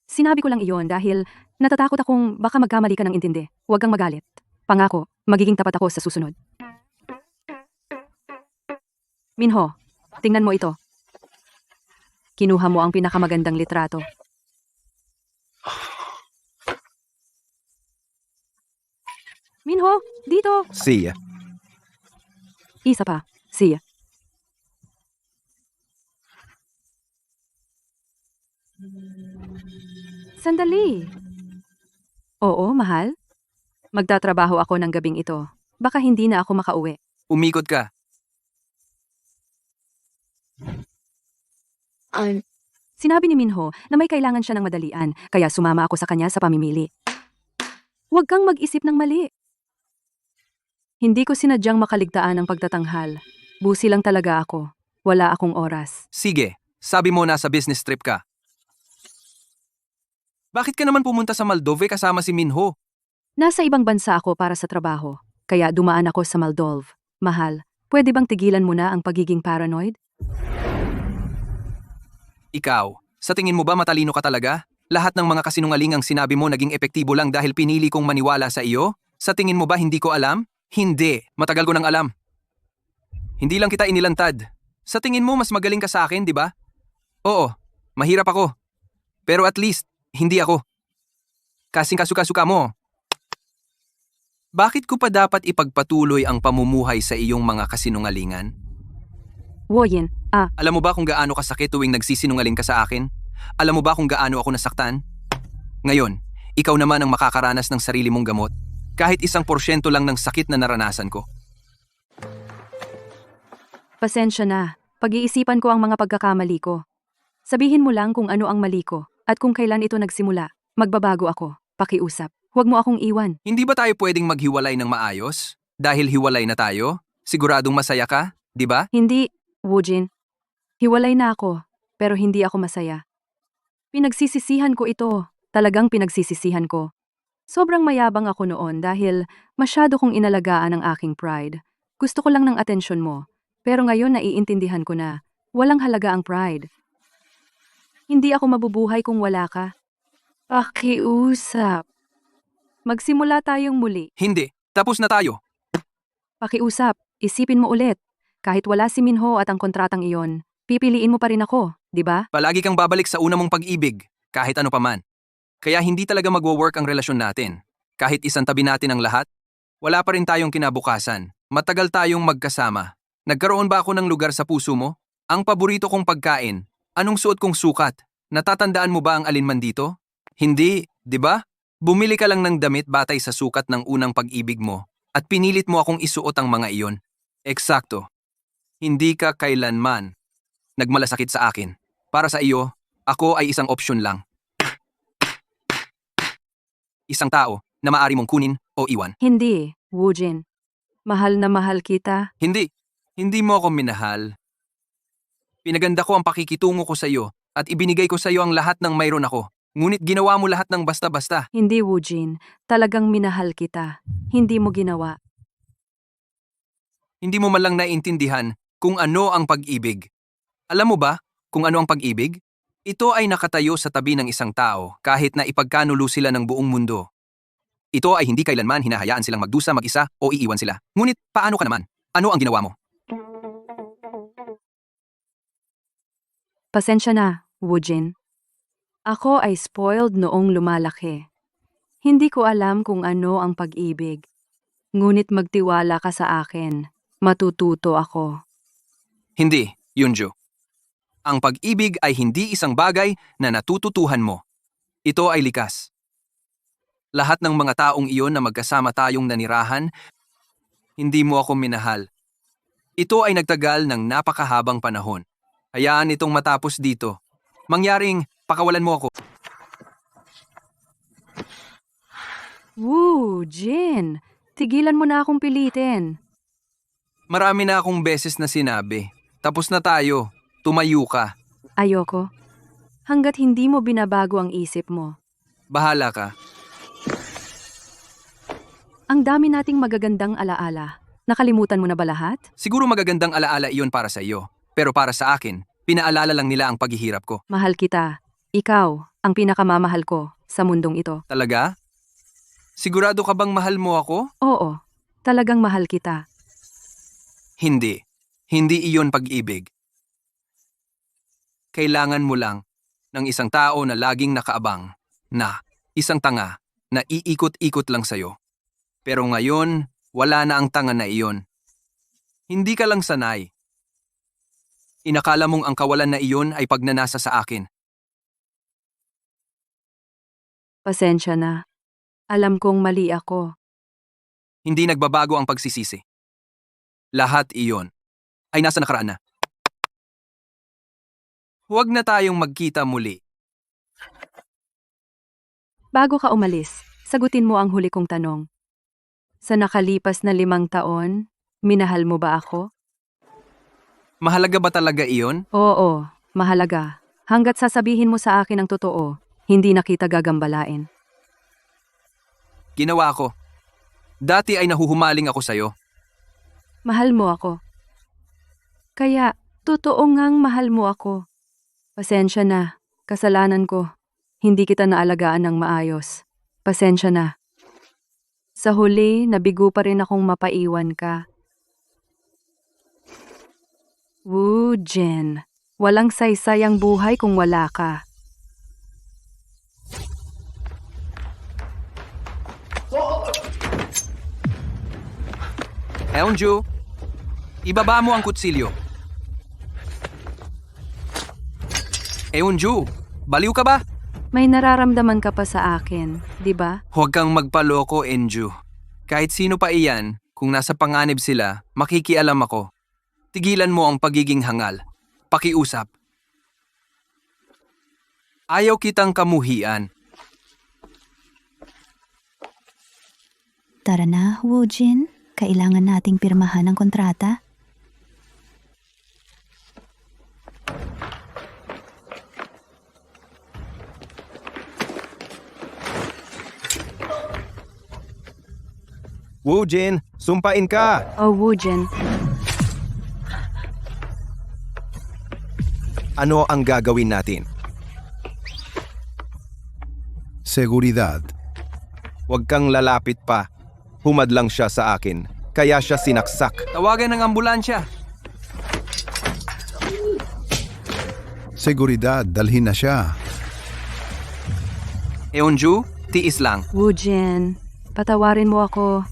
Sinabi ko lang iyon dahil natatakot akong baka magkamali ka ng intindi. Huwag kang magalit. Pangako, magiging tapat ako sa susunod. Minho, tingnan mo ito. Kinuha mo ang pinakamagandang litrato. Minho, dito! See ya. Isa pa. Siya. Sandali. Oo, mahal. Magtatrabaho ako ng gabing ito. Baka hindi na ako makauwi. Umikot ka. Sinabi ni Minho na may kailangan siya ng madalian, kaya sumama ako sa kanya sa pamimili. Huwag kang mag-isip ng mali. Hindi ko sinadyang makaligtaan ang pagtatanghal. Busi lang talaga ako. Wala akong oras. Sige, sabi mo nasa business trip ka. Bakit ka naman pumunta sa Moldova kasama si Minho? Nasa ibang bansa ako para sa trabaho, kaya dumaan ako sa Moldova. Mahal, pwede bang tigilan mo na ang pagiging paranoid? Ikaw, sa tingin mo ba matalino ka talaga? Lahat ng mga kasinungalingang sinabi mo naging epektibo lang dahil pinili kong maniwala sa iyo? Sa tingin mo ba hindi ko alam? Hindi, matagal ko nang alam. Hindi lang kita inilantad. Sa tingin mo mas magaling ka sa akin, di ba? Oo, mahirap ako. Pero at least, hindi ako. Kasing kasuka-suka mo. Bakit ko pa dapat ipagpatuloy ang pamumuhay sa iyong mga kasinungalingan? Woyin, Alam mo ba kung gaano kasakit tuwing nagsisinungaling ka sa akin? Alam mo ba kung gaano ako nasaktan? Ngayon, ikaw naman ang makakaranas ng sarili mong gamot. Kahit 1% lang ng sakit na naranasan ko. pasensya na. Pag-iisipan ko ang mga pagkakamali ko. Sabihin mo lang kung ano ang mali ko at kung kailan ito nagsimula. Magbabago ako. Pakiusap. Huwag mo akong iwan. Hindi ba tayo pwedeng maghiwalay ng maayos? Dahil hiwalay na tayo? Siguradong masaya ka, di ba? Hindi, Woojin. Hiwalay na ako, pero hindi ako masaya. Pinagsisisihan ko ito. Talagang pinagsisisihan ko. Sobrang mayabang ako noon dahil masyado kong inalagaan ang aking pride. Gusto ko lang ng atensyon mo. Pero ngayon naiintindihan ko na walang halaga ang pride. Hindi ako mabubuhay kung wala ka. Pakiusap. Magsimula tayong muli. Hindi. Tapos na tayo. Pakiusap. Isipin mo ulit. Kahit wala si Minho at ang kontratang iyon, pipiliin mo pa rin ako, di ba? Palagi kang babalik sa una mong pag-ibig, kahit ano paman. Kaya hindi talaga magwo-work ang relasyon natin. Kahit isang tabi natin ang lahat, wala pa rin tayong kinabukasan. Matagal tayong magkasama. Nagkaroon ba ako ng lugar sa puso mo? Ang paborito kong pagkain. Anong suot kong sukat? Natatandaan mo ba ang alinman dito? Hindi, di ba? Bumili ka lang ng damit batay sa sukat ng unang pag-ibig mo at pinilit mo akong isuot ang mga iyon. Eksakto. Hindi ka kailanman nagmalasakit sa akin. Para sa iyo, ako ay isang opsyon lang. Isang tao na maaari mong kunin o iwan. Hindi, Woojin. Mahal na mahal kita. Hindi. Hindi mo ako minahal. Pinaganda ko ang pakikitungo ko sa iyo at ibinigay ko sa iyo ang lahat ng mayroon ako. Ngunit ginawa mo lahat ng basta-basta. Hindi, Woojin. Talagang minahal kita. Hindi mo ginawa. Hindi mo man lang naiintindihan kung ano ang pag-ibig. Alam mo ba kung ano ang pag-ibig? Ito ay nakatayo sa tabi ng isang tao kahit na ipagkanulo sila ng buong mundo. Ito ay hindi kailanman hinahayaan silang magdusa mag-isa o iiwan sila. Ngunit paano ka naman? Ano ang ginawa mo? Pasensya na, Woojin. Ako ay spoiled noong lumalaki. Hindi ko alam kung ano ang pag-ibig. Ngunit magtiwala ka sa akin. Matututo ako. Hindi, Yunju. Ang pag-ibig ay hindi isang bagay na natututuhan mo. Ito ay likas. Lahat ng mga taong iyon na magkasama tayong nanirahan, hindi mo ako minahal. Ito ay nagtagal ng napakahabang panahon. Hayaan itong matapos dito. Mangyaring pakawalan mo ako. Woojin, tigilan mo na akong pilitin. Marami na akong beses na sinabi. Tapos na tayo. Tumayo ka. Ayoko. Hanggat hindi mo binabago ang isip mo. Bahala ka. Ang dami nating magagandang alaala. Nakalimutan mo na ba lahat? Siguro magagandang alaala iyon para sa iyo. Pero para sa akin, pinaalala lang nila ang paghihirap ko. Mahal kita. Ikaw, ang pinakamamahal ko sa mundong ito. Talaga? Sigurado ka bang mahal mo ako? Oo, talagang mahal kita. Hindi. Hindi iyon pag-ibig. Kailangan mo lang ng isang tao na laging nakaabang, na isang tanga na iikot-ikot lang sa'yo. Pero ngayon, wala na ang tanga na iyon. Hindi ka lang sanay. Inakala mong ang kawalan na iyon ay pagnanasa sa akin. Pasensya na. Alam kong mali ako. Hindi nagbabago ang pagsisisi. Lahat iyon ay nasa nakaraan na. Huwag na tayong magkita muli. Bago ka umalis, sagutin mo ang huli kong tanong. Sa nakalipas na 5 taon, minahal mo ba ako? Mahalaga ba talaga iyon? Oo, mahalaga. Hanggat sasabihin mo sa akin ang totoo, hindi na kita gagambalain. Ginawa ko. Dati ay nahuhumaling ako sa'yo. Mahal mo ako. Kaya, totoo ngang mahal mo ako. Pasensya na, kasalanan ko. Hindi kita naalagaan ng maayos. Pasensya na. Sa huli, nabigo pa rin akong mapaiwan ka. Woojin, walang saysay ang buhay kung wala ka. Eunju, ibaba mo ang kutsilyo. Eunju, baliw ka ba? May nararamdaman ka pa sa akin, di ba? Huwag kang magpaloko, Enju. Kahit sino pa iyan, kung nasa panganib sila, makikialam ako. Tigilan mo ang pagiging hangal. Pakiusap. Ayaw kitang kamuhian. Tara na, Woojin. Kailangan nating pirmahan ang kontrata. Woojin, sumpain ka! Oh, Woojin, Ano ang gagawin natin? Seguridad. Huwag kang lalapit pa. Humadlang siya sa akin, kaya siya sinaksak. Tawagan ng ambulansya. Seguridad, dalhin na siya. Eunju, tiis lang. Woojin, patawarin mo ako.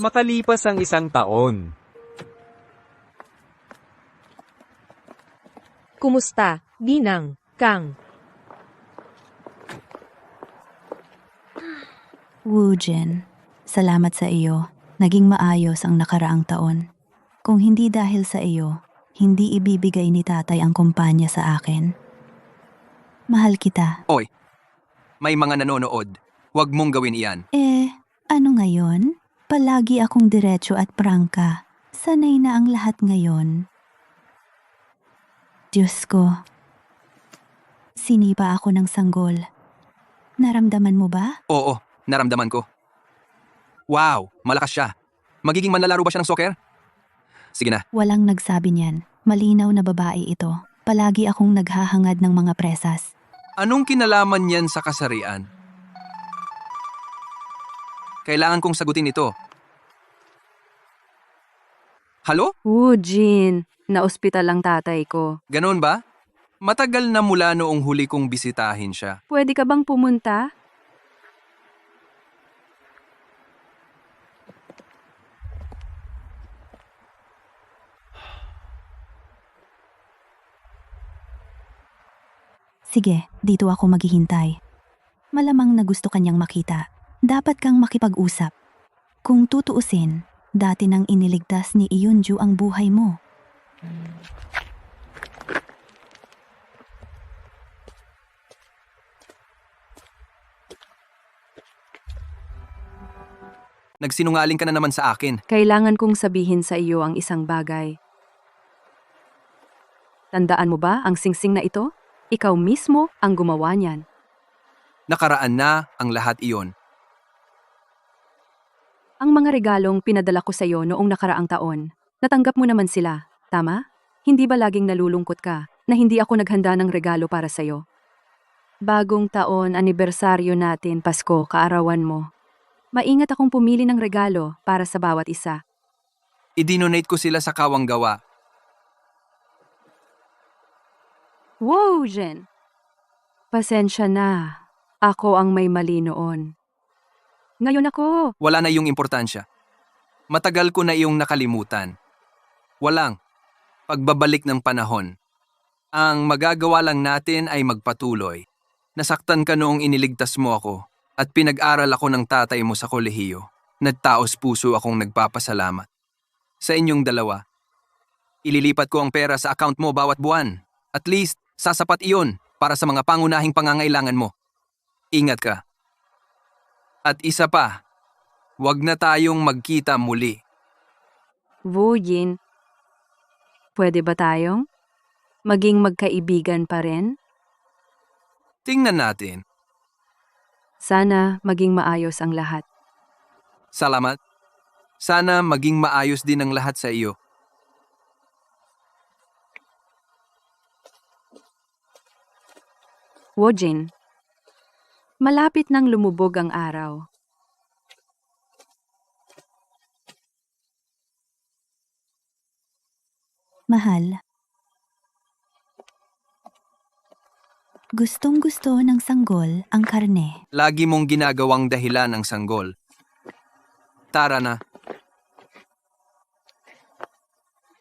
Makalipas ang 1 taon. Kumusta, Ginang, Kang? Woojin, salamat sa iyo. Naging maayos ang nakaraang taon. Kung hindi dahil sa iyo, hindi ibibigay ni tatay ang kumpanya sa akin. Mahal kita. Oy, may mga nanonood. Huwag mong gawin iyan. Ano ngayon? Palagi akong diretso at prangka. Sanay na ang lahat ngayon. Diyos ko. Sinipa ako ng sanggol. Naramdaman mo ba? Oo, naramdaman ko. Wow, malakas siya. Magiging manlalaro ba siya ng soccer? Sige na. Walang nagsabi niyan. Malinaw na babae ito. Palagi akong naghahangad ng mga presas. Anong kinalaman niyan sa kasarian? Kailangan kong sagutin ito. Halo? Jean, na-ospital ang tatay ko. Ganon ba? Matagal na mula noong huli kong bisitahin siya. Pwede ka bang pumunta? Sige, dito ako maghihintay. Malamang na gusto kanyang makita. Dapat kang makipag-usap. Kung tutuusin, dati nang iniligtas ni Iyunju ang buhay mo. Nagsinungaling ka na naman sa akin. Kailangan kong sabihin sa iyo ang isang bagay. Tandaan mo ba ang singsing na ito? Ikaw mismo ang gumawa niyan. Nakaraan na ang lahat iyon. Ang mga regalong pinadala ko sa iyo noong nakaraang taon, natanggap mo naman sila, tama? Hindi ba laging nalulungkot ka na hindi ako naghanda ng regalo para sa iyo? Bagong taon, anibersaryo natin, Pasko, kaarawan mo. Maingat akong pumili ng regalo para sa bawat isa. Idinonate ko sila sa kawang gawa. Wow, Jen! Pasensya na. Ako ang may mali noon. Ngayon ako. Wala na iyong importansya. Matagal ko na iyong nakalimutan. Walang pagbabalik ng panahon. Ang magagawa lang natin ay magpatuloy. Nasaktan ka noong iniligtas mo ako at pinag-aral ako ng tatay mo sa kolehiyo. Nagtaos puso akong nagpapasalamat. Sa inyong dalawa, ililipat ko ang pera sa account mo bawat buwan. At least, sasapat iyon para sa mga pangunahing pangangailangan mo. Ingat ka. At isa pa, huwag na tayong magkita muli. Jin, pwede ba tayong maging magkaibigan pa rin? Tingnan natin. Sana maging maayos ang lahat. Salamat. Sana maging maayos din ang lahat sa iyo. Jin, malapit nang lumubog ang araw. Mahal. Gustong-gusto ng sanggol ang karne. Lagi mong ginagawang dahilan ang sanggol. Tara na.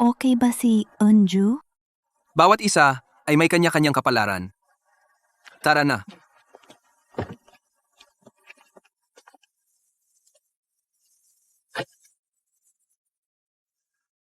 Okay ba si Eunju? Bawat isa ay may kanya-kanyang kapalaran. Tara na.